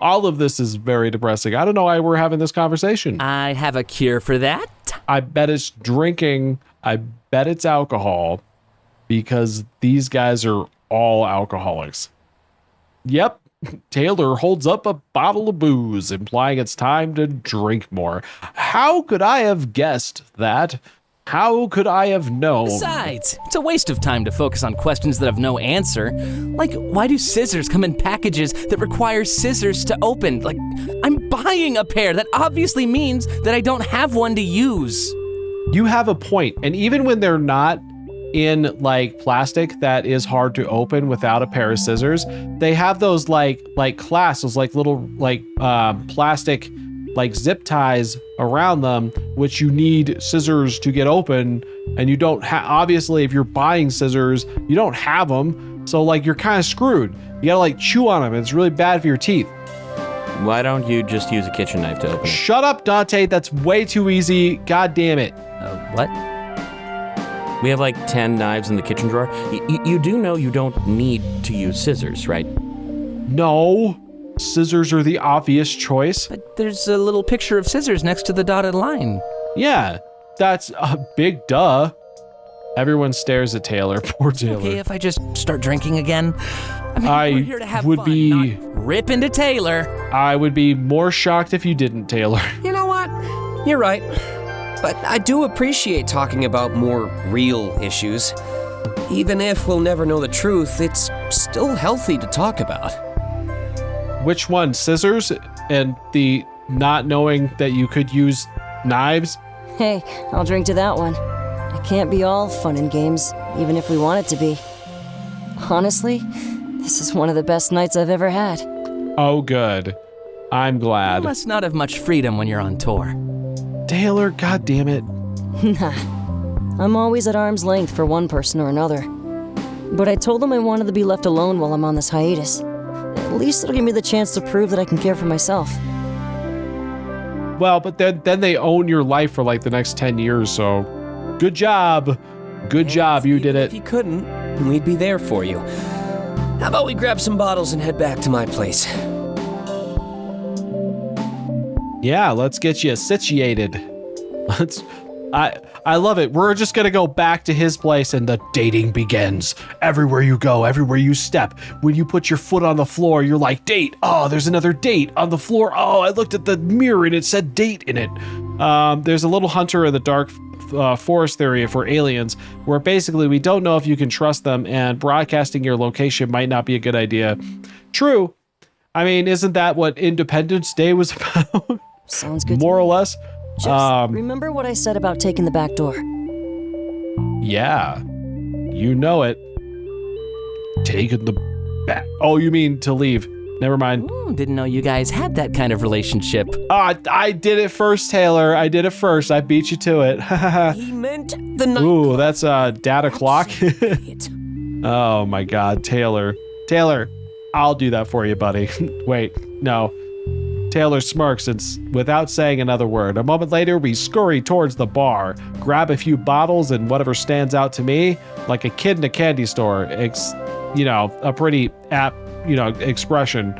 All of this is very depressing. I don't know why we're having this conversation. I have a cure for that. I bet it's drinking. I bet it's alcohol because these guys are all alcoholics. Yep. Taylor holds up a bottle of booze, implying it's time to drink more. How could I have guessed that? How could I have known? Besides, it's a waste of time to focus on questions that have no answer. Like, why do scissors come in packages that require scissors to open? Like, I'm buying a pair. That obviously means that I don't have one to use. You have a point. And even when they're not in like plastic that is hard to open without a pair of scissors, they have those like clasps, those like little like plastic like zip ties around them, which you need scissors to get open, and you don't have, obviously if you're buying scissors, you don't have them, so like you're kind of screwed. You gotta like chew on them, and it's really bad for your teeth. Why don't you just use a kitchen knife to open it? Shut up, Dante, that's way too easy, god damn it. What? We have like 10 knives in the kitchen drawer. You do know you don't need to use scissors, right? No, scissors are the obvious choice. But there's a little picture of scissors next to the dotted line. Yeah, that's a big duh. Everyone stares at Taylor. Poor Taylor. Okay, if I just start drinking again? I mean, we're here to have would fun, be not rip into Taylor. I would be more shocked if you didn't, Taylor. You know what? You're right. But I do appreciate talking about more real issues. Even if we'll never know the truth, it's still healthy to talk about. Which one? Scissors and the not knowing that you could use knives? Hey, I'll drink to that one. It can't be all fun and games, even if we want it to be. Honestly, this is one of the best nights I've ever had. Oh, good. I'm glad. You must not have much freedom when you're on tour. Taylor, god damn it. Nah. I'm always at arm's length for one person or another. But I told them I wanted to be left alone while I'm on this hiatus. At least it'll give me the chance to prove that I can care for myself. Well, but then they own your life for like the next 10 years, so good job. Good job, you did it. If you couldn't, we'd be there for you. How about we grab some bottles and head back to my place? Yeah, let's get you situated. I love it. We're just gonna go back to his place and the dating begins. Everywhere you go, everywhere you step, when you put your foot on the floor, you're like, date. Oh, there's another date on the floor. Oh, I looked at the mirror and it said date in it. There's a little hunter in the dark forest area for aliens where basically we don't know if you can trust them and broadcasting your location might not be a good idea. True. I mean, isn't that what Independence Day was about? Sounds good. More or less. Just remember what I said about taking the back door. Yeah. You know it. Taking the back. Oh, you mean to leave. Never mind. Ooh, didn't know you guys had that kind of relationship. I did it first, Taylor. I did it first. I beat you to it. He meant the night. Ooh, that's a data clock. Oh my god, Taylor. Taylor, I'll do that for you, buddy. Wait, no. Taylor smirks and without saying another word. A moment later, we scurry towards the bar, grab a few bottles and whatever stands out to me, like a kid in a candy store. A pretty apt, expression.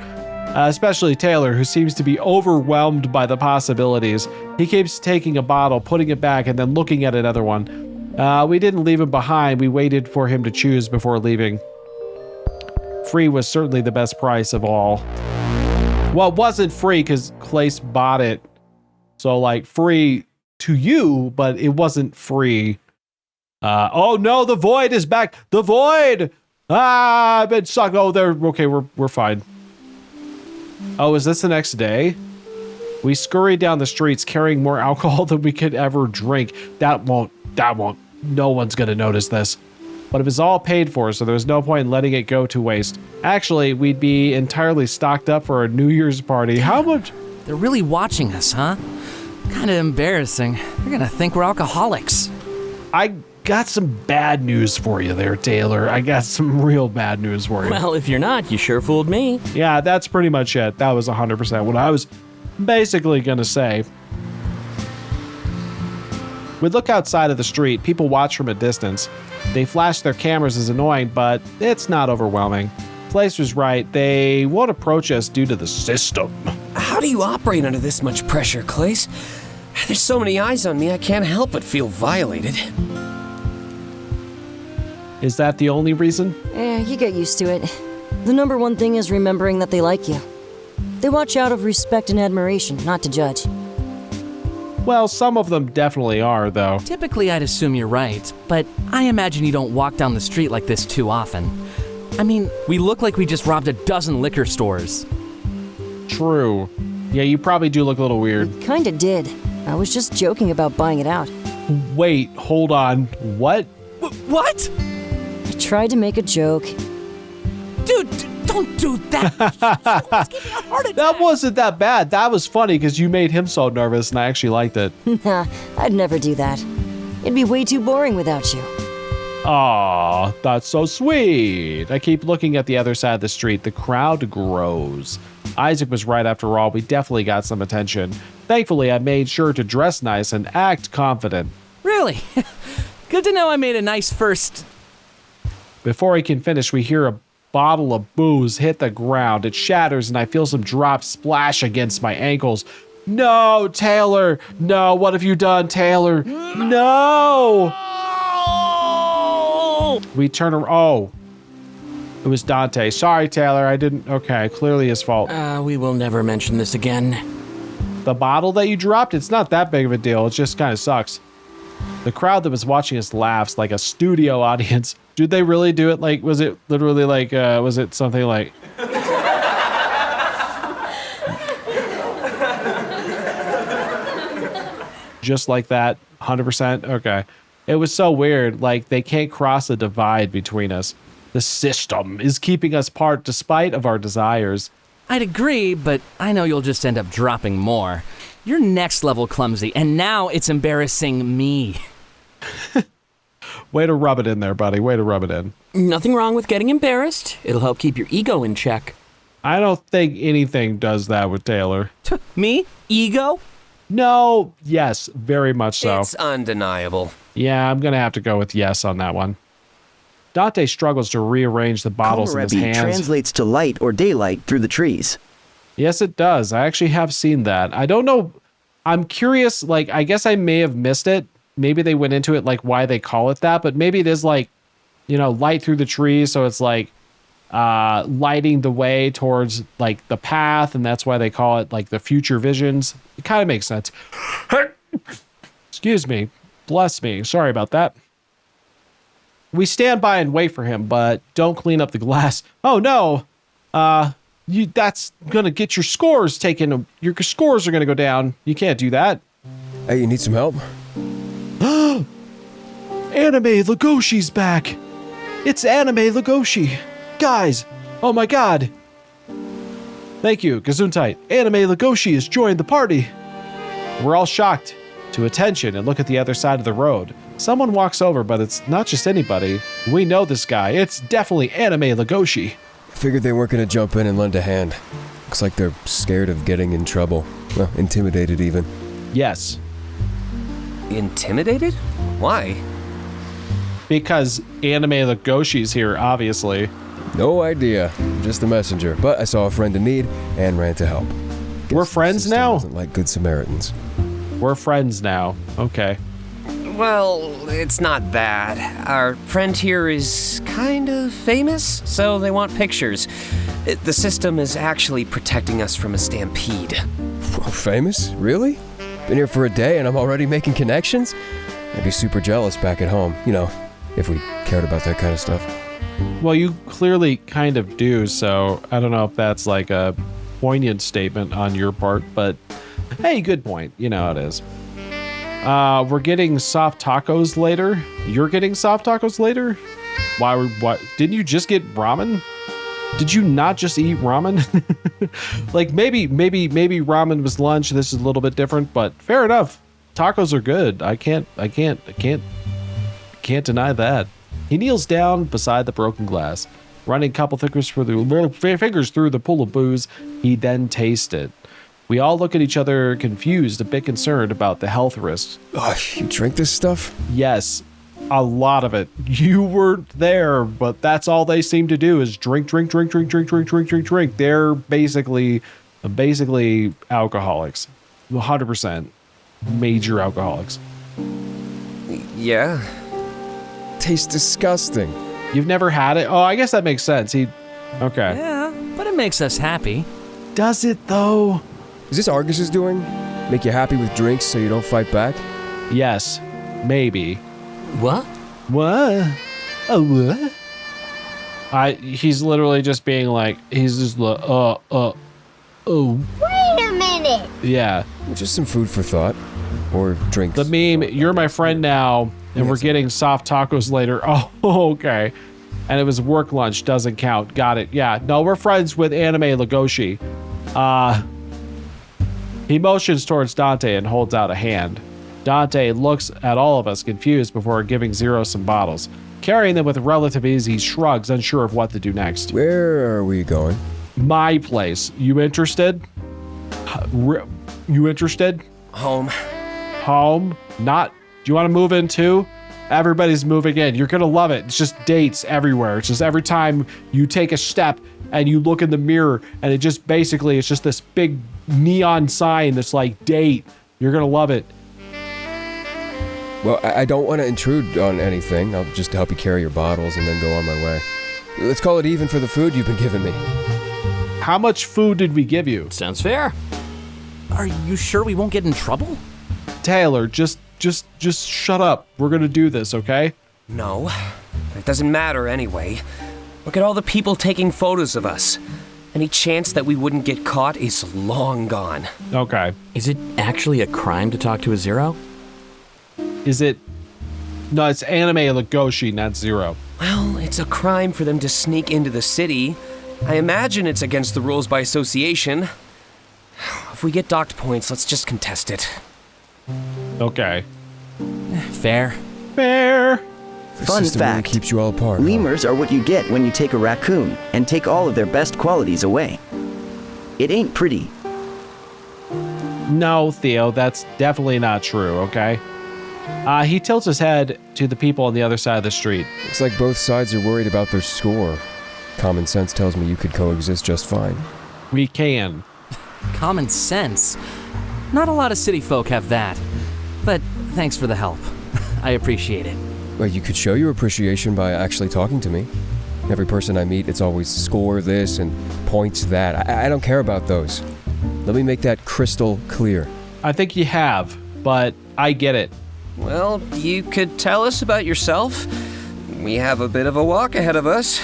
Especially Taylor, who seems to be overwhelmed by the possibilities. He keeps taking a bottle, putting it back, and then looking at another one. We didn't leave him behind. We waited for him to choose before leaving. free was certainly the best price of all. Well, it wasn't free because Clace bought it. So, like, free to you, but it wasn't free. Oh no, the void is back. The void! Ah, I've been sucked. Oh, okay, we're fine. Oh, is this the next day? We scurried down the streets carrying more alcohol than we could ever drink. That won't. No one's gonna notice this. But it was all paid for, so there was no point in letting it go to waste. Actually, we'd be entirely stocked up for a New Year's party. How much? They're really watching us, huh? Kind of embarrassing. They're gonna think we're alcoholics. I got some bad news for you there, Taylor. I got some real bad news for you. Well, if you're not, you sure fooled me. Yeah, that's pretty much it. That was 100% what I was basically gonna say. We look outside of the street. People watch from a distance. They flash their cameras as annoying, but it's not overwhelming. Place was right. They won't approach us due to the system. How do you operate under this much pressure, Clace? There's so many eyes on me, I can't help but feel violated. Is that the only reason? You get used to it. The number one thing is remembering that they like you. They watch out of respect and admiration, not to judge. Well, some of them definitely are, though. Typically, I'd assume you're right, but I imagine you don't walk down the street like this too often. I mean, we look like we just robbed a dozen liquor stores. True. Yeah, you probably do look a little weird. Kinda did. I was just joking about buying it out. Wait, hold on. What? What? I tried to make a joke. Dude, don't do that. That wasn't that bad. That was funny because you made him so nervous and I actually liked it. Nah, I'd never do that. It'd be way too boring without you. Aw, that's so sweet. I keep looking at the other side of the street. The crowd grows. Isaac was right after all. We definitely got some attention. Thankfully, I made sure to dress nice and act confident. Really? Good to know I made a nice first. Before he can finish, we hear a bottle of booze hit the ground. It shatters and I feel some drops splash against my ankles. No, Taylor. No, what have you done, Taylor? No. We turn around. Oh, it was Dante. Sorry, Taylor. I didn't. Okay, clearly his fault. We will never mention this again. The bottle that you dropped, it's not that big of a deal. It just kind of sucks. The crowd that was watching us laughs like a studio audience. Did they really do it? Like, was it literally like, was it something like... just like that? 100%? Okay. It was so weird. Like, they can't cross a divide between us. The system is keeping us apart despite of our desires. I'd agree, but I know you'll just end up dropping more. You're next level clumsy, and now it's embarrassing me. Way to rub it in there, buddy. Way to rub it in. Nothing wrong with getting embarrassed. It'll help keep your ego in check. I don't think anything does that with Taylor. Me? Ego? No. Yes, very much so. It's undeniable. Yeah, I'm going to have to go with yes on that one. Dante struggles to rearrange the bottles in his hands. Translates to light or daylight through the trees. Yes, it does. I actually have seen that. I don't know. I'm curious, like, I guess I may have missed it. Maybe they went into it, like, why they call it that, but maybe it is, like, you know, light through the trees, so it's, like, lighting the way towards, like, the path, and that's why they call it, like, the future visions. It kind of makes sense. Excuse me. Bless me. Sorry about that. We stand by and wait for him, but don't clean up the glass. Oh, no. That's gonna get your scores taken. Your scores are gonna go down. You can't do that. Hey, you need some help? Anime Legoshi's back. It's Anime Legoshi. Guys, oh my god. Thank you, Gesundheit. Anime Legoshi has joined the party. We're all shocked to attention and look at the other side of the road. Someone walks over, but it's not just anybody. We know this guy. It's definitely Anime Legoshi. Figured they weren't gonna jump in and lend a hand. Looks like they're scared of getting in trouble. Well, intimidated even. Yes. Intimidated? Why? Because Anime Legoshi's here, obviously. No idea. Just a messenger. But I saw a friend in need and ran to help. We're friends now? Doesn't like good Samaritans. We're friends now. Okay. Well, it's not that. Our friend here is kind of famous, so they want pictures. The system is actually protecting us from a stampede. Famous? Really? Been here for a day and I'm already making connections? I'd be super jealous back at home, you know, if we cared about that kind of stuff. Well, you clearly kind of do, so I don't know if that's like a poignant statement on your part, but hey, good point. You know how it is. We're getting soft tacos later. You're getting soft tacos later? Why? Didn't you just get ramen? Did you not just eat ramen? Like maybe ramen was lunch. This is a little bit different, but fair enough. Tacos are good. I can't deny that. He kneels down beside the broken glass, running a couple fingers through the pool of booze. He then tastes it. We all look at each other, confused, a bit concerned about the health risks. Oh, you drink this stuff? Yes, a lot of it. You weren't there, but that's all they seem to do is drink. They're basically alcoholics. 100% major alcoholics. Yeah. Tastes disgusting. You've never had it? Oh, I guess that makes sense. Okay. Yeah, but it makes us happy. Does it though? Is this Argus's doing? Make you happy with drinks so you don't fight back? Yes, maybe. What? What? Oh, what? He's literally just being like, he's just like, oh. Wait a minute. Yeah. Just some food for thought. Or drinks. The meme, you're my friend now, and we're getting soft tacos later. Oh, okay. And it was work lunch, doesn't count. Got it. Yeah. No, we're friends with Anime Legoshi. He motions towards Dante and holds out a hand. Dante looks at all of us confused before giving Zero some bottles. Carrying them with relative ease, he shrugs, unsure of what to do next. Where are we going? My place. You interested? You interested? Home. Home? Not. Do you want to move in too? Everybody's moving in. You're going to love it. It's just dates everywhere. It's just every time you take a step and you look in the mirror and it just basically, it's just this big neon sign that's like date. You're going to love it. Well, I don't want to intrude on anything. I'll just help you carry your bottles and then go on my way. Let's call it even for the food you've been giving me. How much food did we give you? Sounds fair. Are you sure we won't get in trouble? Taylor, just shut up. We're gonna do this, okay? No, it doesn't matter anyway. Look at all the people taking photos of us. Any chance that we wouldn't get caught is long gone. Okay. Is it actually a crime to talk to a Zero? Is it? No, it's Anime Legoshi, not Zero. Well, it's a crime for them to sneak into the city. I imagine it's against the rules by association. If we get docked points, let's just contest it. Okay. Fair. Fun fact, keeps you all apart. Lemurs are what you get when you take a raccoon and take all of their best qualities away. It ain't pretty. No, Theo, that's definitely not true, okay? He tilts his head to the people on the other side of the street. Looks like both sides are worried about their score. Common sense tells me you could coexist just fine. We can. Common sense? Not a lot of city folk have that. But thanks for the help. I appreciate it. Well, you could show your appreciation by actually talking to me. Every person I meet, it's always score this and points that. I don't care about those. Let me make that crystal clear. I think you have, but I get it. Well, you could tell us about yourself. We have a bit of a walk ahead of us.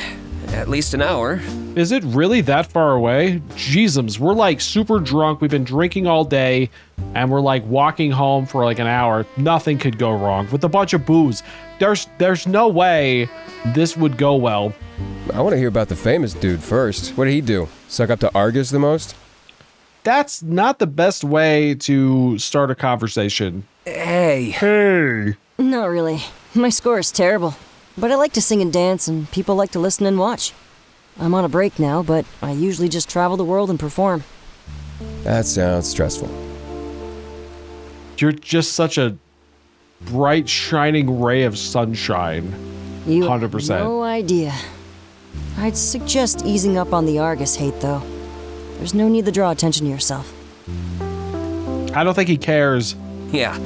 At least an hour. Is it really that far away? Jeezums, we're like super drunk. We've been drinking all day, and we're like walking home for like an hour. Nothing could go wrong with a bunch of booze. There's no way this would go well. I want to hear about the famous dude first. What did he do? Suck up to Argus the most? That's not the best way to start a conversation. Hey. Not really. My score is terrible. But I like to sing and dance, and people like to listen and watch. I'm on a break now, but I usually just travel the world and perform. That sounds stressful. You're just such a bright, shining ray of sunshine. You 100%. have no idea. I'd suggest easing up on the Argus hate, though. There's no need to draw attention to yourself. I don't think he cares. Yeah,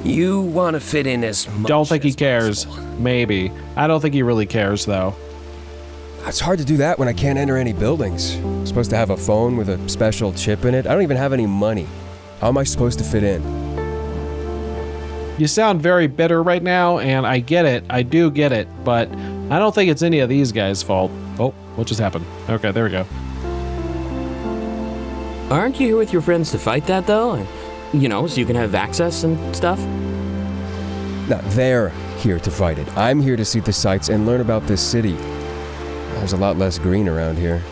You want to fit in as much. Don't think he cares. Maybe. I don't think he really cares, though. It's hard to do that when I can't enter any buildings. I'm supposed to have a phone with a special chip in it. I don't even have any money. How am I supposed to fit in? You sound very bitter right now, and I get it. I do get it, but I don't think it's any of these guys' fault. Oh, what just happened? Okay, there we go. Aren't you here with your friends to fight that, though? You know, so you can have access and stuff? No, they're here to fight it. I'm here to see the sights and learn about this city. There's a lot less green around here.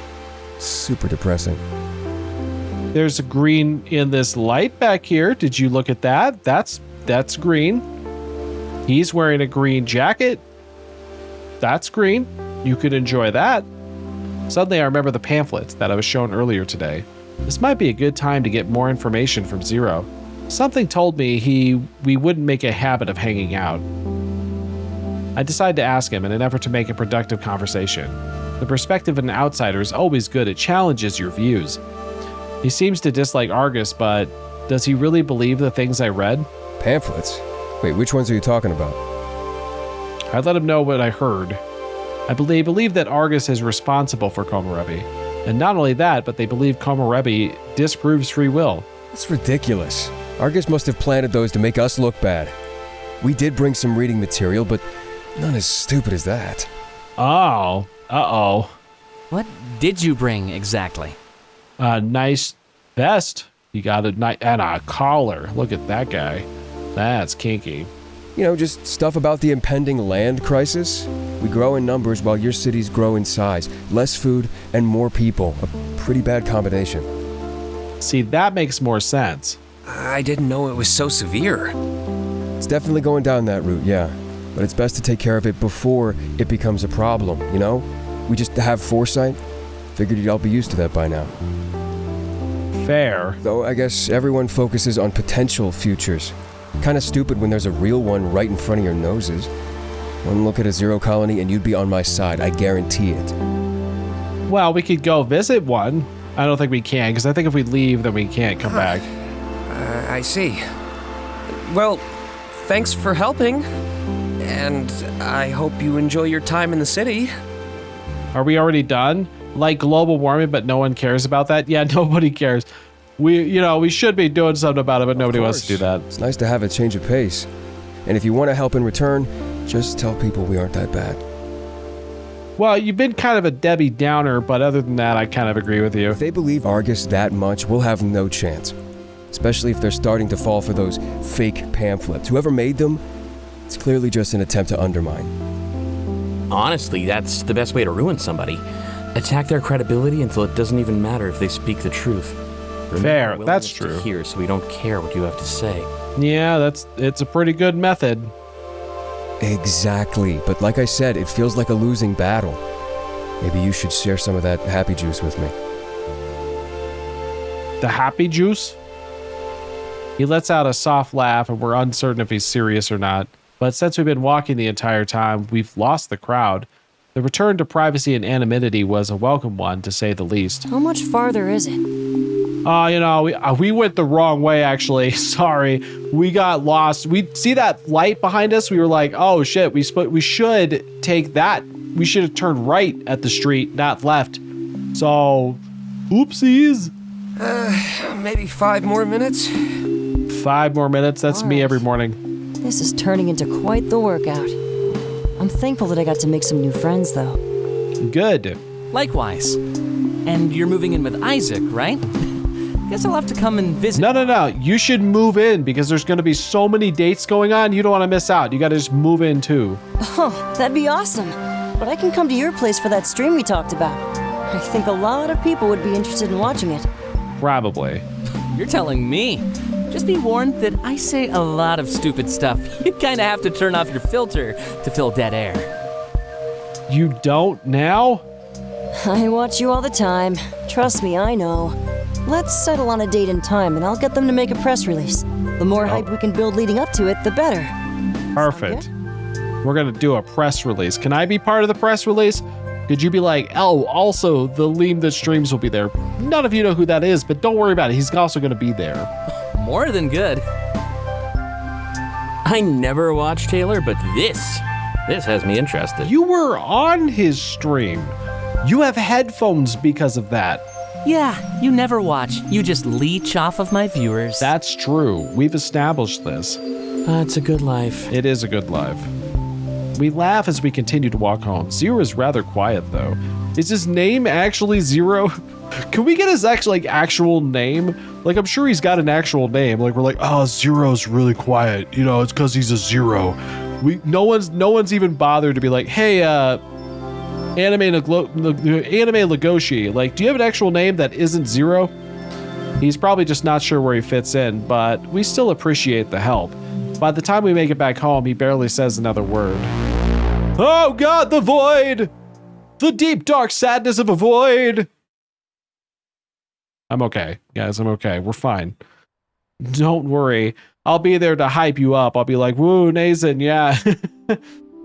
Super depressing. There's a green in this light back here. Did you look at that? That's green. He's wearing a green jacket. That's green. You could enjoy that. Suddenly I remember the pamphlets that I was shown earlier today. This might be a good time to get more information from Zero. Something told me we wouldn't make a habit of hanging out. I decided to ask him in an effort to make a productive conversation. The perspective of an outsider is always good. It challenges your views. He seems to dislike Argus, but does he really believe the things I read? Pamphlets? Wait, which ones are you talking about? I let him know what I heard. I believe that Argus is responsible for Komorebi. And not only that, but they believe Komorebi disproves free will. That's ridiculous. Argus must have planted those to make us look bad. We did bring some reading material, but none as stupid as that. Oh. Uh-oh. What did you bring exactly? A nice vest. You got a nice and a collar. Look at that guy. That's kinky. You know, just stuff about the impending land crisis. We grow in numbers while your cities grow in size. Less food and more people. A pretty bad combination. See, that makes more sense. I didn't know it was so severe. It's definitely going down that route, yeah. But it's best to take care of it before it becomes a problem, you know? We just have foresight. Figured you'd all be used to that by now. Fair. Though I guess everyone focuses on potential futures. Kinda stupid when there's a real one right in front of your noses. One look at a Zero colony and you'd be on my side, I guarantee it. Well, we could go visit one. I don't think we can, because I think if we leave, then we can't come back. I see. Well, thanks for helping. And I hope you enjoy your time in the city. Are we already done? Like global warming, but no one cares about that? Yeah, nobody cares. We should be doing something about it, but nobody wants to do that. It's nice to have a change of pace. And if you want to help in return, just tell people we aren't that bad. Well, you've been kind of a Debbie Downer, but other than that, I kind of agree with you. If they believe Argus that much, we'll have no chance. Especially if they're starting to fall for those fake pamphlets. Whoever made them, it's clearly just an attempt to undermine. Honestly, that's the best way to ruin somebody. Attack their credibility until it doesn't even matter if they speak the truth. Fair, that's true. Here, so we don't care what you have to say. Yeah, it's a pretty good method. Exactly, but like I said, it feels like a losing battle. Maybe you should share some of that happy juice with me. The happy juice? He lets out a soft laugh, and we're uncertain if he's serious or not. But since we've been walking the entire time, we've lost the crowd. The return to privacy and anonymity was a welcome one, to say the least. How much farther is it? We went the wrong way, actually. Sorry. We got lost. We see that light behind us. We were like, oh shit, we should take that. We should have turned right at the street, not left. So, oopsies. Maybe 5 more minutes? 5 more minutes? That's me every morning. This is turning into quite the workout. I'm thankful that I got to make some new friends, though. Good. Likewise. And you're moving in with Isaac, right? Guess I'll have to come and visit. No. You should move in because there's going to be so many dates going on. You don't want to miss out. You got to just move in too. Oh, that'd be awesome. But I can come to your place for that stream we talked about. I think a lot of people would be interested in watching it. Probably. You're telling me. Just be warned that I say a lot of stupid stuff. You kind of have to turn off your filter to fill dead air. You don't now? I watch you all the time. Trust me, I know. Let's settle on a date and time, and I'll get them to make a press release. The more hype we can build leading up to it, the better. Perfect. We're going to do a press release. Can I be part of the press release? Could you be like, oh, also, the LeemThatStreams will be there. None of you know who that is, but don't worry about it. He's also going to be there. More than good. I never watched Taylor, but this has me interested. You were on his stream. You have headphones because of that. Yeah, you never watch. You just leech off of my viewers. That's true. We've established this. It's a good life. It is a good life. We laugh as we continue to walk home. Zero is rather quiet, though. Is his name actually Zero? Can we get his actual name? Like, I'm sure he's got an actual name. Like, we're like, oh, Zero's really quiet. You know, it's because he's a zero. No one's even bothered to be like, hey, Anime Legoshi, like, do you have an actual name that isn't Zero? He's probably just not sure where he fits in, but we still appreciate the help. By the time we make it back home, he barely says another word. Oh God, the void! The deep, dark sadness of a void! I'm okay, guys, I'm okay. We're fine. Don't worry. I'll be there to hype you up. I'll be like, woo, Nathan, yeah.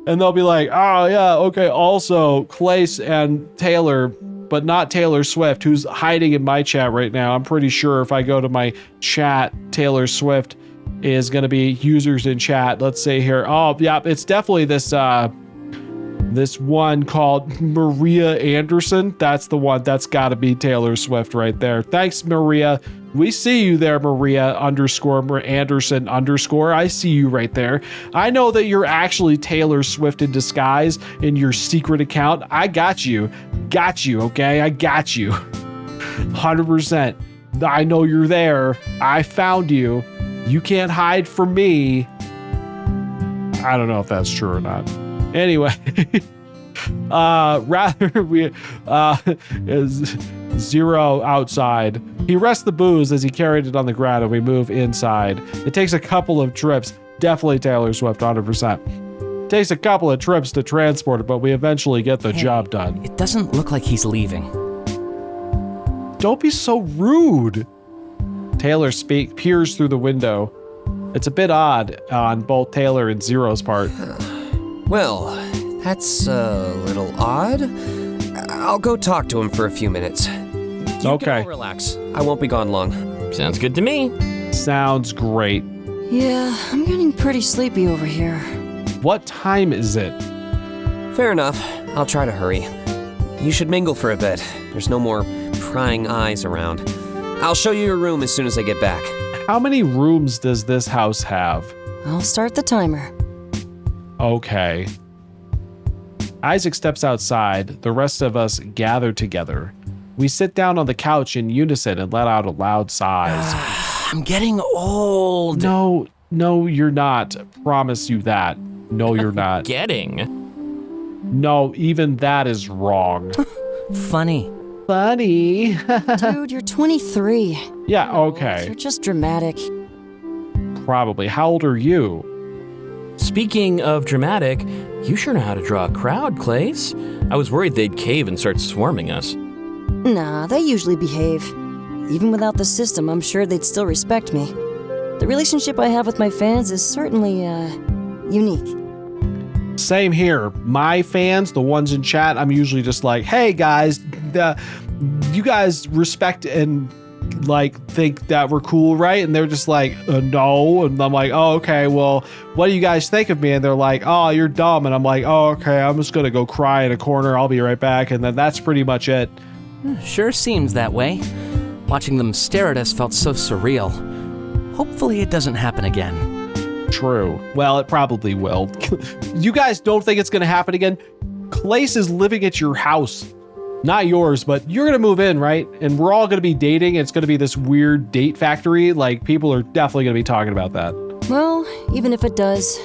And they'll be like, oh, yeah, okay. Also, Clace and Taylor, but not Taylor Swift, who's hiding in my chat right now. I'm pretty sure if I go to my chat, Taylor Swift is going to be users in chat. Let's see here. Oh, yeah, it's definitely this one called Maria Anderson. That's the one. That's got to be Taylor Swift right there. Thanks, Maria. We see you there, Maria _Anderson _. I see you right there. I know that you're actually Taylor Swift in disguise in your secret account. I got you. Got you, okay? I got you. 100%. I know you're there. I found you. You can't hide from me. I don't know if that's true or not. Anyway, rather we is Zero outside. He rests the booze as he carried it on the ground and we move inside. It takes a couple of trips. Definitely Taylor Swift, 100%. Takes a couple of trips to transport it, but we eventually get the job done. It doesn't look like he's leaving. Don't be so rude. Taylor peers through the window. It's a bit odd on both Taylor and Zero's part. Well, that's a little odd. I'll go talk to him for a few minutes. You can all relax. I won't be gone long. Sounds good to me. Sounds great. Yeah, I'm getting pretty sleepy over here. What time is it? Fair enough. I'll try to hurry. You should mingle for a bit. There's no more prying eyes around. I'll show you your room as soon as I get back. How many rooms does this house have? I'll start the timer. Okay. Isaac steps outside. The rest of us gather together. We sit down on the couch in unison and let out a loud sigh. I'm getting old. No, you're not. Promise you that. No, you're not. No, even that is wrong. Funny. Dude, you're 23. Yeah, okay. You're just dramatic. Probably. How old are you? Speaking of dramatic, you sure know how to draw a crowd, Clace. I was worried they'd cave and start swarming us. Nah, they usually behave. Even without the system, I'm sure they'd still respect me. The relationship I have with my fans is certainly, unique. Same here. My fans, the ones in chat, I'm usually just like, hey guys, you guys respect and think that we're cool, right? And they're just like, no. And I'm like, oh, okay, well, what do you guys think of me? And they're like, oh, you're dumb. And I'm like, oh, okay, I'm just gonna go cry in a corner. I'll be right back. And then that's pretty much it. Sure seems that way. Watching them stare at us felt so surreal. Hopefully it doesn't happen again. True. Well, it probably will. You guys don't think it's gonna happen again? Clace is living at your house. Not yours, but you're gonna move in, right? And we're all gonna be dating. It's gonna be this weird date factory. Like, people are definitely gonna be talking about that. Well, even if it does,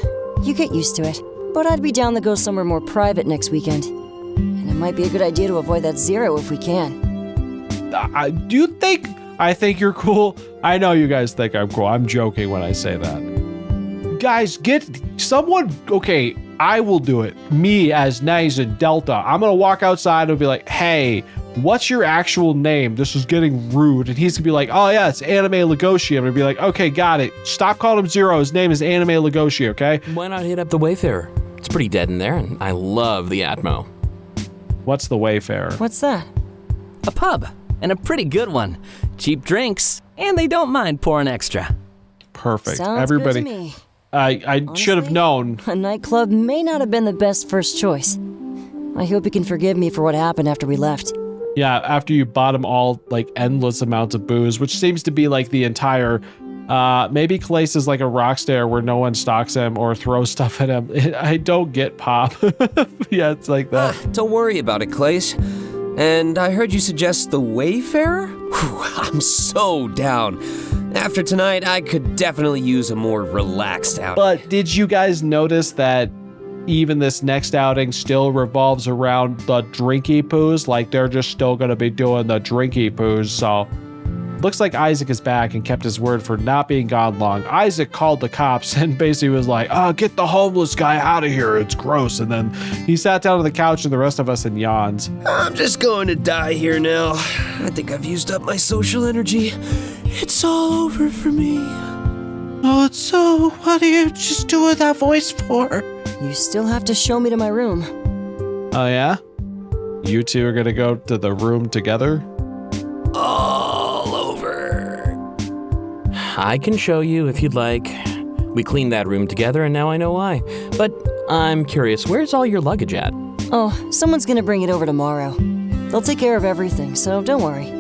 you get used to it. But I'd be down to go somewhere more private next weekend. And it might be a good idea to avoid that Zero if we can. Do you think I think you're cool? I know you guys think I'm cool. I'm joking when I say that. Guys, get someone, okay, I will do it. Me as Nice and Delta. I'm gonna walk outside and be like, hey, what's your actual name? This is getting rude. And he's gonna be like, oh yeah, it's Anime Legoshi. I'm gonna be like, okay, got it. Stop calling him Zero. His name is Anime Legoshi, okay? Why not hit up the Wayfarer? It's pretty dead in there, and I love the Atmo. What's the Wayfarer? What's that? A pub, and a pretty good one. Cheap drinks, and they don't mind pouring extra. Perfect. Sounds Everybody, good to me. I should have known. A nightclub may not have been the best first choice. I hope you can forgive me for what happened after we left. Yeah, after you bought him all, like, endless amounts of booze, which seems to be, like, the entire... maybe Calais is like a rock star where no one stalks him or throws stuff at him. I don't get Pop. Yeah, it's like that. Don't worry about it, Clay. And I heard you suggest the Wayfarer? Whew, I'm so down. After tonight, I could definitely use a more relaxed outing. But did you guys notice that even this next outing still revolves around the drinky poos? Like, they're just still going to be doing the drinky poos, so... Looks like Isaac is back and kept his word for not being gone long. Isaac called the cops and basically was like, get the homeless guy out of here. It's gross. And then he sat down on the couch and the rest of us in yawns. I'm just going to die here now. I think I've used up my social energy. It's all over for me. Oh, so what do you just do with that voice for? You still have to show me to my room. Oh, yeah? You two are going to go to the room together? All over. I can show you if you'd like. We cleaned that room together and now I know why. But I'm curious, where's all your luggage at? Oh, someone's gonna bring it over tomorrow. They'll take care of everything, so don't worry.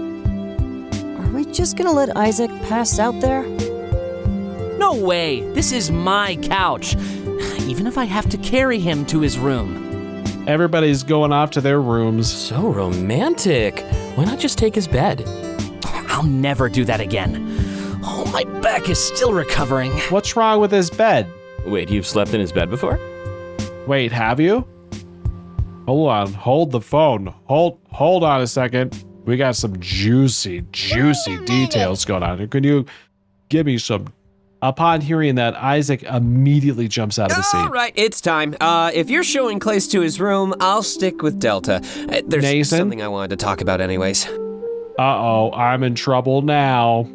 Are we just gonna let Isaac pass out there? No way! This is my couch! Even if I have to carry him to his room. Everybody's going off to their rooms. So romantic. Why not just take his bed? I'll never do that again. Oh, my back is still recovering. What's wrong with his bed? Wait, you've slept in his bed before? Wait, have you? Hold on, hold the phone. Hold on a second. We got some juicy details going on here. Can you give me some? Upon hearing that, Isaac immediately jumps out of the seat. All right, it's time. If you're showing Clay to his room, I'll stick with Delta. There's Nathan? something I wanted to talk about anyways. Uh-oh, I'm in trouble now.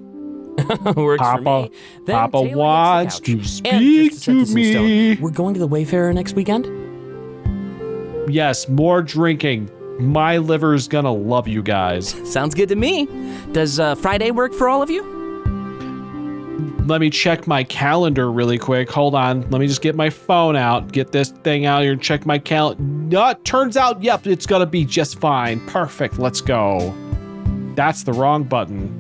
Works Papa, for me. Then Papa Taylor wants gets the to couch. speak And just to set this in stone, me. we're going to the Wayfarer next weekend? Yes, more drinking. My liver's gonna love you guys. Sounds good to me. Does Friday work for all of you? Let me check my calendar really quick. Hold on. Let me just get my phone out. Get this thing out here and check my calendar. No, turns out, yep, it's gonna be just fine. Perfect. Let's go. That's the wrong button.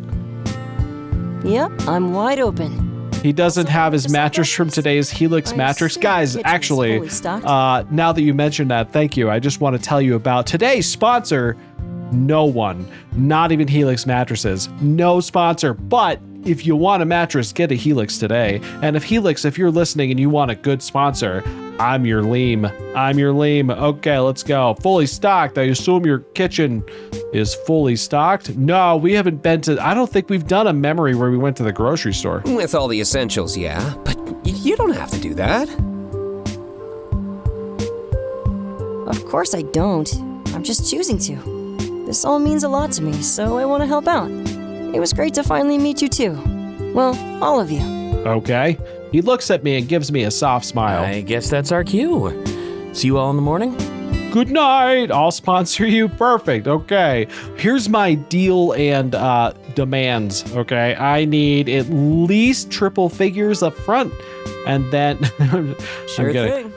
Yep, I'm wide open. He doesn't have his mattress from today's Helix mattress. Guys, actually, now that you mentioned that, thank you. I just want to tell you about today's sponsor. No one, not even Helix mattresses. No sponsor, but if you want a mattress, get a Helix today. And if you're listening and you want a good sponsor, I'm your Leem. Okay, let's go. Fully stocked. I assume your kitchen is fully stocked. No, we haven't been to, I don't think we've done a memory where we went to the grocery store. With all the essentials, yeah. But you don't have to do that. Of course I don't. I'm just choosing to. This all means a lot to me, so I want to help out. It was great to finally meet you too. Well, all of you. Okay. He looks at me and gives me a soft smile. I guess that's our cue. See you all in the morning? Good night. I'll sponsor you. Perfect. Okay. Here's my deal and demands. Okay. I need at least triple figures up front. And then... Sure thing.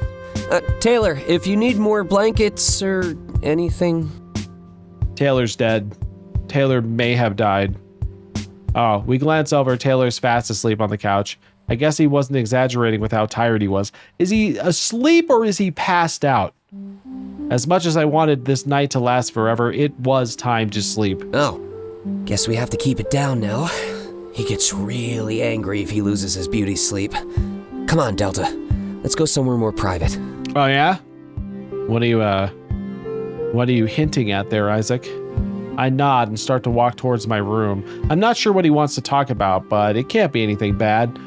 Taylor, if you need more blankets or anything... Taylor's dead. Taylor may have died. Oh, we glance over. Taylor's fast asleep on the couch. I guess he wasn't exaggerating with how tired he was. Is he asleep or is he passed out? As much as I wanted this night to last forever, it was time to sleep. Oh, guess we have to keep it down now. He gets really angry if he loses his beauty sleep. Come on, Delta. Let's go somewhere more private. Oh, yeah? What are you hinting at there, Isaac? I nod and start to walk towards my room. I'm not sure what he wants to talk about, but it can't be anything bad.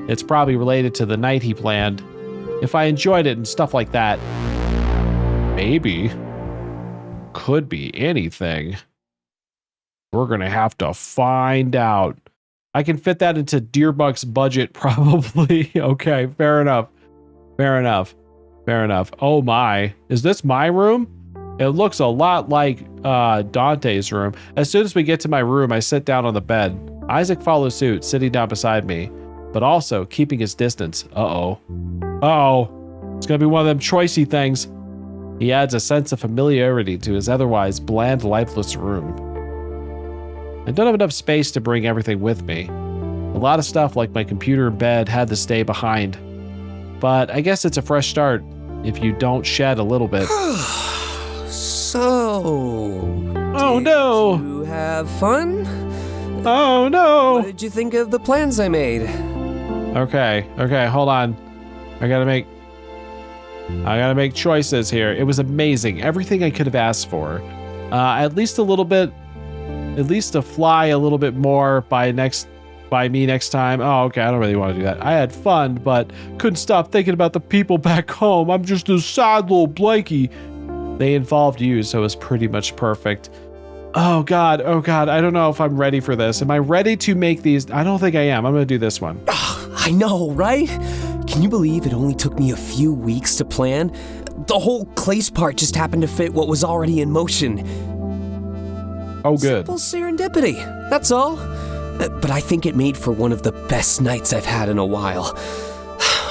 It's probably related to the night he planned. If I enjoyed it and stuff like that. Maybe. Could be anything. We're gonna have to find out. I can fit that into Deerbuck's budget, probably. Okay, fair enough. Oh my. Is this my room? It looks a lot like Dante's room. As soon as we get to my room, I sit down on the bed. Isaac follows suit, sitting down beside me. but also keeping his distance. Uh-oh. Uh-oh. It's gonna be one of them choicey things. He adds a sense of familiarity to his otherwise bland, lifeless room. I don't have enough space to bring everything with me. A lot of stuff like my computer and bed had to stay behind. But I guess it's a fresh start if you don't shed a little bit. So... Oh no! Did you have fun? Oh no! What did you think of the plans I made? Okay, hold on. I gotta make choices here. It was amazing. Everything I could have asked for. At least to fly a little bit more by me next time. Oh, okay, I don't really want to do that. I had fun, but couldn't stop thinking about the people back home. I'm just a sad little blankie. They involved you, so it was pretty much perfect. Oh God, I don't know if I'm ready for this. Am I ready to make these? I don't think I am. I'm gonna do this one. I know, right? Can you believe it only took me a few weeks to plan? The whole Clace part just happened to fit what was already in motion. Oh, good. Simple serendipity, that's all. But I think it made for one of the best nights I've had in a while.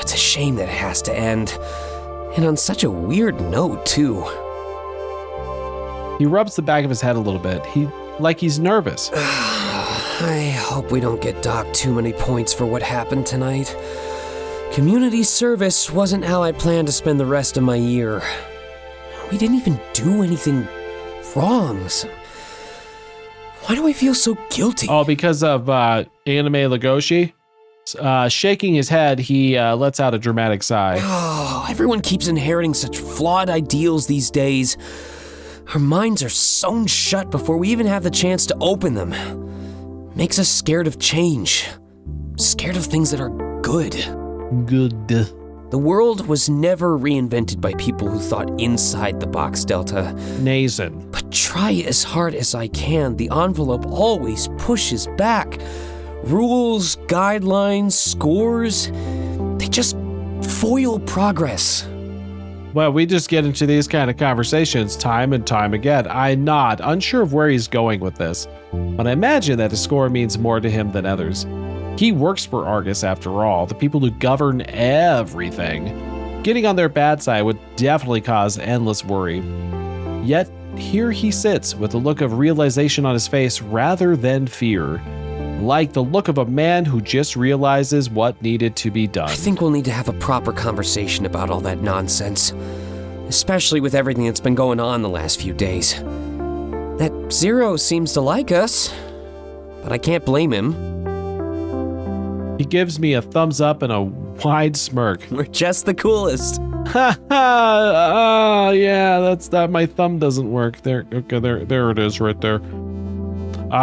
It's a shame that it has to end. And on such a weird note, too. He rubs the back of his head a little bit. He's nervous. I hope we don't get docked too many points for what happened tonight. Community service wasn't how I planned to spend the rest of my year. We didn't even do anything wrong. So why do I feel so guilty? Oh, because of Anime Legoshi? Shaking his head, he lets out a dramatic sigh. Oh, everyone keeps inheriting such flawed ideals these days. Our minds are sewn shut before we even have the chance to open them. Makes us scared of change. Scared of things that are good. Good. The world was never reinvented by people who thought inside the box, Delta. Nazen. But try as hard as I can, the envelope always pushes back. Rules, guidelines, scores, they just foil progress. Well, we just get into these kind of conversations time and time again. I nod, unsure of where he's going with this, but I imagine that his score means more to him than others. He works for Argus after all, the people who govern everything. Getting on their bad side would definitely cause endless worry. Yet, here he sits with a look of realization on his face rather than fear. Like the look of a man who just realizes what needed to be done. I think we'll need to have a proper conversation about all that nonsense. Especially with everything that's been going on the last few days. That Zero seems to like us, but I can't blame him. He gives me a thumbs up and a wide smirk. We're just the coolest. Ha ha! Yeah, that's that. My thumb doesn't work. There, okay, there it is, right there.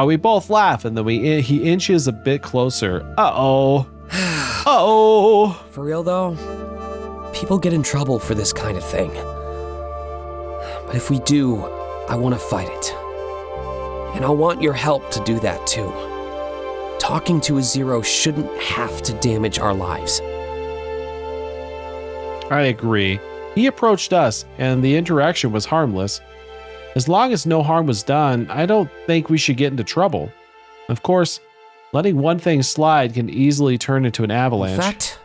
We both laugh, and then he inches a bit closer. Uh-oh. Uh-oh. For real, though, people get in trouble for this kind of thing. But if we do, I want to fight it. And I want your help to do that, too. Talking to a Zero shouldn't have to damage our lives. I agree. He approached us, and the interaction was harmless. As long as no harm was done, I don't think we should get into trouble. Of course, letting one thing slide can easily turn into an avalanche. In fact,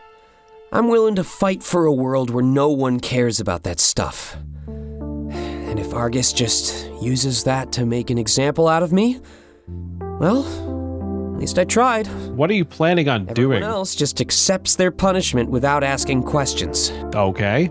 I'm willing to fight for a world where no one cares about that stuff. And if Argus just uses that to make an example out of me, well, at least I tried. What are you planning on doing? Everyone else just accepts their punishment without asking questions. Okay.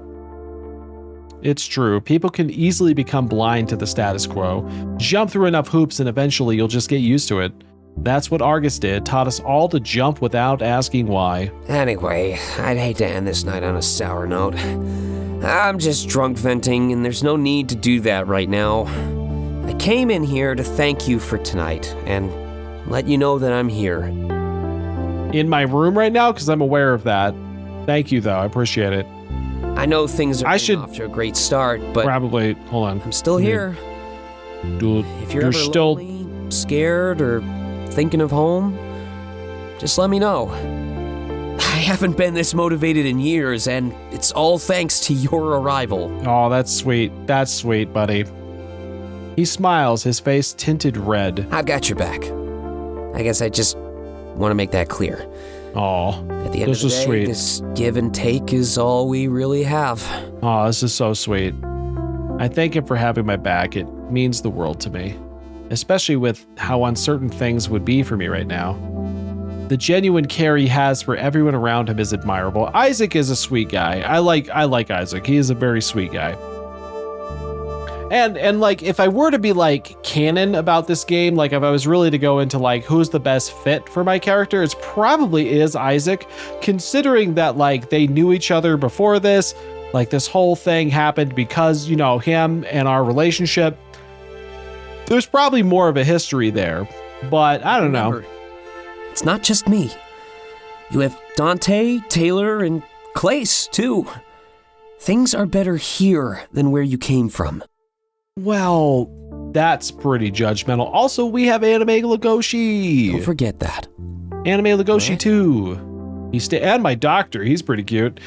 It's true. People can easily become blind to the status quo. Jump through enough hoops and eventually you'll just get used to it. That's what Argus did, taught us all to jump without asking why. Anyway, I'd hate to end this night on a sour note. I'm just drunk venting, and there's no need to do that right now. I came in here to thank you for tonight, and let you know that I'm here. In my room right now? Because I'm aware of that. Thank you, though. I appreciate it. I know things are off to a great start, but... Probably, hold on. I'm still here. Dude, if you're ever still lonely, scared, or thinking of home, just let me know. I haven't been this motivated in years, and it's all thanks to your arrival. Oh, that's sweet. That's sweet, buddy. He smiles, his face tinted red. I've got your back. I guess I just want to make that clear. Oh, At the end of the day, sweet. this give and take is all we really have. Oh, this is so sweet. I thank him for having my back. It means the world to me, especially with how uncertain things would be for me right now. The genuine care he has for everyone around him is admirable. Isaac is a sweet guy. I like Isaac. He is a very sweet guy. And like, if I were to be like canon about this game, like if I was really to go into like who's the best fit for my character, it's probably is Isaac, considering that like they knew each other before this, like this whole thing happened because, you know, him and our relationship. There's probably more of a history there, but I don't know. It's not just me. You have Dante, Taylor, and Clace, too. Things are better here than where you came from. Well, that's pretty judgmental. Also, we have Anime Legoshi. Don't forget that. Anime Legoshi too. And my doctor, he's pretty cute.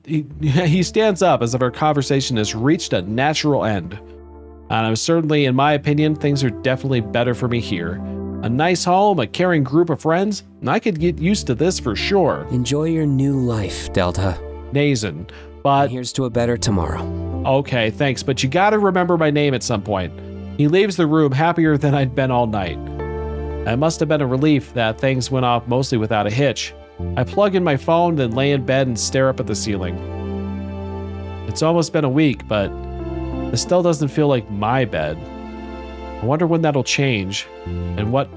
He stands up as if our conversation has reached a natural end. And I'm certainly, in my opinion, things are definitely better for me here. A nice home, a caring group of friends, and I could get used to this for sure. Enjoy your new life, Delta. Nazen, but... And here's to a better tomorrow. Okay, thanks, but you gotta remember my name at some point. He leaves the room happier than I'd been all night. It must have been a relief that things went off mostly without a hitch. I plug in my phone, then lay in bed and stare up at the ceiling. It's almost been a week, but it still doesn't feel like my bed. I wonder when that'll change, and what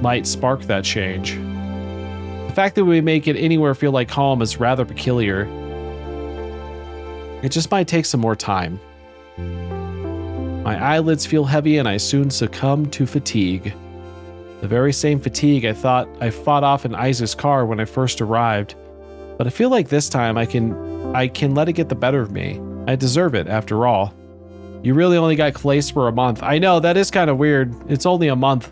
might spark that change. The fact that we make it anywhere feel like home is rather peculiar. It just might take some more time. My eyelids feel heavy and I soon succumb to fatigue. The very same fatigue I thought I fought off in Isaac's car when I first arrived. But I feel like this time I can let it get the better of me. I deserve it, after all. You really only got Clace for a month. I know, that is kind of weird. It's only a month.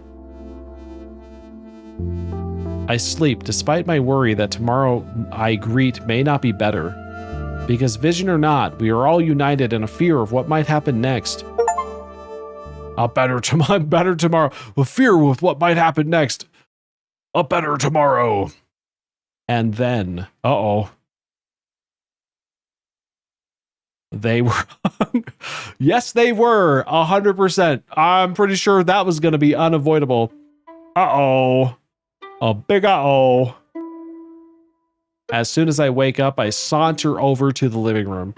I sleep despite my worry that tomorrow I greet may not be better. Because vision or not, we are all united in a fear of what might happen next. A better tomorrow. A fear with what might happen next. A better tomorrow. And then, they were, yes, they were 100%. I'm pretty sure that was going to be unavoidable. A big uh-oh. As soon as I wake up, I saunter over to the living room.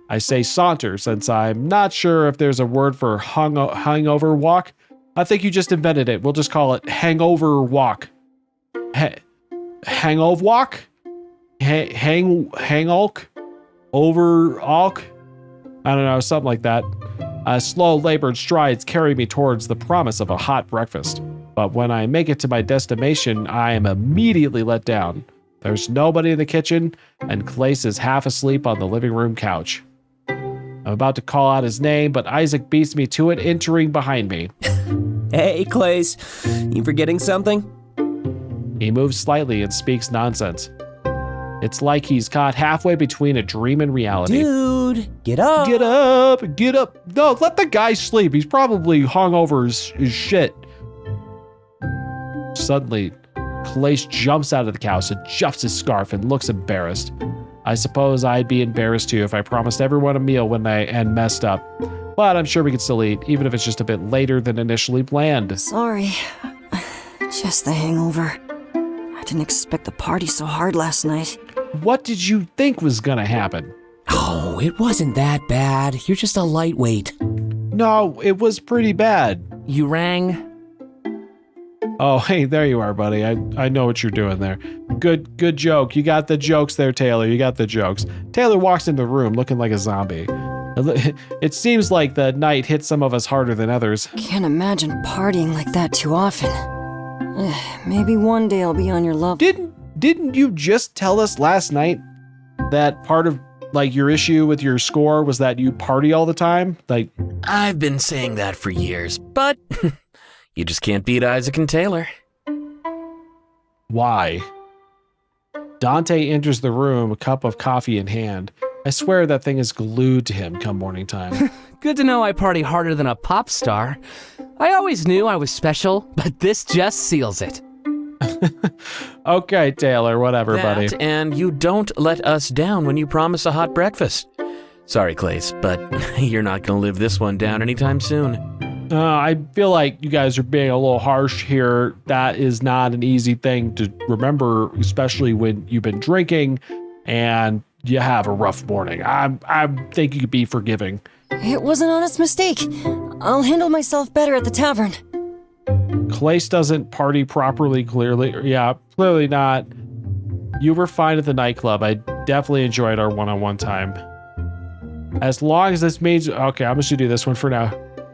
I say saunter since I'm not sure if there's a word for hangover walk. I think you just invented it. We'll just call it hangover walk. Hangover walk? Hang-ulk? Over-alk? I don't know, something like that. Slow, labored strides carry me towards the promise of a hot breakfast. But when I make it to my destination, I am immediately let down. There's nobody in the kitchen, and Clace is half asleep on the living room couch. I'm about to call out his name, but Isaac beats me to it, entering behind me. Hey, Clace, you forgetting something? He moves slightly and speaks nonsense. It's like he's caught halfway between a dream and reality. Dude, get up. Get up, get up. No, let the guy sleep. He's probably hungover as shit. Suddenly, Clace jumps out of the couch, adjusts his scarf, and looks embarrassed. I suppose I'd be embarrassed too if I promised everyone a meal and messed up. But I'm sure we could still eat, even if it's just a bit later than initially planned. Sorry. Just the hangover. I didn't expect the party so hard last night. What did you think was gonna happen? Oh, it wasn't that bad. You're just a lightweight. No, it was pretty bad. You rang? Oh, hey, there you are, buddy. I know what you're doing there. Good joke. You got the jokes there, Taylor. You got the jokes. Taylor walks into the room looking like a zombie. It seems like the night hit some of us harder than others. Can't imagine partying like that too often. Maybe one day I'll be on your level. Didn't you just tell us last night that part of like your issue with your score was that you party all the time? Like, I've been saying that for years, but you just can't beat Isaac and Taylor. Why? Dante enters the room, a cup of coffee in hand. I swear that thing is glued to him come morning time. Good to know I party harder than a pop star. I always knew I was special, but this just seals it. Okay, Taylor, whatever, buddy. And you don't let us down when you promise a hot breakfast. Sorry, Clace, but you're not going to live this one down anytime soon. I feel like you guys are being a little harsh here. That is not an easy thing to remember, especially when you've been drinking and you have a rough morning. I think you could be forgiving. It was an honest mistake. I'll handle myself better at the tavern. Clace doesn't party properly, clearly. Yeah, clearly not. You were fine at the nightclub. I definitely enjoyed our one-on-one time. As long as this means... Okay, I'm just gonna do this one for now.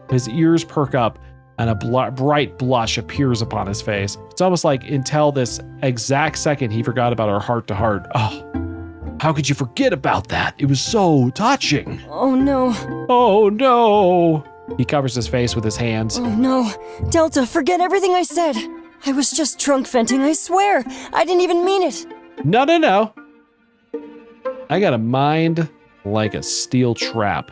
His ears perk up and a bright blush appears upon his face. It's almost like until this exact second he forgot about our heart-to-heart. Oh, how could you forget about that? It was so touching. Oh no. Oh no. He covers his face with his hands. Oh no. Delta, forget everything I said. I was just drunk venting, I swear. I didn't even mean it. No. I got a mind like a steel trap.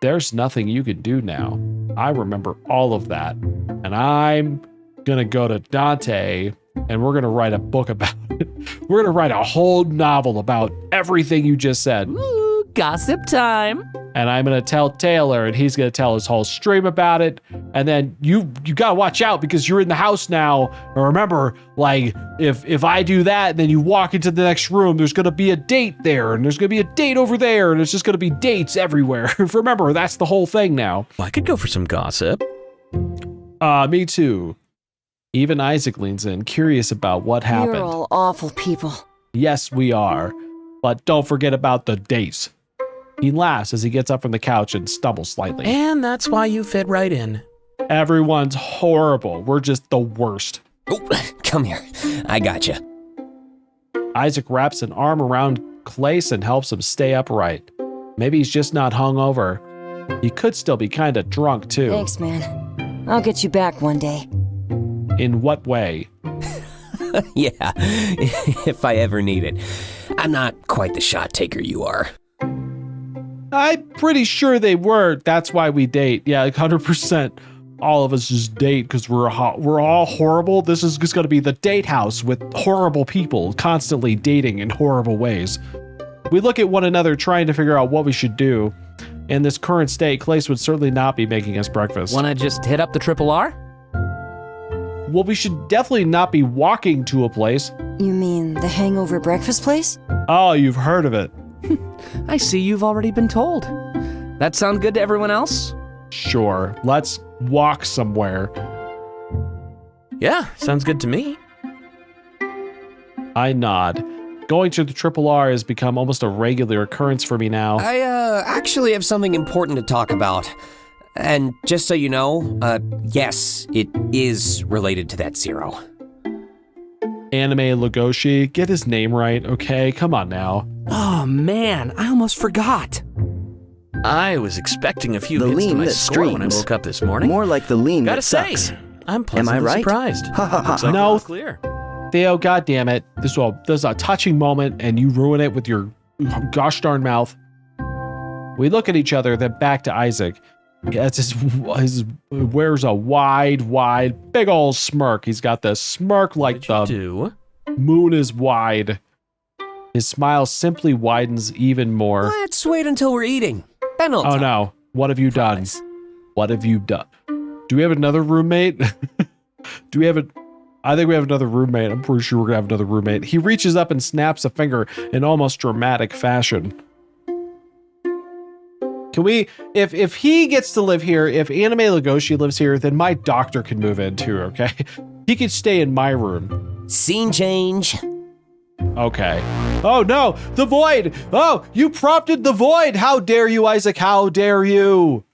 There's nothing you can do now. I remember all of that. And I'm gonna go to Dante and we're gonna write a book about it. We're gonna write a whole novel about everything you just said. Ooh, gossip time. And I'm gonna tell Taylor and he's gonna tell his whole stream about it. And then you gotta watch out because you're in the house now. And remember, like, if I do that, then you walk into the next room, there's gonna be a date there, and there's gonna be a date over there, and it's just gonna be dates everywhere. Remember, that's the whole thing now. Well, I could go for some gossip. Me too. Even Isaac leans in, curious about what happened. You're all awful people. Yes, we are. But don't forget about the dates. He laughs as he gets up from the couch and stumbles slightly. And that's why you fit right in. Everyone's horrible. We're just the worst. Oh, come here. I gotcha. Isaac wraps an arm around Clace and helps him stay upright. Maybe he's just not hungover. He could still be kind of drunk, too. Thanks, man. I'll get you back one day. In what way? Yeah, if I ever need it. I'm not quite the shot taker you are. I'm pretty sure they were. That's why we date. Yeah, like 100%. All of us just date because we're all horrible. This is just going to be the date house with horrible people constantly dating in horrible ways. We look at one another trying to figure out what we should do. In this current state, Clace would certainly not be making us breakfast. Wanna just hit up the Triple R? Well, we should definitely not be walking to a place. You mean the hangover breakfast place? Oh, you've heard of it. I see you've already been told. That sound good to everyone else? Sure, let's walk somewhere. Yeah, sounds good to me. I nod. Going to the Triple R has become almost a regular occurrence for me now. I actually have something important to talk about. And just so you know, yes, it is related to that zero. Anime Lugoshi, get his name right, okay? Come on now. Oh man, I almost forgot. I was expecting a few The hits to Leem my that score when I streams. woke up this morning. More like the Leem Gotta that say, sucks. I'm pleasantly Am I right? surprised. Ha ha ha. Looks like No. it's clear. Theo, goddammit. This is a touching moment and you ruin it with your gosh darn mouth. We look at each other, then back to Isaac. Yeah, it's his wears a wide, big old smirk. He's got the smirk like the moon is wide. His smile simply widens even more. Let's wait until we're eating. Then I'll Oh no, what have you done? What have you done? Do we have another roommate? I think we have another roommate. I'm pretty sure we're gonna have another roommate. He reaches up and snaps a finger in almost dramatic fashion. Can we, if he gets to live here, if Anime Lugoshi lives here, then my doctor can move in too, okay? He could stay in my room. Scene change. Okay. Oh no, the void! Oh, you prompted the void! How dare you, Isaac? How dare you?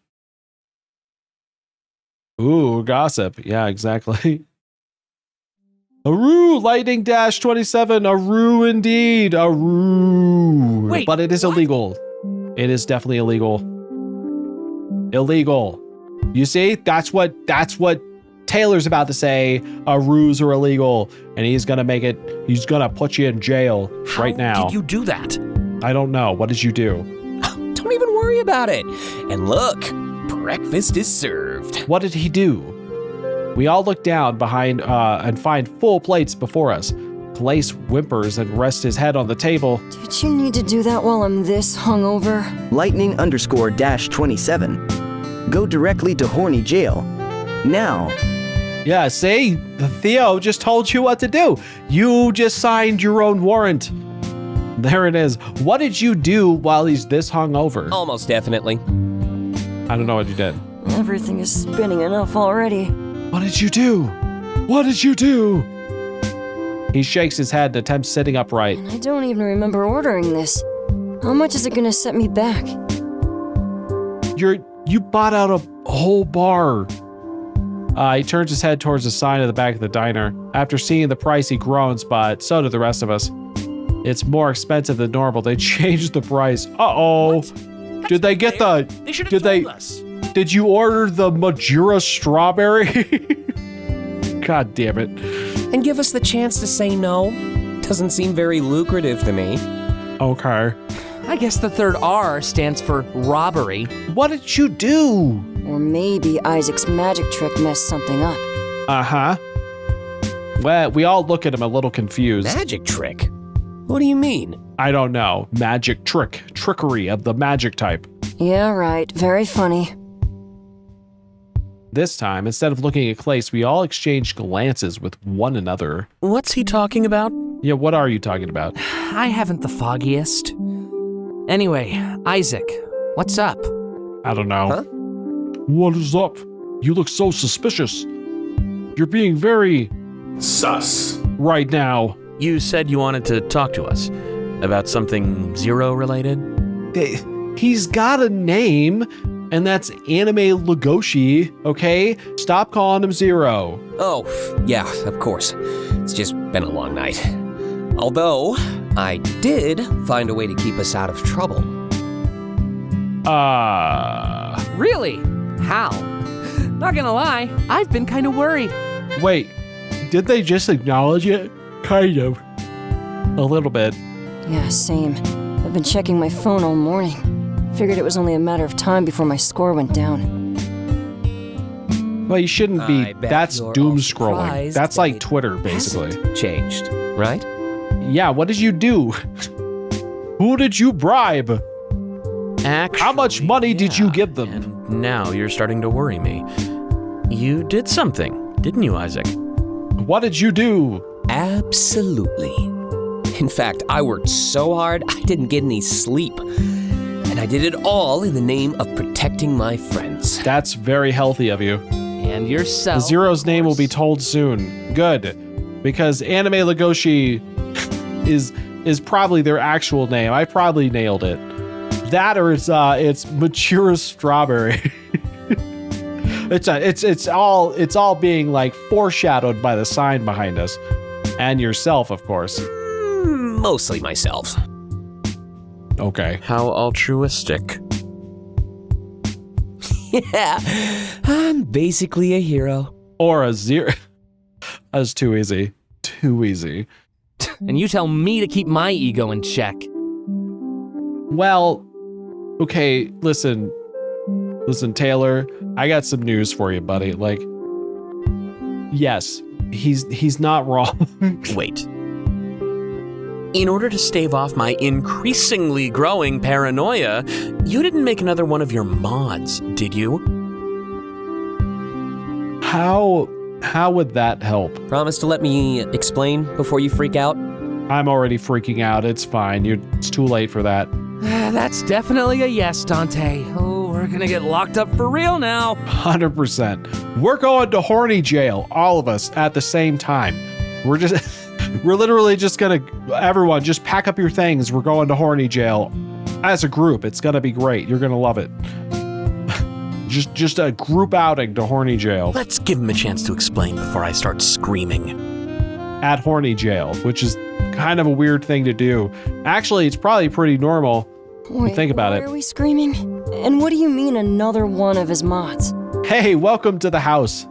Ooh, gossip. Yeah, exactly. Aru, Lightning Dash 27. Aru indeed. Aru. Wait, but it is illegal. It is definitely illegal. Illegal. You see? That's what Taylor's about to say. Arus are illegal. And he's gonna put you in jail right now. How did you do that? I don't know. What did you do? Don't even worry about it. And look, breakfast is served. What did he do? We all look down behind and find full plates before us. Place whimpers and rests his head on the table. Did you need to do that while I'm this hungover? Lightning_-27. Go directly to Horny Jail. Now. Yeah, see? Theo just told you what to do. You just signed your own warrant. There it is. What did you do while he's this hungover? Almost definitely. I don't know what you did. Everything is spinning enough already. What did you do? What did you do? He shakes his head and attempts sitting upright. And I don't even remember ordering this. How much is it gonna set me back? You bought out a whole bar. He turns his head towards the sign at the back of the diner. After seeing the price, he groans, but so do the rest of us. It's more expensive than normal. They changed the price. Uh-oh. Did they get the... They should have told us. Did you order the Majura strawberry? God damn it. And give us the chance to say no? Doesn't seem very lucrative to me. Okay. I guess the third R stands for robbery. What did you do? Or maybe Isaac's magic trick messed something up. Uh-huh. Well, we all look at him a little confused. Magic trick? What do you mean? I don't know. Magic trick. Trickery of the magic type. Yeah, right. Very funny. This time, instead of looking at Clace, we all exchange glances with one another. What's he talking about? Yeah, what are you talking about? I haven't the foggiest. Anyway, Isaac, what's up? I don't know. Huh? What is up? You look so suspicious. You're being very... sus. Right now. You said you wanted to talk to us about something Zero related? He's got a name, and that's Anime Legoshi, okay? Stop calling him Zero. Oh, yeah, of course. It's just been a long night. Although, I did find a way to keep us out of trouble. Really? How? Not gonna lie, I've been kind of worried. Wait, did they just acknowledge it? Kind of. A little bit. Yeah, same. I've been checking my phone all morning. Figured it was only a matter of time before my score went down. Well, you shouldn't be. I bet That's you're doom all scrolling. surprised That's that like it Twitter, basically. hasn't changed, right? Yeah, what did you do? Who did you bribe? Actually, how much money did you give them? And now you're starting to worry me. You did something, didn't you, Isaac? What did you do? Absolutely. In fact, I worked so hard, I didn't get any sleep. And I did it all in the name of protecting my friends. That's very healthy of you. And yourself. Zero's name will be told soon. Good. Because Anime Legoshi is probably their actual name. I probably nailed it. That or it's Mature Strawberry. It's all being like foreshadowed by the sign behind us. And yourself, of course. Mostly myself. Okay. How altruistic. Yeah, I'm basically a hero. Or a zero. That's too easy. Too easy. And you tell me to keep my ego in check. Well, okay, listen, Taylor, I got some news for you, buddy. Like, yes, he's not wrong. Wait. In order to stave off my increasingly growing paranoia, you didn't make another one of your mods, did you? How would that help? Promise to let me explain before you freak out? I'm already freaking out. It's fine. It's too late for that. That's definitely a yes, Dante. Oh, we're gonna get locked up for real now. 100%. We're going to horny jail, all of us, at the same time. We're literally just gonna, everyone, just pack up your things. We're going to horny jail as a group. It's gonna be great. You're gonna love it. Just a group outing to horny jail. Let's give him a chance to explain before I start screaming. At horny jail, which is kind of a weird thing to do. Actually, it's probably pretty normal. Wait, think about why it. are we screaming? And what do you mean another one of his mods? Hey, welcome to the house.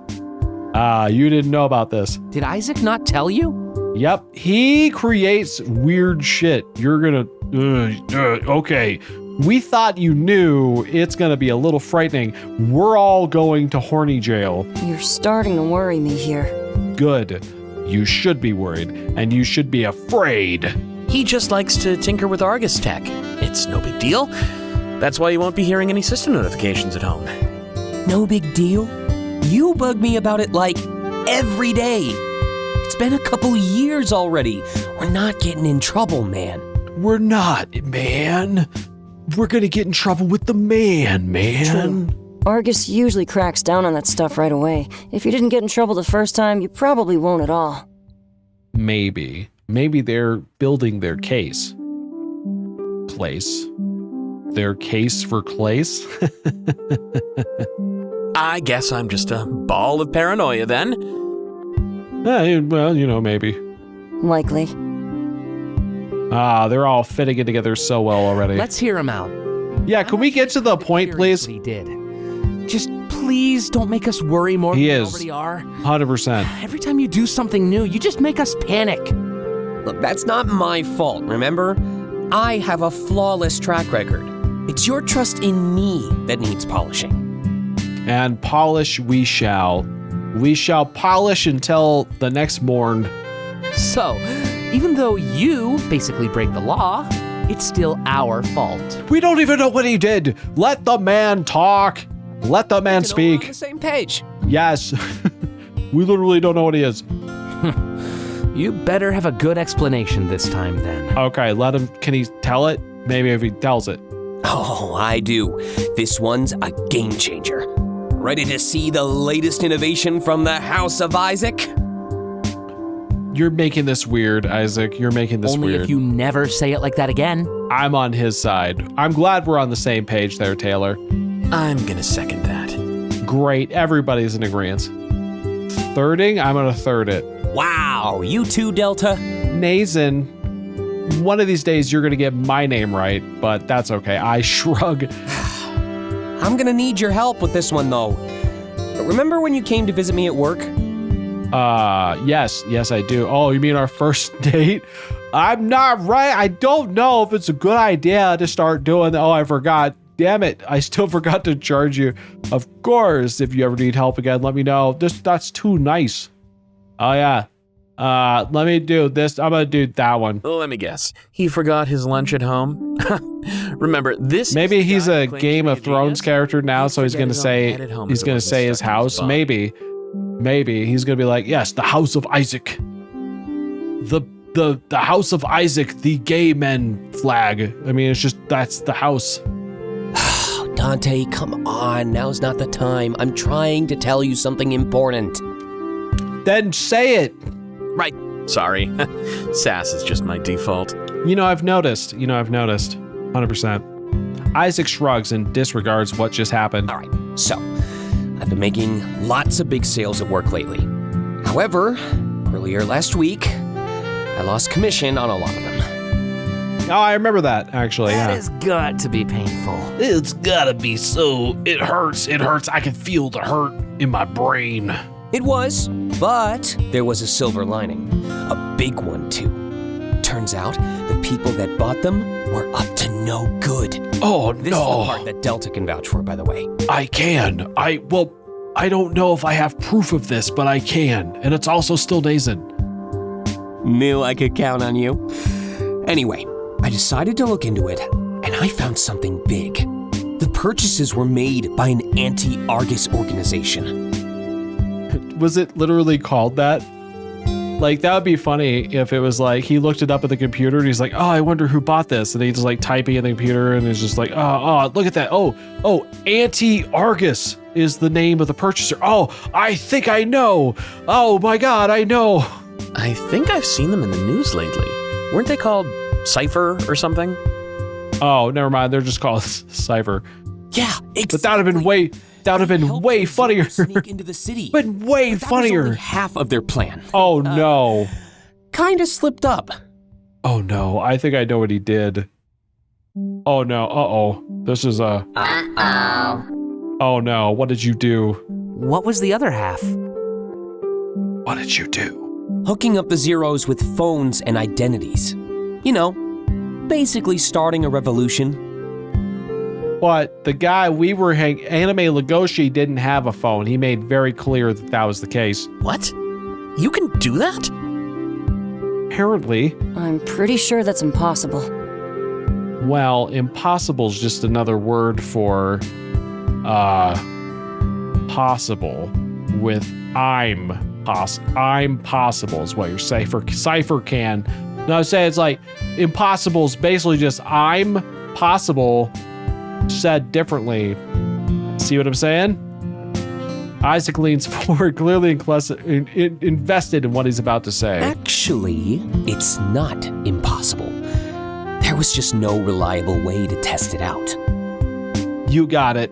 You didn't know about this. Did Isaac not tell you? Yep, he creates weird shit. You're gonna, okay. We thought you knew. It's going to be a little frightening. We're all going to horny jail. You're starting to worry me here. Good. You should be worried, and you should be afraid. He just likes to tinker with Argus tech. It's no big deal. That's why you won't be hearing any system notifications at home. No big deal? You bug me about it like every day. It's been a couple years already. We're not getting in trouble, man. We're not, man. We're gonna get in trouble with the man. True. Argus usually cracks down on that stuff right away. If you didn't get in trouble the first time, you probably won't at all. Maybe. Maybe they're building their case. Their case for Clace? I guess I'm just a ball of paranoia then. Well, maybe. Likely. They're all fitting it together so well already. Let's hear him out. Yeah, can we get to the point, please? He did. Just please don't make us worry more than we already are. 100%. Every time you do something new, you just make us panic. Look, that's not my fault, remember? I have a flawless track record. It's your trust in me that needs polishing. And polish we shall. We shall polish until the next morn. So, even though you basically break the law, it's still our fault. We don't even know what he did. Let the man talk. Let the man speak. We're on the same page. Yes. We literally don't know what he is. You better have a good explanation this time then. Okay, let him. Can he tell it? Maybe if he tells it. Oh, I do. This one's a game changer. Ready to see the latest innovation from the House of Issaac? You're making this weird, Issaac. You're making this Only weird. if you never say it like that again. I'm on his side. I'm glad we're on the same page there, Taylor. I'm gonna second that. Great. Everybody's in agreement. Thirding? I'm gonna third it. Wow, you too, Delta? Nazen, one of these days you're gonna get my name right, but that's okay. I shrug. I'm gonna need your help with this one, though. Remember when you came to visit me at work? Yes, I do. Oh, you mean our first date? I'm not right. I don't know if it's a good idea to start doing that. Oh, I forgot. Damn it. I still forgot to charge you. Of course, if you ever need help again, let me know. That's too nice. Oh, yeah. Let me do this. I'm gonna do that one. Let me guess. He forgot his lunch at home? Remember, this maybe he's a Game of Thrones character now, so he's gonna say his house. Maybe he's gonna be like, yes, the House of Issaac. The House of Issaac, the gay men flag. I mean, it's just that's the house. Dante, come on. Now's not the time. I'm trying to tell you something important. Then say it. Right. Sorry. Sass is just my default. I've noticed. 100%. Issaac shrugs and disregards what just happened. All right. So, I've been making lots of big sales at work lately. However, earlier last week, I lost commission on a lot of them. Oh, I remember that, actually. That has got to be painful. It's gotta be so. It hurts. I can feel the hurt in my brain. It was, but there was a silver lining. A big one, too. Turns out, the people that bought them were up to no good. Oh, This is the part that Delta can vouch for, by the way. I can. I don't know if I have proof of this, but I can. And it's also still Nazen. Knew I could count on you. Anyway, I decided to look into it, and I found something big. The purchases were made by an anti-Argus organization. Was it literally called that? Like, that would be funny if it was like, he looked it up at the computer and he's like, oh, I wonder who bought this. And he's just like typing in the computer and it's just like, oh, look at that. Oh, anti-Argus is the name of the purchaser. Oh, I think I know. Oh my God, I know. I think I've seen them in the news lately. Weren't they called Cypher or something? Oh, never mind. They're just called Cypher. Yeah, exactly. But that would have been way funnier. Sneak into the city. But way funnier. Was only half of their plan. Oh no. Kinda slipped up. Oh no, I think I know what he did. Oh no, uh-oh. This is a... Uh-oh. Oh no, what did you do? What was the other half? What did you do? Hooking up the zeros with phones and identities. You know, basically starting a revolution. But the guy we were Anime Legoshi didn't have a phone. He made very clear that that was the case. What? You can do that? Apparently. I'm pretty sure that's impossible. Well, impossible is just another word for possible with I'm possible is what your cipher can. No, I say it's like impossible is basically just I'm possible said differently. See what I'm saying? Isaac leans forward, clearly invested in what he's about to say. Actually, it's not impossible. There was just no reliable way to test it out. You got it.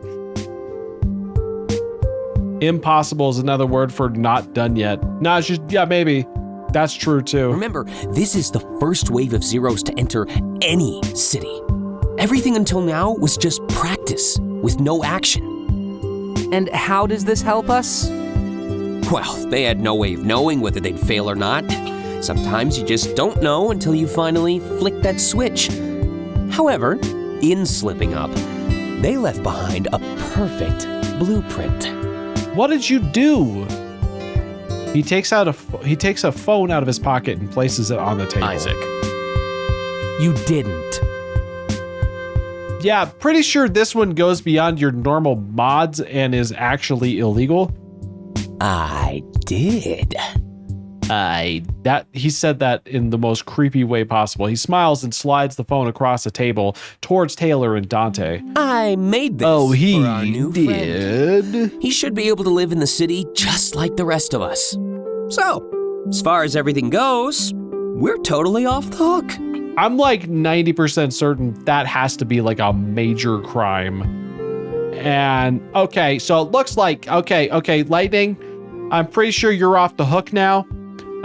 Impossible is another word for not done yet. No, it's just, yeah, maybe. That's true too. Remember, this is the first wave of zeros to enter any city. Everything until now was just practice with no action. And how does this help us? Well, they had no way of knowing whether they'd fail or not. Sometimes you just don't know until you finally flick that switch. However, in slipping up, they left behind a perfect blueprint. What did you do? He takes a phone out of his pocket and places it on the table. Isaac, you didn't. Yeah, pretty sure this one goes beyond your normal mods and is actually illegal. I did. He said that in the most creepy way possible. He smiles and slides the phone across the table towards Taylor and Dante. I made this for our new friend. He should be able to live in the city just like the rest of us. So, as far as everything goes, we're totally off the hook. I'm like 90% certain that has to be like a major crime. And okay, so it looks like, okay, Lightning, I'm pretty sure you're off the hook now.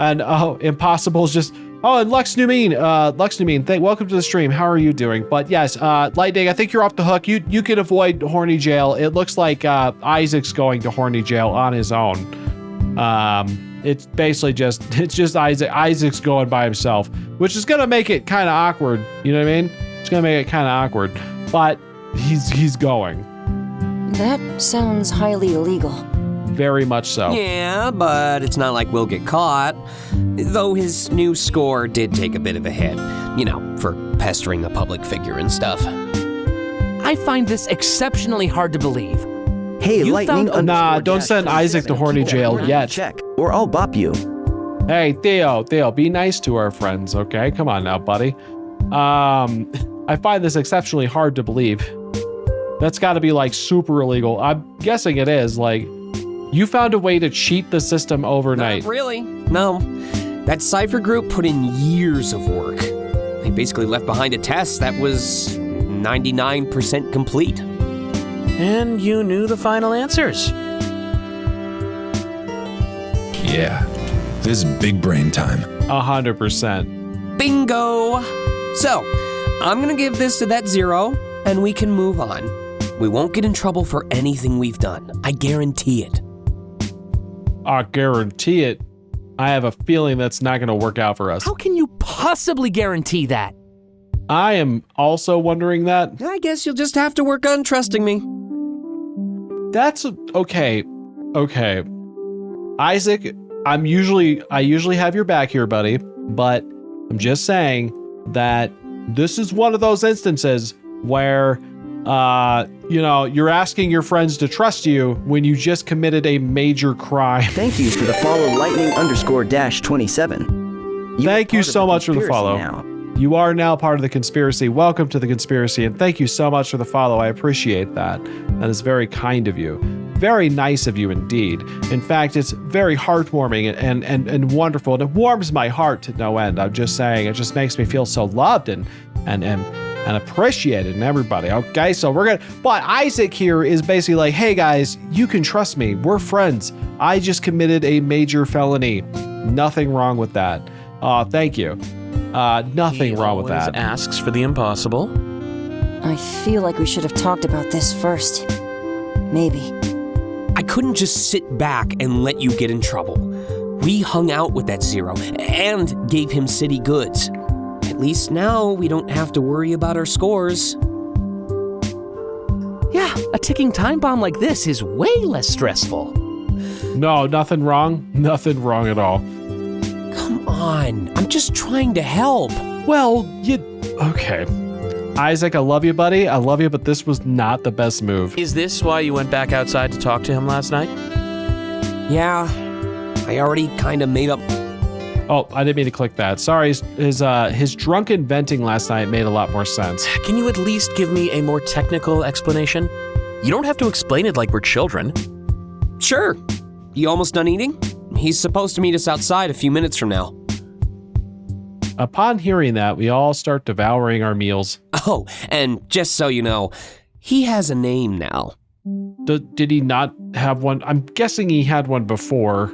And Impossible is just, and Lux Numine, welcome to the stream. How are you doing? But yes, Lightning, I think you're off the hook. You can avoid horny jail. It looks like Isaac's going to horny jail on his own. It's basically just Isaac's going by himself, which is gonna make it kind of awkward. You know what I mean? It's gonna make it kind of awkward, but he's going. That sounds highly illegal. Very much so. Yeah, but it's not like we'll get caught. Though his new score did take a bit of a hit, for pestering a public figure and stuff. I find this exceptionally hard to believe. Hey, Lightning. Nah, don't send Isaac to horny jail yet. Check, or I'll bop you. Hey, Theo, be nice to our friends, okay? Come on now, buddy. I find this exceptionally hard to believe. That's got to be like super illegal. I'm guessing it is. Like, you found a way to cheat the system overnight. Not really. No. That cipher group put in years of work. They basically left behind a test that was 99% complete. And you knew the final answers. Yeah, this is big brain time. 100%. Bingo! So, I'm gonna give this to that zero, and we can move on. We won't get in trouble for anything we've done. I guarantee it. I guarantee it. I have a feeling that's not gonna work out for us. How can you possibly guarantee that? I am also wondering that. I guess you'll just have to work on trusting me. That's okay. Okay. Isaac, I usually have your back here, buddy, but I'm just saying that this is one of those instances where you're asking your friends to trust you when you just committed a major crime. Thank you for the follow, Lightning_-27. Thank you so much for the follow. Now. You are now part of the conspiracy. Welcome to the conspiracy, and thank you so much for the follow. I appreciate that. That is very kind of you. Very nice of you indeed. In fact, it's very heartwarming and wonderful, and it warms my heart to no end. I'm just saying, it just makes me feel so loved and appreciated in everybody. Okay, so but Isaac here is basically like, hey guys, you can trust me. We're friends. I just committed a major felony. Nothing wrong with that. Thank you. Nothing wrong with that. He always asks for the impossible. I feel like we should have talked about this first. Maybe. I couldn't just sit back and let you get in trouble. We hung out with that zero and gave him city goods. At least now we don't have to worry about our scores. A ticking time bomb like this is way less stressful. No, nothing wrong. Nothing wrong at all. Come on, I'm just trying to help. Well, okay. Isaac, I love you, buddy. I love you, but this was not the best move. Is this why you went back outside to talk to him last night? Yeah, I already kind of made up. Oh, I didn't mean to click that. Sorry, his drunken venting last night made a lot more sense. Can you at least give me a more technical explanation? You don't have to explain it like we're children. Sure. You almost done eating? He's supposed to meet us outside a few minutes from now. Upon hearing that, we all start devouring our meals. Oh, and just so you know, he has a name now. Did he not have one? I'm guessing he had one before.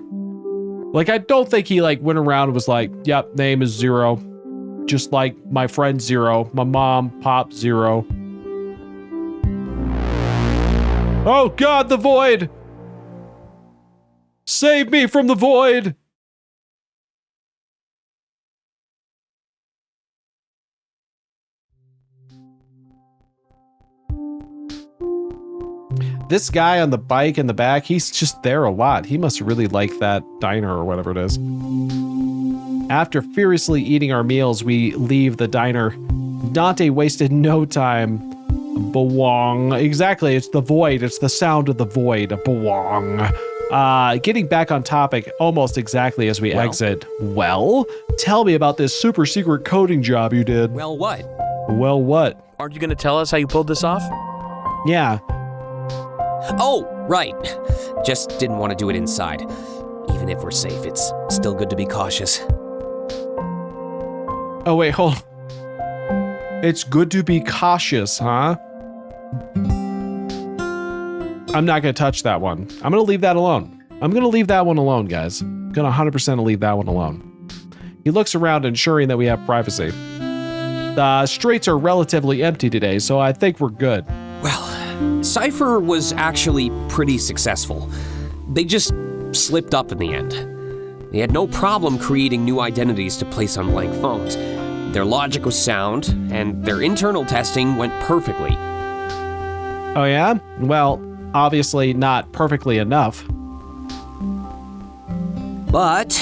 Like, I don't think he went around and was like, yep, name is Zero. Just like my friend Zero, my mom, Pop Zero. Oh God, the void! Save me from the void! This guy on the bike in the back, he's just there a lot. He must really like that diner or whatever it is. After furiously eating our meals, we leave the diner. Dante wasted no time. Bawong. Exactly, it's the void. It's the sound of the void. Bawong. Getting back on topic almost exactly as we exit. Well, tell me about this super secret coding job you did. Well, what? Well, what? Aren't you going to tell us how you pulled this off? Yeah. Oh, right. Just didn't want to do it inside. Even if we're safe, it's still good to be cautious. Oh, wait, hold on. It's good to be cautious, huh? I'm not going to touch that one. I'm going to leave that alone. I'm going to leave that one alone, guys. I'm going to 100% leave that one alone. He looks around, ensuring that we have privacy. The streets are relatively empty today, so I think we're good. Well, Cypher was actually pretty successful. They just slipped up in the end. They had no problem creating new identities to place on blank phones. Their logic was sound, and their internal testing went perfectly. Oh yeah? Well, obviously not perfectly enough. But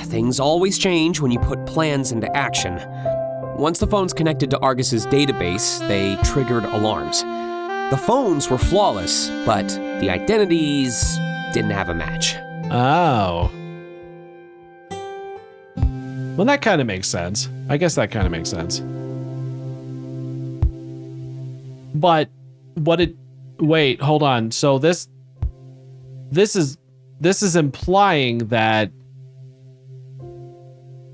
things always change when you put plans into action. Once the phones connected to Argus's database, they triggered alarms. The phones were flawless, but the identities didn't have a match. Oh. Well, that kind of makes sense. I guess that kind of makes sense. But wait, hold on. So this is implying that,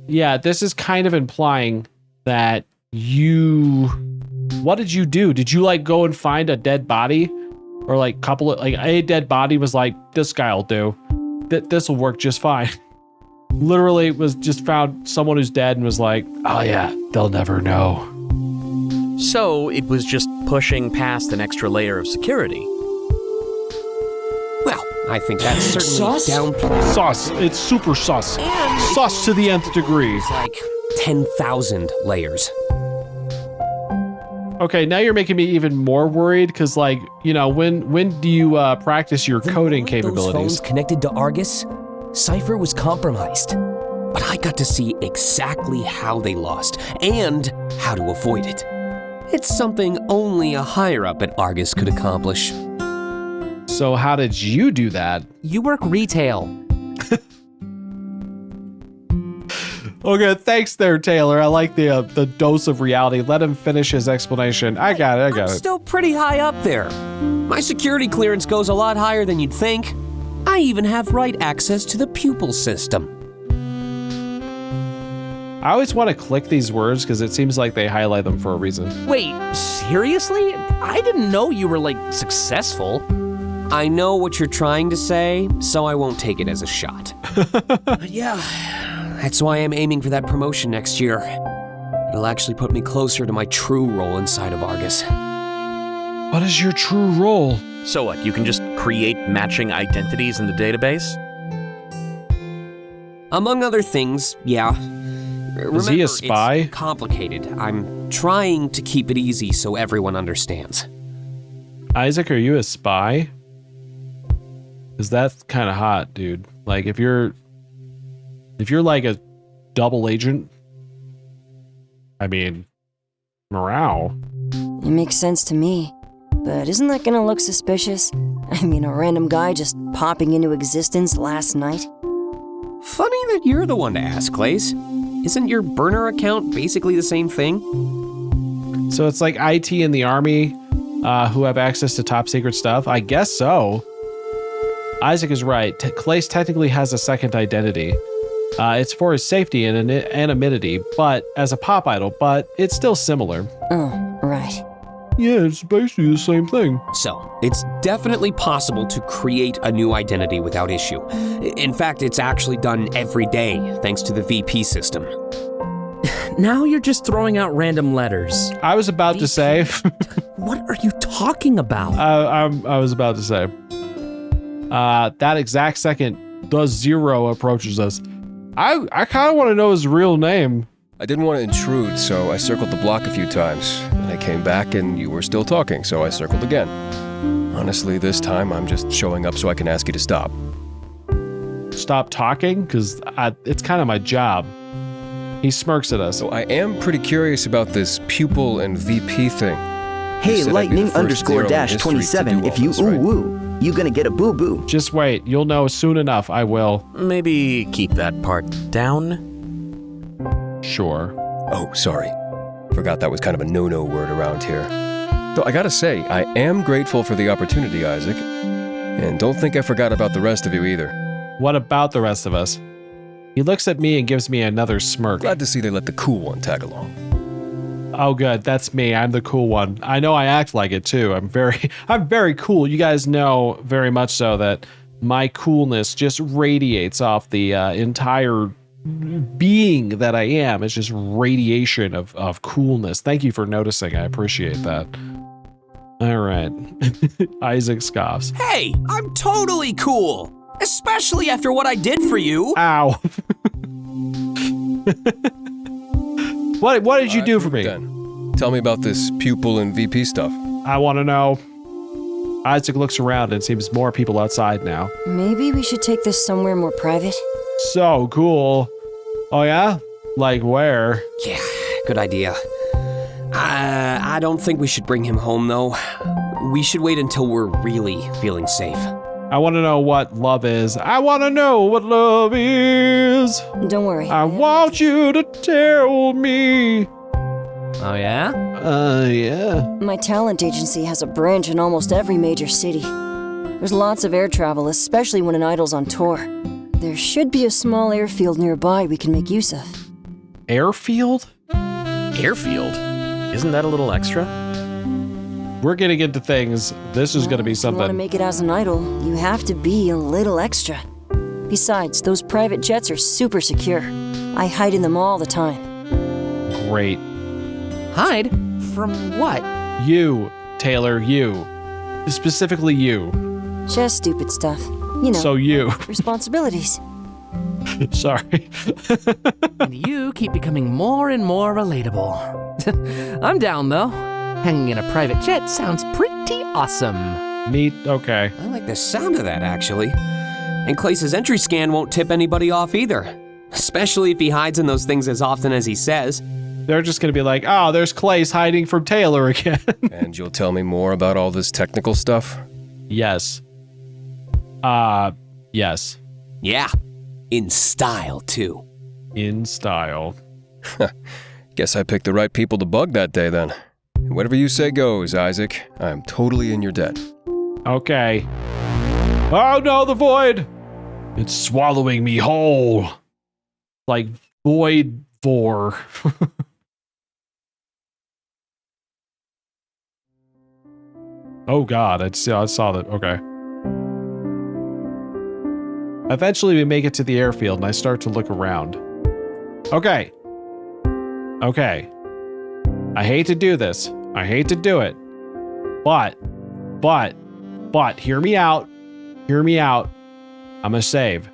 yeah, this is kind of implying that what did you do? Did you go and find a dead body? Or a dead body was like, this guy'll do. This will work just fine. Literally was just found someone who's dead and was like, oh yeah, they'll never know. So it was just pushing past an extra layer of security. Well, I think that's certainly downplayed. Sauce. It's super sauce. Sauce to the nth degree. It's like 10,000 layers. Okay, now you're making me even more worried because, when do you practice your coding capabilities? Those phones connected to Argus, Cypher was compromised. But I got to see exactly how they lost and how to avoid it. It's something only a higher-up at Argus could accomplish. So how did you do that? You work retail. Okay, thanks there, Taylor. I like the dose of reality. Let him finish his explanation. I got it. I'm still pretty high up there. My security clearance goes a lot higher than you'd think. I even have right access to the pupil system. I always want to click these words because it seems like they highlight them for a reason. Wait, seriously? I didn't know you were, successful. I know what you're trying to say, so I won't take it as a shot. But yeah, that's why I'm aiming for that promotion next year. It'll actually put me closer to my true role inside of Argus. What is your true role? So what, you can just create matching identities in the database? Among other things, yeah. Is he a spy? It's complicated. I'm trying to keep it easy so everyone understands. Isaac, are you a spy? Because that's kind of hot, dude. Like, if you're like a double agent, I mean, morale. It makes sense to me. But isn't that gonna look suspicious? I mean, a random guy just popping into existence last night? Funny that you're the one to ask, Clays. Isn't your burner account basically the same thing? So it's like IT in the army who have access to top secret stuff? I guess so. Isaac is right. Clays technically has a second identity. It's for his safety and anonymity, but as a pop idol, but it's still similar. Oh, right. Yeah, it's basically the same thing. So, it's definitely possible to create a new identity without issue. In fact, it's actually done every day, thanks to the VP system. Now you're just throwing out random letters. I was about to say... What are you talking about? I was about to say... that exact second, the Zero approaches us. I kind of want to know his real name. I didn't want to intrude, so I circled the block a few times. And I came back and you were still talking, so I circled again. Honestly, this time I'm just showing up so I can ask you to stop. Stop talking? Because it's kind of my job. He smirks at us. So I am pretty curious about this pupil and VP thing. Hey, lightning_-27, if you ooh-woo, you gonna get a boo-boo. Just wait, you'll know soon enough, I will. Maybe keep that part down? Sure. Oh, sorry. Forgot that was kind of a no-no word around here. Though I gotta say, I am grateful for the opportunity, Isaac. And don't think I forgot about the rest of you either. What about the rest of us? He looks at me and gives me another smirk. Glad to see they let the cool one tag along. Oh, good. That's me. I'm the cool one. I know I act like it too. I'm very cool. You guys know very much so that my coolness just radiates off the entire being that I am. It's just radiation of coolness. Thank you for noticing. I appreciate that. All right. Isaac scoffs. Hey, I'm totally cool. Especially after what I did for you. Ow. What did you do for me? Done. Tell me about this pupil and VP stuff. I want to know. Isaac looks around and sees more people outside now. Maybe we should take this somewhere more private. So cool. Oh yeah? Like where? Yeah, good idea. I don't think we should bring him home though. We should wait until we're really feeling safe. I want to know what love is. I want to know what love is. Don't worry. I want you to tell me. Oh, yeah? Yeah. My talent agency has a branch in almost every major city. There's lots of air travel, especially when an idol's on tour. There should be a small airfield nearby we can make use of. Airfield? Airfield? Isn't that a little extra? We're getting into things. This is going to be something. If you want to make it as an idol, you have to be a little extra. Besides, those private jets are super secure. I hide in them all the time. Great. Hide? From what? You, Taylor, you. Specifically you. Just stupid stuff. You know. So you. Responsibilities. Sorry. And you keep becoming more and more relatable. I'm down, though. Hanging in a private jet sounds pretty awesome. Neat, okay. I like the sound of that, actually. And Clace's entry scan won't tip anybody off either. Especially if he hides in those things as often as he says. They're just gonna be like, oh, there's Clace hiding from Taylor again. And you'll tell me more about all this technical stuff? Yes. Yes. Yeah. In style, too. In style. Guess I picked the right people to bug that day, then. Whatever you say goes, Isaac. I'm totally in your debt. Okay. Oh no, the void! It's swallowing me whole. Like Void 4. Oh god, I saw that. Okay. Eventually we make it to the airfield and I start to look around. Okay. Okay. I hate to do this. I hate to do it. But, hear me out. Hear me out. I'm gonna save.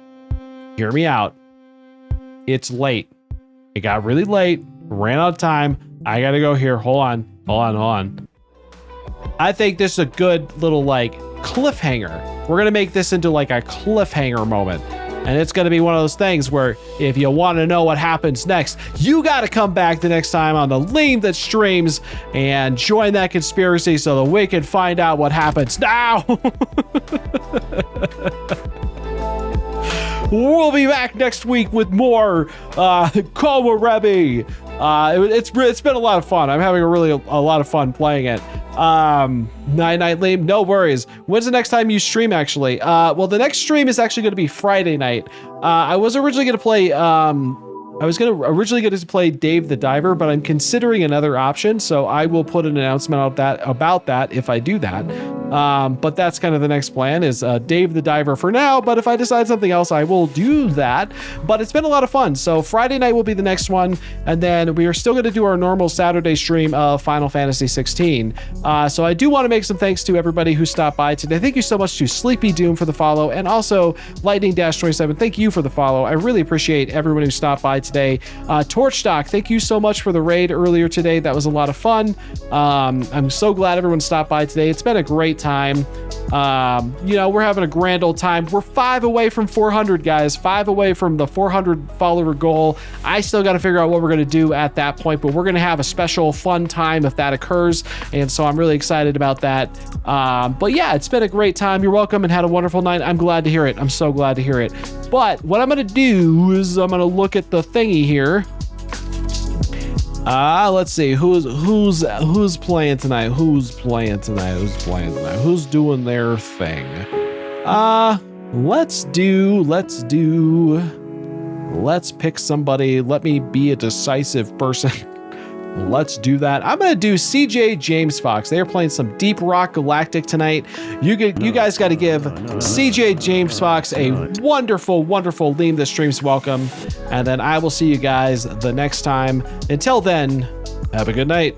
Hear me out. It's late. It got really late. Ran out of time. I gotta go here. Hold on. I think this is a good little like cliffhanger. We're gonna make this into like a cliffhanger moment. And it's going to be one of those things where if you want to know what happens next, you got to come back the next time on the LeemThatStreams and join that conspiracy so that we can find out what happens now. We'll be back next week with more Komorebi. It's been a lot of fun. I'm having a lot of fun playing it. Night Leem, no worries. When's the next time you stream actually? Well, the next stream is actually going to be Friday night. I was originally going to play play Dave the Diver, but I'm considering another option, so I will put an announcement about that if I do that. But that's kind of the next plan is Dave the Diver for now, but if I decide something else, I will do that. But it's been a lot of fun. So Friday night will be the next one, and then we are still going to do our normal Saturday stream of Final Fantasy 16. So I do want to make some thanks to everybody who stopped by today. Thank you so much to Sleepy Doom for the follow, and also Lightning-27. Thank you for the follow. I really appreciate everyone who stopped by today. Torchstock, thank you so much for the raid earlier today. That was a lot of fun. I'm so glad everyone stopped by today. It's been a great time. We're having a grand old time. We're 5 away from 400, guys. 5 away from the 400 follower goal. I still got to figure out what we're going to do at that point, but we're going to have a special fun time if that occurs, and so I'm really excited about that. But yeah, it's been a great time. You're welcome and had a wonderful night. I'm glad to hear it. I'm so glad to hear it. But what I'm going to do is I'm going to look at the thingy here. Let's see who's playing tonight. Who's doing their thing? Let's pick somebody. Let me be a decisive person. Let's do that. I'm gonna do CJ James Fox. They are playing some Deep Rock Galactic tonight. You guys got to give CJ James Fox a wonderful LeemThatStreams welcome, and then I will see you guys the next time. Until then, have a good night.